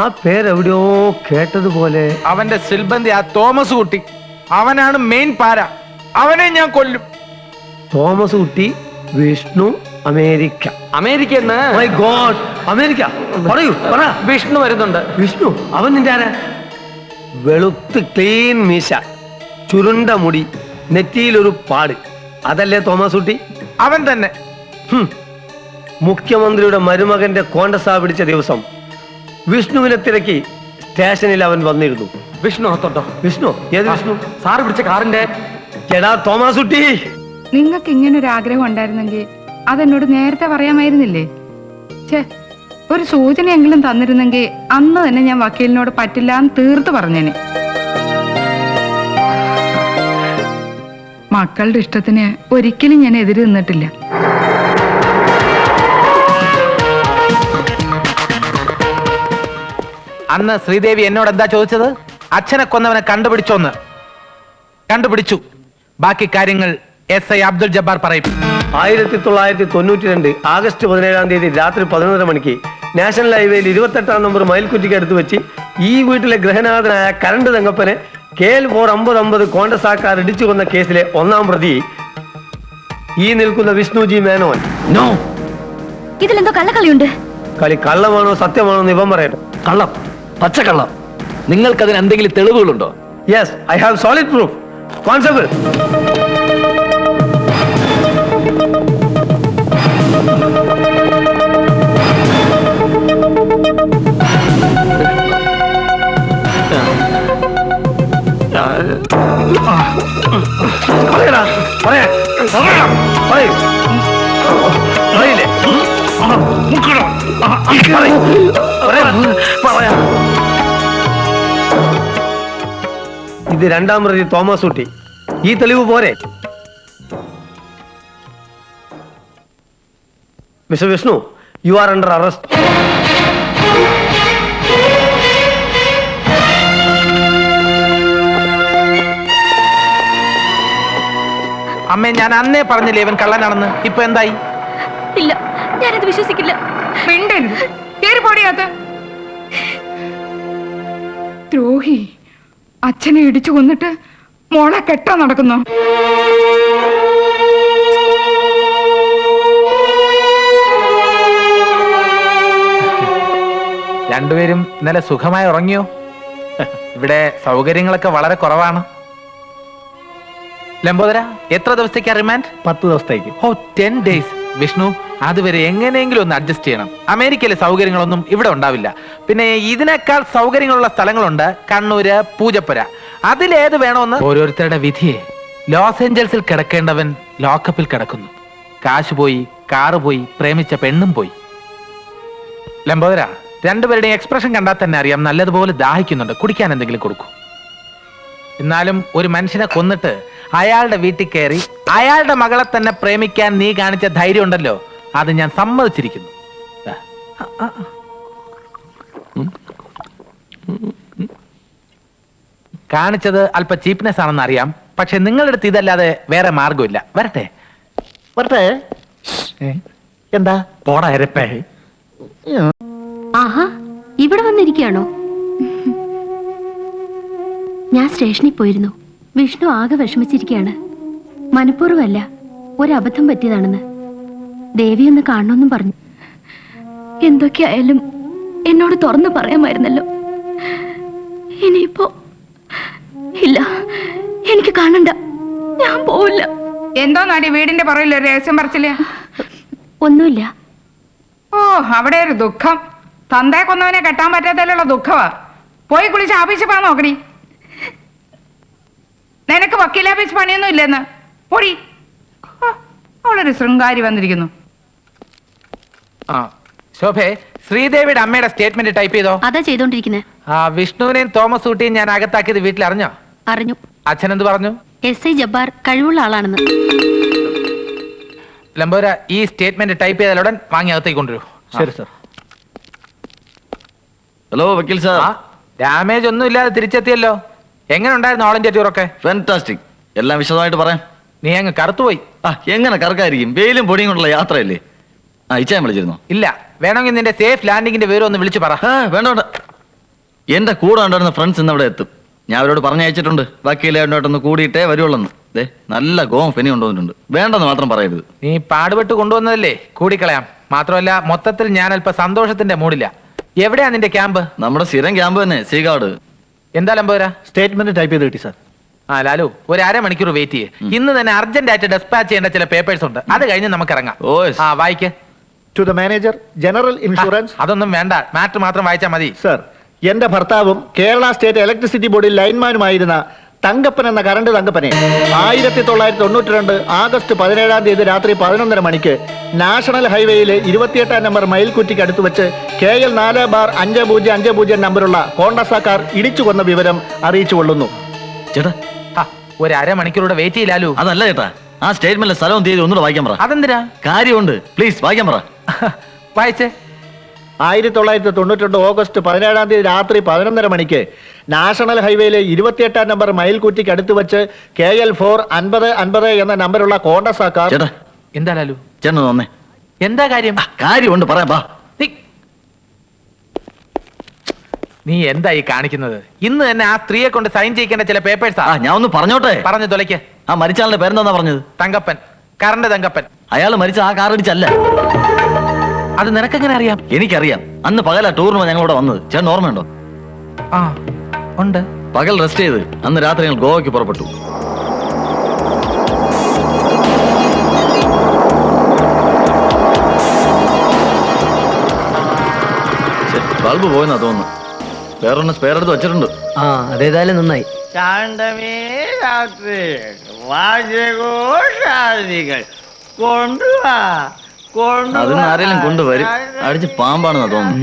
Speaker 7: ആ പേരെവിടെയോ കേട്ടതുപോലെ.
Speaker 12: അവന്റെ സിൽബന്തി ആ തോമസ് കുട്ടി, അവനാണ് മെയിൻ പാര. അവനെ ഞാൻ കൊല്ലും.
Speaker 7: തോമസ് കുട്ടി, Vishnu, America.
Speaker 6: America
Speaker 7: my God, America. പറയൂ, പറ.
Speaker 6: വിഷ്ണു വരുന്നുണ്ട്.
Speaker 7: വിഷ്ണു? അവൻ നിന്റെ ആരാ? വെളുത്ത് ക്ലീൻ മീശ, ചുരുണ്ട മുടി, നെറ്റിയിലൊരു പാട്, അതല്ലേ തോമസ് കുട്ടി?
Speaker 12: അവൻ തന്നെ.
Speaker 7: മുഖ്യമന്ത്രിയുടെ മരുമകന്റെ കോണ്ടസാ പിടിച്ച ദിവസം വിഷ്ണുവിനെ തിരക്കി സ്റ്റേഷനിൽ അവൻ വന്നിരുന്നു.
Speaker 6: വിഷ്ണു അകത്തോട്ടോ?
Speaker 7: വിഷ്ണു? ഏത് വിഷ്ണു?
Speaker 6: സാറ് പിടിച്ച കാറിന്റെ.
Speaker 7: എടാ തോമസ് കുട്ടി,
Speaker 4: നിങ്ങൾക്ക് ഇങ്ങനെ ഒരു ആഗ്രഹം ഉണ്ടായിരുന്നെങ്കിൽ അതെന്നോട് നേരത്തെ പറയാമായിരുന്നില്ലേ? ഛേ, ഒരു സൂചനയെങ്കിലും തന്നിരുന്നെങ്കിൽ അന്ന് തന്നെ ഞാൻ വക്കീലിനോട് പറ്റില്ല എന്ന് തീർത്ത് പറഞ്ഞേനെ. മക്കളുടെ ഇഷ്ടത്തിന് ഒരിക്കലും ഞാൻ എതിര് നിന്നിട്ടില്ല.
Speaker 12: അന്ന് ശ്രീദേവി എന്നോട് എന്താ ചോദിച്ചത്? അച്ഛനെ കൊന്നവനെ കണ്ടുപിടിച്ചോന്ന്. കണ്ടുപിടിച്ചു. ബാക്കി കാര്യങ്ങൾ SI അബ്ദുൽ ജബ്ബാർ പറയും.
Speaker 7: 1992 ആഗസ്റ്റ് 17-ാം തീയതി രാത്രി 11:30 മണിക്ക് നാഷണൽ ഹൈവേയിൽ 28-ാം നമ്പർ മയിൽക്കുറ്റിക്ക് അടുത്ത് വെച്ച് ഈ വീട്ടിലെ ഗ്രഹനാഥനായ കരണ്ട് തങ്കപ്പനെ KL4 5050 കോണ്ടസാക്കാർ ഇടിച്ചു കൊന്ന കേസിലെ 1-ാം പ്രതി ഈ നിൽക്കുന്ന വിഷ്ണുജി മേനോൻ.
Speaker 3: നോ, ഇതിലെന്തോ കള്ളക്കളിയുണ്ട്.
Speaker 7: കളി കള്ളമാണോ സത്യമാണോ എന്ന് ഇവൻ പറയട്ടെ.
Speaker 6: കള്ളം, പച്ചക്കള്ളം. നിങ്ങൾക്കതിന് എന്തെങ്കിലും തെളിവുകളുണ്ടോ?
Speaker 7: Yes, I have solid proof. Constable, പറയടാ, പറയാ, പറയൂ. പറയില്ലേ? ഇത് 2-ാം പ്രതി തോമസ് കുട്ടി. ഈ തെളിവ് പോരെ? Mister Vishnu, you are under arrest.
Speaker 12: അമ്മേ, ഞാൻ അന്നേ പറഞ്ഞില്ലേ ഇവൻ കള്ളനാണെന്ന്. ഇപ്പൊ എന്തായി?
Speaker 3: ഇല്ല, ഞാനത് വിശ്വസിക്കില്ല.
Speaker 4: മിണ്ടരുത്, കേറി പോടിയാത്ത ദ്രോഹി. അച്ഛനെ ഇടിച്ചു കൊന്നിട്ട് മോളെ കെട്ടാൻ നടക്കുന്നു.
Speaker 12: രണ്ടുപേരും ഇന്നലെ സുഖമായി ഉറങ്ങിയോ? ഇവിടെ സൗകര്യങ്ങളൊക്കെ വളരെ കുറവാണ്. ലംബോദര, എത്ര ദിവസത്തേക്കാ റിമാൻഡ്?
Speaker 14: 10 ദിവസത്തേക്ക്.
Speaker 12: 10 days. വിഷ്ണു, അതുവരെ എങ്ങനെയെങ്കിലും ഒന്ന് അഡ്ജസ്റ്റ് ചെയ്യണം. അമേരിക്കയിലെ സൗകര്യങ്ങളൊന്നും ഇവിടെ ഉണ്ടാവില്ല. പിന്നെ ഇതിനേക്കാൾ സൗകര്യങ്ങളുള്ള സ്ഥലങ്ങളുണ്ട്. കണ്ണൂര്, പൂജപ്പുര. അതിലേത് വേണമെന്ന് ഓരോരുത്തരുടെ വിധിയെ. ലോസ് ഏഞ്ചൽസിൽ കിടക്കേണ്ടവൻ ലോക്കപ്പിൽ കിടക്കുന്നു. കാശ് പോയി, കാറ് പോയി, പ്രേമിച്ച പെണ്ണും പോയി. ലംബോദര, രണ്ടുപേരുടെയും എക്സ്പ്രഷൻ കണ്ടാൽ തന്നെ അറിയാം നല്ലതുപോലെ ദാഹിക്കുന്നുണ്ട്. കുടിക്കാൻ എന്തെങ്കിലും കൊടുക്കൂ. എന്നാലും ഒരു മനുഷ്യനെ കൊന്നിട്ട് അയാളുടെ വീട്ടിൽ കയറി അയാളുടെ മകളെ തന്നെ പ്രേമിക്കാൻ നീ കാണിച്ച ധൈര്യം ഉണ്ടല്ലോ, അത് ഞാൻ സമ്മതിച്ചിരിക്കുന്നു. കാണിച്ചത് അല്പ ചീപ്നെസ് ആണെന്ന് അറിയാം. പക്ഷെ നിങ്ങളുടെ അടുത്ത് ഇതല്ലാതെ വേറെ മാർഗമില്ല. വരട്ടെ?
Speaker 14: വരട്ടെ? എന്താ പോടാ എരപ്പേ.
Speaker 15: ആഹാ, ഇവിടെ വന്നിരിക്കുകയാണോ? ഞാൻ സ്റ്റേഷനിൽ പോയിരുന്നു. വിഷ്ണു ആകെ വിഷമിച്ചിരിക്കുകയാണ്. മനഃപൂർവ്വമല്ല, ഒരബദ്ധം പറ്റിയതാണെന്ന്. ദേവിയൊന്ന് കാണണമെന്നും പറഞ്ഞു.
Speaker 3: എന്തൊക്കെയായാലും എന്നോട് തുറന്നു പറയാമായിരുന്നല്ലോ. ഇനിയിപ്പോ ഇല്ല, എനിക്ക് കാണണ്ട, ഞാൻ പോവില്ല.
Speaker 4: എന്തോ നാടി വീടിന്റെ പുറകിൽ ഒരു രഹസ്യം പറിച്ചില്ല?
Speaker 3: ഒന്നുമില്ല.
Speaker 4: ഓ, അവിടെ ഒരു ദുഃഖം. തന്തയെ കൊന്നവനെ കെട്ടാൻ പറ്റാത്തതിലുള്ള ദുഃഖമാ. പോയി കുളിച്ച് ആഫീസിൽ പോകാൻ നോക്കടി. നിനക്ക് വക്കീലാഫീസ് പണിയൊന്നും ഇല്ലെന്ന് പൊടി. അവളൊരു ശൃംഗാരി വന്നിരിക്കുന്നു.
Speaker 12: ആ ശോഭേ, ശ്രീദേവിയുടെ അമ്മയുടെ സ്റ്റേറ്റ്മെന്റ് ടൈപ്പ് ചെയ്തോ?
Speaker 15: അതാ ചെയ്തോണ്ടിരിക്കുന്നത്.
Speaker 12: ആ വിഷ്ണുവിനെയും തോമസ് ഊട്ടിയും ഞാൻ അകത്താക്കിയത് വീട്ടിൽ അറിഞ്ഞോ?
Speaker 15: അറിഞ്ഞു.
Speaker 12: അച്ഛൻ എന്ത് പറഞ്ഞു?
Speaker 15: SI ജബ്ബാർ കഴിവുള്ള ആളാണെന്ന്.
Speaker 12: ലംബോര, ഈ സ്റ്റേറ്റ്മെന്റ് ടൈപ്പ് ചെയ്താലുടൻ വാങ്ങി അകത്തേക്ക് കൊണ്ടുവരൂ.
Speaker 14: ശരി സർ.
Speaker 6: ഹലോ വക്കീൽ സാർ.
Speaker 12: ഡാമേജ് ഒന്നും ഇല്ലാതെ തിരിച്ചെത്തിയല്ലോ. എങ്ങനെ ഉണ്ടായിരുന്നു ഓൾ ഇന്ത്യ ടൂറൊക്കെ?
Speaker 6: ഫാന്റാസ്റ്റിക്. എല്ലാം വിശദമായിട്ട് പറയാം.
Speaker 12: നീ അങ്ങ് കറുത്തുപോയി.
Speaker 6: എങ്ങനെ കറക്കായിരിക്കും? വെയിലും പൊടിയും കൊണ്ടുള്ള യാത്രയല്ലേ. ഇച്ചാൻ വിളിച്ചിരുന്നു?
Speaker 12: ഇല്ല. വേണമെങ്കിൽ നിന്റെ സേഫ് ലാൻഡിങ്ങിന്റെ വിവരം ഒന്ന് വിളിച്ചു പറ.
Speaker 6: വേണ്ട വേണ്ട. എന്റെ കൂടെ ഉണ്ടായിരുന്ന ഫ്രണ്ട്സ് ഇന്ന് അവിടെ എത്തും. ഞാൻ അവരോട് പറഞ്ഞയച്ചിട്ടുണ്ട്. വക്കീലായിട്ടൊന്ന് കൂടിയിട്ടേ വരുവുള്ളെന്ന്. നല്ല ഗോം ഫെനി കൊണ്ടുവന്നിട്ടുണ്ട്. വേണ്ടെന്ന് മാത്രം പറയരുത്.
Speaker 12: നീ പാടുപെട്ട് കൊണ്ടുവന്നതല്ലേ, കൂടിക്കളയാം. മാത്രമല്ല മൊത്തത്തിൽ ഞാൻ അല്പ സന്തോഷത്തിന്റെ മൂടില്ല. എവിടെയാ നിന്റെ ക്യാമ്പ്?
Speaker 6: നമ്മുടെ സ്ഥിരം ക്യാമ്പ് തന്നെ, സീകാട്.
Speaker 12: എന്താ ലംബോരാ?
Speaker 14: സ്റ്റേറ്റ്മെന്റ് ടൈപ്പ് ചെയ്ത് കിട്ടി സാർ.
Speaker 12: ലാലു, ഒരു അരമണിക്കൂർ വെയിറ്റ് ചെയ്യേ. ഇന്ന് തന്നെ അർജന്റ് ആയിട്ട് ഡെസ്പാച്ച് ചെയ്യേണ്ട ചില പേപ്പേഴ്സ് ഉണ്ട്. അത് കഴിഞ്ഞ് നമുക്ക് ഇറങ്ങാം. വായിക്കേ.
Speaker 14: To the manager, general insurance.
Speaker 12: അതൊന്നും വേണ്ട, മാറ്റർ മാത്രം വായിച്ചാൽ മതി.
Speaker 14: സർ, എന്റെ ഭർത്താവും കേരള സ്റ്റേറ്റ് ഇലക്ട്രിസിറ്റി ബോർഡിൽ ലൈൻമാനുമായിരുന്ന തങ്കപ്പൻ എന്ന കറണ്ട് തങ്കപ്പനെ 1992 ആഗസ്റ്റ് 17-ാം തീയതി രാത്രി 11:30 മണിക്ക് നാഷണൽ ഹൈവേയിലെ 28-ാം നമ്പർ മയിൽക്കുറ്റിക്ക് അടുത്ത് വെച്ച് KL 4/5050 നമ്പറുള്ള കോണ്ടസ കാർ ഇടിച്ചു കൊന്ന വിവരം അറിയിച്ചു കൊള്ളുന്നു.
Speaker 6: ചേട്ടാ,
Speaker 12: ഒരു അരമണിക്കൂറൂടെ വെയിറ്റ് ചെയ്യലാലു.
Speaker 6: അതല്ല ചേട്ടാ, ആ സ്റ്റേറ്റ്മെന്റിലെ സ്ഥലവും തീയതി ഒന്നുകൂടെ വായിക്കാൻ പറ.
Speaker 12: അതെന്തിനാ?
Speaker 6: കാര്യമുണ്ട്, പ്ലീസ് വായിക്കാൻ പറ.
Speaker 12: വായിച്ചേ.
Speaker 14: 1992 ഓഗസ്റ്റ് 17-ാം തീയതി രാത്രി 11:30 മണിക്ക് നാഷണൽ ഹൈവേയിലെ 28-ാം നമ്പർ മയിൽക്കുറ്റിക്ക് അടുത്ത് വെച്ച് KL 45050 എന്ന നമ്പറുള്ള കോണ്ടസ കാർ.
Speaker 12: എന്താ ലാലു?
Speaker 6: ചേട്ടൻ വന്നേ.
Speaker 12: എന്താ കാര്യം?
Speaker 6: കാര്യമുണ്ട്, പറയാം.
Speaker 12: നീ എന്താ ഈ കാണിക്കുന്നത്? ഇന്ന് തന്നെ ആ സ്ത്രീയെ കൊണ്ട് സൈൻ ചെയ്യിക്കേണ്ട ചില പേപ്പേഴ്സാ.
Speaker 6: ഞാൻ ഒന്ന് പറഞ്ഞോട്ടെ.
Speaker 12: പറഞ്ഞു തൊലയ്ക്ക്.
Speaker 6: ആ മരിച്ചാളുടെ പേരെന്താ പറഞ്ഞത്?
Speaker 12: തങ്കപ്പൻ, കറണ്ട് തങ്കപ്പൻ.
Speaker 6: അയാൾ മരിച്ച ആ കാർ ഇടിച്ചല്ല.
Speaker 12: അത് നിനക്കെങ്ങനെ അറിയാം?
Speaker 6: എനിക്കറിയാം. അന്ന് പകലാ ടൂറിന് ഞങ്ങളിവിടെ വന്നത്. ചേട്ടൻ ഓർമ്മയുണ്ടോ?
Speaker 12: ആ ഉണ്ട്.
Speaker 6: പകൽ റെസ്റ്റ് ചെയ്ത് അന്ന് രാത്രി ഞങ്ങൾ ഗോവയ്ക്ക് പുറപ്പെട്ടു. ബൾബ് പോയെന്നാ തോന്നുന്നു. വേറൊന്ന് സ്പെയർ എടുത്ത് വെച്ചിട്ടുണ്ട്.
Speaker 7: അതേതായാലും നന്നായി.
Speaker 2: ശാന്തമേ രാത്രി വാചകോഷാദികൾ കൊണ്ടുവാ.
Speaker 6: അതിന് ആരെങ്കിലും കൊണ്ടുവരും. അടിച്ച് പാമ്പാണെന്നാ തോന്നുന്നു.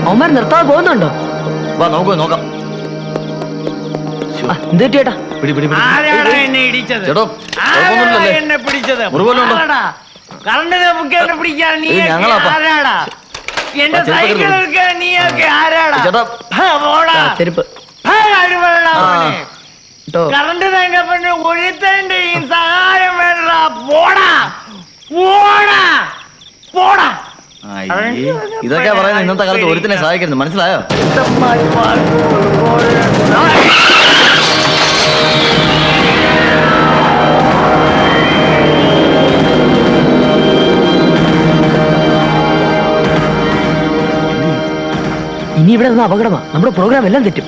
Speaker 7: അവന്മാർ നിർത്താതെ പോകുന്നുണ്ടോ?
Speaker 6: വാ നോക്കാം.
Speaker 7: ചേട്ടാ,
Speaker 2: ആരാടാ എന്നെ ഇടിച്ചത്?
Speaker 6: ചേട്ടോ,
Speaker 2: ആരാടാ എന്നെ പിടിച്ചത്? ആരാടാ? കറണ്ടിനെ മുഖ്യനെ പിടിക്കാൻ നീ ആരാടാ? എന്റെ സൈക്കിൾ എടുക്കാൻ നീയൊക്കെ ആരാടാ? പോടാ. കറണ്ട് തങ്കപ്പന് ഒരുത്തന്റെയും സഹായം വേണ്ട. പോടാ പോടാ പോടാ.
Speaker 6: ഇതൊക്കെ പറയുന്നത് ഇന്നത്തെ കാലത്ത് ഒരുത്തിനെ സഹായിക്കരുത്, മനസ്സിലായോ?
Speaker 7: ഇനി ഇവിടെ നിന്ന് അപകടമാ. നമ്മുടെ പ്രോഗ്രാം എല്ലാം തെറ്റും.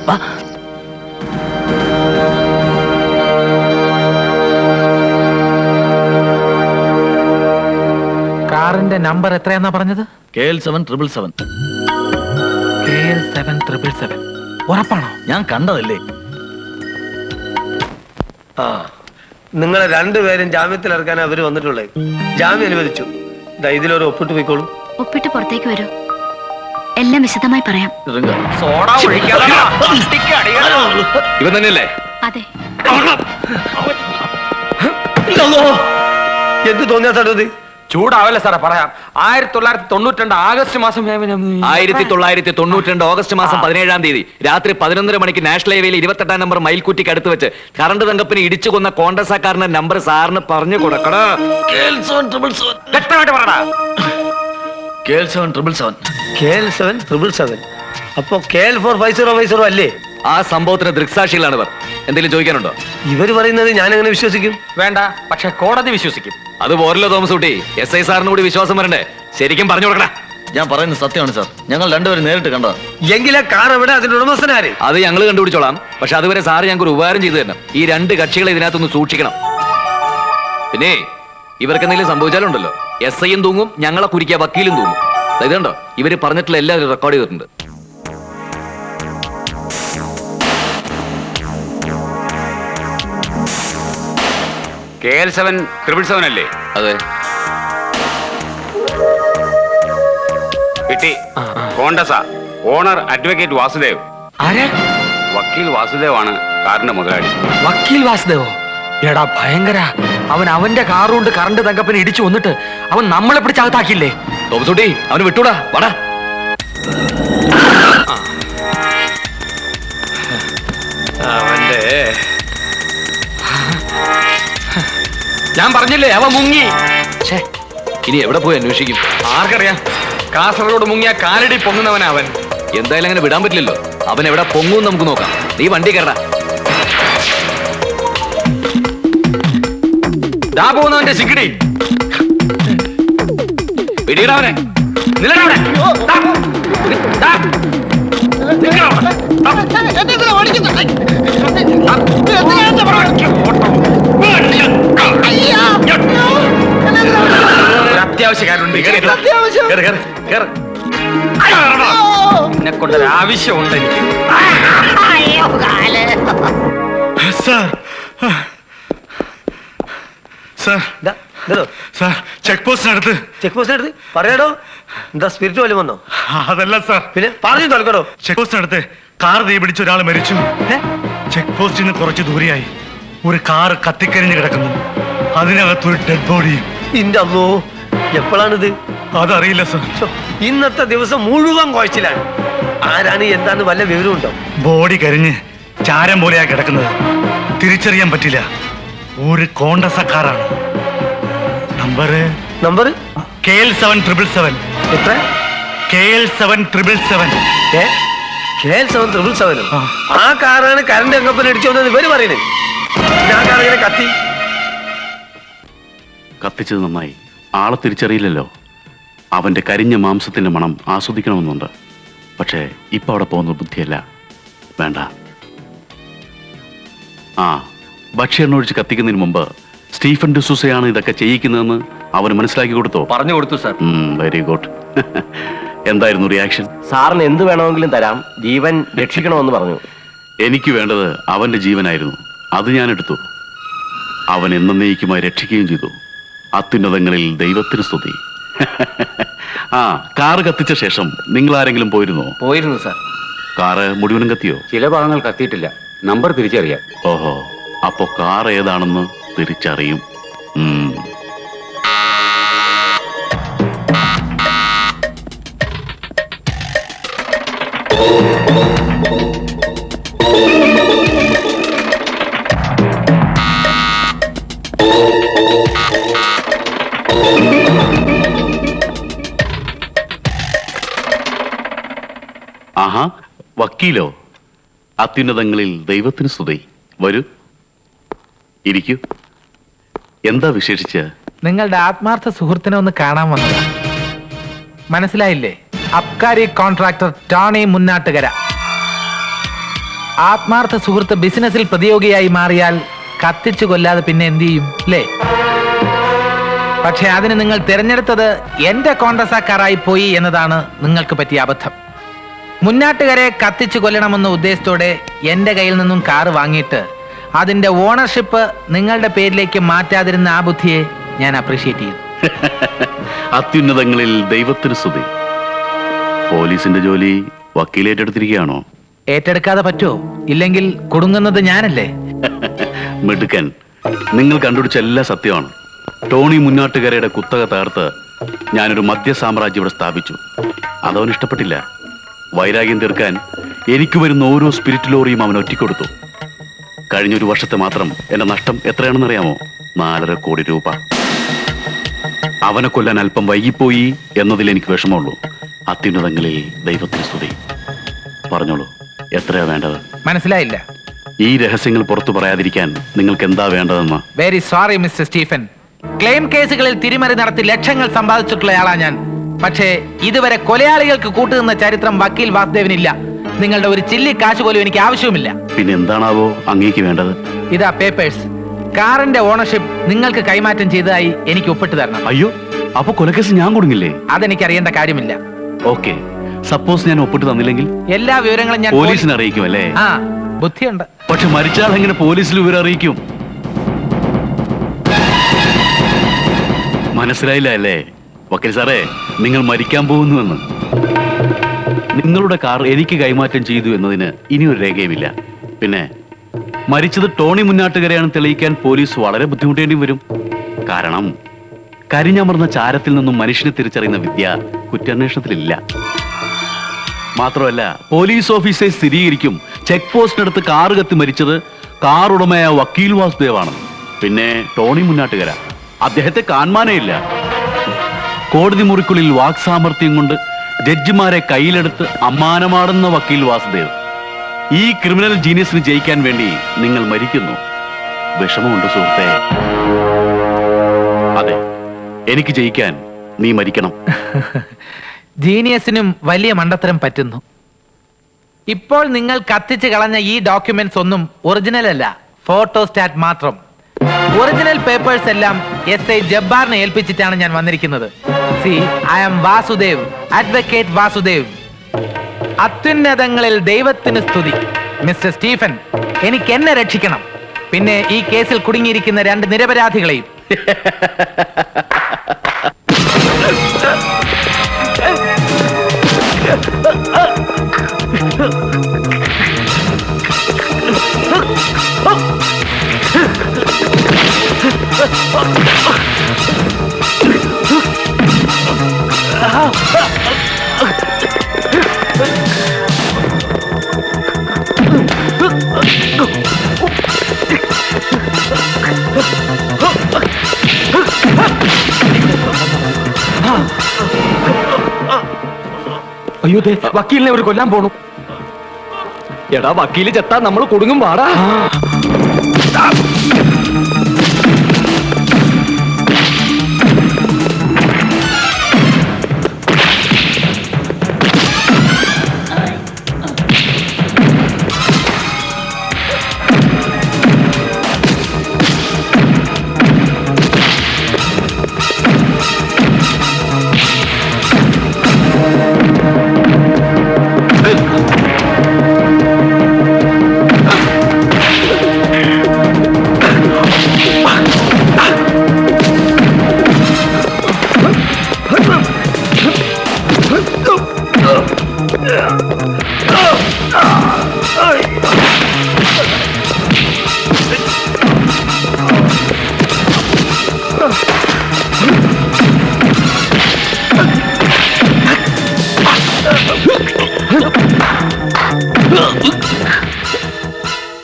Speaker 12: കാറിന്റെ നമ്പർ എത്രയാന്നാ പറഞ്ഞത്?
Speaker 6: KL 777.
Speaker 12: KL 777. ഉറപ്പാണോ?
Speaker 6: ഞാൻ കണ്ടതല്ലേ.
Speaker 7: നിങ്ങളെ രണ്ടുപേരും ജാമ്യത്തിൽ ഇറക്കാൻ അവര് വന്നിട്ടുള്ളേ. ജാമ്യം അനുവദിച്ചു. ഇതിലൊരു ഒപ്പിട്ട് പോയിക്കോളൂ.
Speaker 3: ഒപ്പിട്ട് പുറത്തേക്ക് വരൂ. എല്ലാം വിശദമായി പറയാം.
Speaker 8: ഇവൻ തന്നെയല്ലേ?
Speaker 3: അതെ.
Speaker 7: എന്ത് തോന്നിയാ സാറത്?
Speaker 6: ചൂടാവല്ലേ സാറേ, പറയാം. 1992 ആഗസ്റ്റ് മാസം
Speaker 8: 1992 ഓഗസ്റ്റ് മാസം 17-ാം തീയതി രാത്രി 11:30 മണിക്ക് നാഷണൽ ഹൈവേയിൽ 28-ാം നമ്പർ മയിൽക്കുറ്റിക്ക് അടുത്ത് വെച്ച് കറണ്ട് തങ്കപ്പിനെ ഇടിച്ചു കൊന്ന കോണ്ടസാക്കാരന്റെ നമ്പർ സാറിന് പറഞ്ഞു കൊടുക്കടാ.
Speaker 6: KL 777.
Speaker 7: അപ്പൊ KL 45050 അല്ലേ?
Speaker 8: ആ സംഭവത്തിന് ദൃക്സാക്ഷികളാണ് ഇവർ. എന്തെങ്കിലും ചോദിക്കാനുണ്ടോ?
Speaker 7: ഇവര് പറയുന്നത് ഞാൻ എങ്ങനെ വിശ്വസിക്കും?
Speaker 8: വേണ്ട, പക്ഷെ കോടതി വിശ്വസിക്കും. അത് പോരല്ലോ തോമസ് കുട്ടി, SI സാറിന് കൂടി വിശ്വാസം വരണ്ടേ? ശരിക്കും പറഞ്ഞു കൊടുക്കണ.
Speaker 6: ഞാൻ പറയുന്നത് സത്യമാണ് സാർ. ഞങ്ങൾ രണ്ടുപേരും നേരിട്ട് കണ്ടോ.
Speaker 7: എങ്കിലെ കാർ എവിടെ? അതിന്റെ ഉടമസ്ഥനാര്?
Speaker 8: അത് ഞങ്ങൾ കണ്ടുപിടിച്ചോളാം. പക്ഷെ അതുവരെ സാറ് ഞങ്ങൾക്ക് ഒരു ഉപകാരം ചെയ്തു തരണം. ഈ രണ്ട് കക്ഷികളെ ഇതിനകത്തൊന്ന് സൂക്ഷിക്കണം. പിന്നെ ഇവർക്ക് എന്തെങ്കിലും സംഭവിച്ചാലുണ്ടല്ലോ, SIയും തൂങ്ങും, ഞങ്ങളെ കുരിക്കിയ വക്കീലും തൂങ്ങും. ഇതുണ്ടോ, ഇവര് പറഞ്ഞിട്ടുള്ള എല്ലാവരും റെക്കോർഡ് ചെയ്തിട്ടുണ്ട്.
Speaker 13: KL 777 അല്ലേ?
Speaker 8: അതെ.
Speaker 13: കിട്ടി. Contessa owner advocate Vasudev.
Speaker 12: ആരെ?
Speaker 13: വക്കീൽ വാസുദേവ് ആണ് കാറിന്റെ മുതലാളി.
Speaker 12: വക്കീൽ വാസുദേവോ?
Speaker 10: എടാ ഭയങ്കര, അവൻ അവന്റെ കാറുകൊണ്ട് കറണ്ട് തങ്കപ്പനെ ഇടിച്ചു വന്നിട്ട് അവൻ നമ്മളെ പിടിച്ചകത്താക്കിയില്ലേ?
Speaker 8: തോമസൂട്ടി, അവന് വിട്ടൂടാ, വാടാ.
Speaker 10: അവന്റെ ഞാൻ പറഞ്ഞില്ലേ അവൻ മുങ്ങി.
Speaker 8: ഇനി എവിടെ പോയി അന്വേഷിക്കും?
Speaker 10: ആർക്കറിയാം, കാസർഗോഡ് മുങ്ങിയ കാലടി പൊങ്ങുന്നവനാ അവൻ.
Speaker 8: എന്തായാലും അങ്ങനെ വിടാൻ പറ്റില്ലല്ലോ. അവൻ എവിടെ പൊങ്ങും നമുക്ക് നോക്കാം. നീ വണ്ടി കയറ.
Speaker 10: ദാ പോകുന്നവന്റെ സിഗിടി.
Speaker 8: പിടിയിടവനെ.
Speaker 10: നിലടവിടെ. അത്യാവശ്യക്കാരുണ്ട്. എന്നെ കൊണ്ടൊരു ആവശ്യമുണ്ട് എനിക്ക്.
Speaker 7: ചെക്ക് പോസ്റ്റിനടുത്ത് പറയാടോ. എന്താ സ്പിരിറ്റ് വല്ലതും വന്നോ?
Speaker 9: അതല്ല സാർ,
Speaker 7: പിന്നെ പറഞ്ഞു തോൽക്കടോ.
Speaker 9: ചെക്ക് പോസ്റ്റിനടുത്ത് കാർ തീ പിടിച്ച ഒരാൾ മരിച്ചു. ചെക്ക് പോസ്റ്റിൽ നിന്ന് കുറച്ച് ദൂരെയായി ഒരു കാർ കത്തിക്കരിഞ്ഞ് കിടക്കുന്നു. അതിനകത്തൊരു ഡെഡ് ബോഡിയും.
Speaker 7: ഇന്റെ അമ്മോ, എപ്പോഴാണിത്?
Speaker 9: അതറിയില്ല സാർ.
Speaker 7: ഇന്നത്തെ ദിവസം മുഴുവൻ കുഴച്ചിലാണ്. ആരാണ് എന്താന്ന് വല്ല വിവരമുണ്ടോ?
Speaker 9: ബോഡി കരിഞ്ഞ് ചാരം പോലെയാ കിടക്കുന്നത്. തിരിച്ചറിയാൻ പറ്റില്ല. ഒരു കോണ്ടസ കാറാണ്. Number KL 7777.
Speaker 7: എത്ര?
Speaker 9: KL 7777.
Speaker 7: KL 7777. ആ കാറാണ് കറണ്ട് എങ്ങപ്പൻ അടിച്ചു വന്നത് ഇവര് പറയുന്നത്. ഞാൻ കാറിങ്ങനെ
Speaker 11: കത്തിച്ചത് നന്നായി. ആളെ തിരിച്ചറിയില്ലല്ലോ. അവന്റെ കരിഞ്ഞ മാംസത്തിന്റെ മണം ആസ്വദിക്കണമെന്നുണ്ട്. പക്ഷേ ഇപ്പൊ അവിടെ പോകുന്ന ബുദ്ധിയല്ല. വേണ്ട. ഭക്ഷ്യ ഒഴിച്ച് കത്തിക്കുന്നതിന് മുമ്പ് സ്റ്റീഫൻ ഡിസൂസയാണ് ഇതൊക്കെ ചെയ്യിക്കുന്നതെന്ന് അവന് മനസ്സിലാക്കി കൊടുത്തോ?
Speaker 6: പറഞ്ഞു കൊടുത്തു സാർ.
Speaker 11: Very good. എന്തായിരുന്നു റിയാക്ഷൻ?
Speaker 6: സാറിന് എന്ത് വേണമെങ്കിലും തരാം, ജീവൻ രക്ഷിക്കണമെന്ന് പറഞ്ഞു.
Speaker 11: എനിക്ക് വേണ്ടത് അവന്റെ ജീവനായിരുന്നു. അത് ഞാൻ എടുത്തു. അവൻ എന്നേക്കുമായി രക്ഷിക്കുകയും ചെയ്തു. അത്യുന്നതങ്ങളിൽ ദൈവത്തിന് സ്തുതി. കാറ് കത്തിച്ച ശേഷം നിങ്ങൾ ആരെങ്കിലും പോയിരുന്നോ?
Speaker 6: പോയിരുന്നു സാർ.
Speaker 11: കാറ് മുഴുവനും കത്തിയോ?
Speaker 13: ചില ഭാഗങ്ങൾ കത്തിയിട്ടില്ല. നമ്പർ തിരിച്ചറിയാം.
Speaker 11: ഓഹോ, അപ്പോ കാർ ഏതാണെന്ന് തിരിച്ചറിയും. ആഹാ, വക്കീലോ? അത്യുന്നതങ്ങളിൽ ദൈവത്തിന് സ്തുതി. വരൂ, ഇരിക്കൂ. എന്താ വിശേഷിച്ച്?
Speaker 12: നിങ്ങളുടെ ആത്മാർത്ഥ സുഹൃത്തിനെ ഒന്ന് കാണാൻ വന്നത്. മനസ്സിലായില്ലേ? അബ്കാരി കോൺട്രാക്ടർ ടോണി മുന്നാട്ടുകര. ആത്മാർത്ഥ സുഹൃത്ത് ബിസിനസ്സിൽ പ്രതിയോഗിയായി മാറിയാൽ കത്തിച്ചു കൊല്ലാതെ പിന്നെ എന്ത് ചെയ്യും, അല്ലേ? പക്ഷെ അതിന് നിങ്ങൾ തിരഞ്ഞെടുത്തത് എന്റെ കോൺഗ്രസാക്കാരായി പോയി എന്നതാണ് നിങ്ങൾക്ക് പറ്റിയ അബദ്ധം. മുന്നാട്ടുകരെ കത്തിച്ചു കൊല്ലണമെന്ന ഉദ്ദേശത്തോടെ എന്റെ കയ്യിൽ നിന്നും കാറ് വാങ്ങിയിട്ട് അതിന്റെ ഓണർഷിപ്പ് നിങ്ങളുടെ പേരിലേക്ക് മാറ്റാതിരുന്ന ആ ബുദ്ധിയെ ഞാൻ അപ്രീഷിയേറ്റ് ചെയ്തു.
Speaker 11: അത്യുന്നതങ്ങളിൽ ദൈവത്തിന് സ്തുതി. പോലീസിന്റെ ജോലി വക്കീൽ ഏറ്റെടുത്തിരിക്കുകയാണോ?
Speaker 12: ഏറ്റെടുക്കാതെ പറ്റുമോ? ഇല്ലെങ്കിൽ കുടുങ്ങുന്നത് ഞാനല്ലേ?
Speaker 11: മിടുക്കൻ. നിങ്ങൾ കണ്ടുപിടിച്ച എല്ലാ സത്യമാണ്. ടോണി മുന്നാട്ടുകരയുടെ കുത്തക തകർത്ത് ഞാനൊരു മദ്യ സാമ്രാജ്യം ഇവിടെ സ്ഥാപിച്ചു. അതവന് ഇഷ്ടപ്പെട്ടില്ല. വൈരാഗ്യം തീർക്കാൻ എനിക്ക് വരുന്ന ഓരോ സ്പിരിറ്റ് ലോറിയും അവൻ ഒറ്റിക്കൊടുത്തു. കഴിഞ്ഞൊരു വർഷത്തെ മാത്രം എന്റെ നഷ്ടം എത്രയാണെന്നറിയാമോ? 4.5 കോടി രൂപ. അവനെ കൊല്ലാൻ അല്പം വൈകിപ്പോയി എന്നതിൽ എനിക്ക് വിഷമമുള്ളൂ. അത്യുന്നതങ്ങളിൽ ദൈവത്തിന് സ്തുതി. പറഞ്ഞോളൂ, എത്രയാ വേണ്ടത്?
Speaker 12: മനസ്സിലായില്ല.
Speaker 11: ഈ രഹസ്യങ്ങൾ പുറത്തു പറയാതിരിക്കാൻ നിങ്ങൾക്ക് എന്താ വേണ്ടതെന്ന്?
Speaker 12: Very sorry mister Stephen. Claim കേസുകളിൽ തിരിമറി നടത്തി ലക്ഷങ്ങൾ സമ്പാദിച്ചിട്ടുള്ളയാളാ ഞാൻ. പക്ഷേ ഇതുവരെ കൊലയാളികൾക്ക് കൂട്ടുനിന്ന ചരിത്രം വക്കീൽ വാസുദേവനില്ല. നിങ്ങളുടെ ഒരു ചില്ലി കാശ് പോലും എനിക്ക് ആവശ്യവുമില്ല.
Speaker 11: പിന്നെ എന്താണാവോ അങ്ങേക്ക് വേണ്ടത്?
Speaker 12: ഇതാ പേപ്പേഴ്സ്. കാറിന്റെ ഓണർഷിപ്പ് നിങ്ങൾക്ക് കൈമാറ്റം ചെയ്തതായി എനിക്ക് ഒപ്പിട്ട് തരണം.
Speaker 11: അയ്യോ, അപ്പൊ കൊലക്കേസ് ഞാൻ കൊടുങ്ങില്ലേ?
Speaker 12: അതെനിക്ക് അറിയേണ്ട കാര്യമില്ല.
Speaker 11: ഓക്കെ, സപ്പോസ് ഞാൻ ഒപ്പിട്ട് തന്നില്ലെങ്കിൽ
Speaker 12: എല്ലാ വിവരങ്ങളും ഞാൻ
Speaker 11: പോലീസിനെ അറിയിക്കും അല്ലേ?
Speaker 12: ആ, ബുദ്ധിയുണ്ട്.
Speaker 11: പക്ഷെ മരിച്ചാൽ എങ്ങനെ പോലീസിൽ വിവരം അറിയിക്കും? മനസ്സിലായില്ല അല്ലേ വക്കീൽ സാറേ? നിങ്ങൾ മരിക്കാൻ പോകുന്നുവെന്ന്. നിങ്ങളുടെ കാർ എനിക്ക് കൈമാറ്റം ചെയ്തു എന്നതിന് ഇനിയൊരു രേഖയുമില്ല. പിന്നെ മരിച്ചത് ടോണി മുന്നാട്ടുകരയാണെന്ന് തെളിയിക്കാൻ പോലീസ് വളരെ ബുദ്ധിമുട്ടേണ്ടി വരും. കാരണം കരിഞ്ഞമർന്ന ചാരത്തിൽ നിന്നും മനുഷ്യനെ തിരിച്ചറിയുന്ന വിദ്യ കുറ്റാന്വേഷണത്തിലില്ല. മാത്രമല്ല പോലീസ് ഓഫീസേഴ്സ് സ്ഥിരീകരിക്കും ചെക്ക് പോസ്റ്റിനടുത്ത് കാറ് കത്തി മരിച്ചത് കാർ ഉടമയായ വക്കീൽ വാസുദേവാണ്. പിന്നെ ടോണി മുന്നാട്ടുകര അദ്ദേഹത്തെ കാണാനേയില്ല. കോടതി മുറിക്കുള്ളിൽ വാക്സാമർത്ഥ്യം കൊണ്ട് ജഡ്ജിമാരെ കയ്യിലെടുത്ത് അമ്മാനമാടുന്ന വക്കീൽ വാസുദേവ്. ഈ ക്രിമിനൽ ജീനിയസിന് ജയിക്കാൻ വേണ്ടി നിങ്ങൾ മരിക്കുന്നു. വിഷമമുണ്ട് സുഹൃത്തെ. അതെ, എനിക്ക് ജയിക്കാൻ നീ മരിക്കണം.
Speaker 12: ജീനിയസിനും വലിയ മണ്ടത്തരം പറ്റുന്നു. ഇപ്പോൾ നിങ്ങൾ കത്തിച്ച് കളഞ്ഞ ഈ ഡോക്യുമെന്റ്സ് ഒന്നും ഒറിജിനൽ അല്ല, ഫോട്ടോസ്റ്റാറ്റ് മാത്രം. ഒറിജിനൽ പേപ്പേഴ്സ് എല്ലാം SI ജബ്ബാറിനെ ഏൽപ്പിച്ചിട്ടാണ് ഞാൻ വന്നിരിക്കുന്നത്. See, I am Vasudev, advocate Vasudev. അത്യുന്നതങ്ങളിൽ ദൈവത്തിന് സ്തുതി. മിസ്റ്റർ സ്റ്റീഫൻ, എനിക്ക് എന്നെ രക്ഷിക്കണം, പിന്നെ ഈ കേസിൽ കുടുങ്ങിയിരിക്കുന്ന 2 നിരപരാധികളെയും.
Speaker 6: അയ്യോ, വക്കീലിനെ അവർ കൊല്ലാൻ പോണു. എടാ, വക്കീല് ചെത്താ നമ്മൾ കൊടുങ്ങും പാടാ.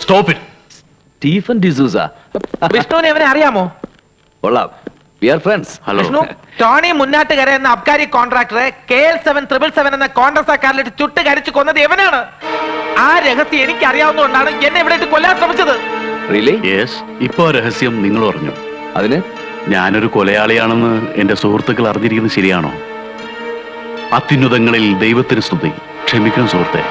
Speaker 11: Stop it.
Speaker 6: Stephen D'Souza.
Speaker 12: വിഷ്ണുവിനെ അവനെ അറിയാമോ?
Speaker 6: കൊള്ളാം. We are friends.
Speaker 12: വിഷ്ണു, ടോണി മുന്നാട്ടുകര എന്ന അബ്കാരി കോൺട്രാക്ടറെ KL777 എന്ന കോൺഗ്രസ് കാറിലിട്ട് ചുട്ട് കരിച്ചു കൊന്നത് എവനാണ്. ആ രഹസ്യം എനിക്ക് അറിയാവുന്നതുകൊണ്ടാണ് എന്നെ ഇവിടെ ഇട്ട് കൊല്ലാൻ ശ്രമിച്ചത്.
Speaker 11: ഇപ്പോ രഹസ്യം നിങ്ങൾ പറഞ്ഞു.
Speaker 6: അതിന്
Speaker 11: ഞാനൊരു കൊലയാളിയാണെന്ന് എന്റെ സുഹൃത്തുക്കൾ അറിഞ്ഞിരിക്കുന്നത് ശരിയാണോ? അത്യുന്നതങ്ങളിൽ ദൈവത്തിന് സ്തുതി. ക്ഷമിക്കണം സുഹൃത്തെ.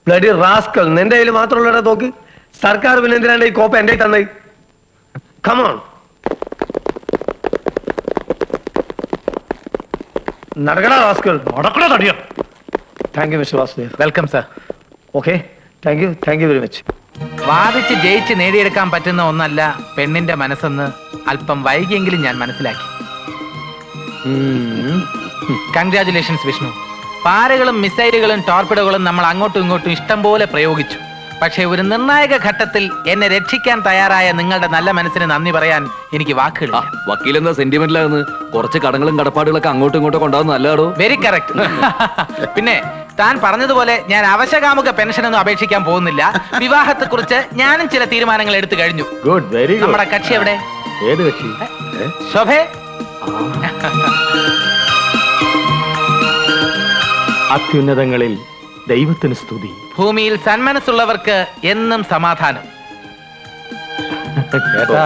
Speaker 7: ബ്ലഡി റാസ്കൽ, നിന്റെ കയ്യിൽ മാത്രമുള്ള തോക്ക്. സർക്കാർ പിന്നെ എന്തിനാണ്ട് ഈ കോപ്പ എന്റെ തന്നെ? കമോൺ, നടക്കടാ റാസ്കൽ, നടക്കടാ തടിയോ. Thank you mister Vasudev.
Speaker 12: Welcome sir.
Speaker 7: Okay, thank you very much.
Speaker 12: വാദിച്ച് ജയിച്ച് നേടിയെടുക്കാൻ പറ്റുന്ന ഒന്നല്ല പെണ്ണിന്റെ മനസ്സെന്ന് അല്പം വൈകിയെങ്കിലും ഞാൻ മനസ്സിലാക്കി. കൺഗ്രാചുലേഷൻസ് വിഷ്ണു. പാരകളും മിസൈലുകളും ടോർപിഡോകളും നമ്മൾ അങ്ങോട്ടും ഇങ്ങോട്ടും ഇഷ്ടം പോലെ പ്രയോഗിച്ചു. പക്ഷേ ഒരു നിർണായക ഘട്ടത്തിൽ എന്നെ രക്ഷിക്കാൻ തയ്യാറായ നിങ്ങളുടെ നല്ല മനസ്സിന് നന്ദി പറയാൻ എനിക്ക് വാക്കുകൾ.
Speaker 8: വക്കീലെന്താ സെന്റിമെന്റിലാകുന്നത്? കുറച്ച് കടങ്ങളും കടപ്പാടുകളൊക്കെ അങ്ങോട്ടും ഇങ്ങോട്ടും കൊണ്ടാവുന്ന നല്ലതാണോ?
Speaker 12: Very correct. പിന്നെ താൻ പറഞ്ഞതുപോലെ ഞാൻ അവശകാമുക പെൻഷനൊന്നും അപേക്ഷിക്കാൻ പോകുന്നില്ല. വിവാഹത്തെ കുറിച്ച് ഞാനും ചില തീരുമാനങ്ങൾ എടുത്തു കഴിഞ്ഞു.
Speaker 14: Good, very good.
Speaker 12: നമ്മുടെ കക്ഷി എവിടെ?
Speaker 14: ഏത് കക്ഷി?
Speaker 12: ശോഭേ.
Speaker 14: അത്യുന്നതങ്ങളിൽ ദൈവത്തിന് സ്തുതി.
Speaker 12: ഭൂമിയിൽ സന്മനസ്സുള്ളവർക്ക് എന്നും സമാധാനം.
Speaker 14: കേട്ടാ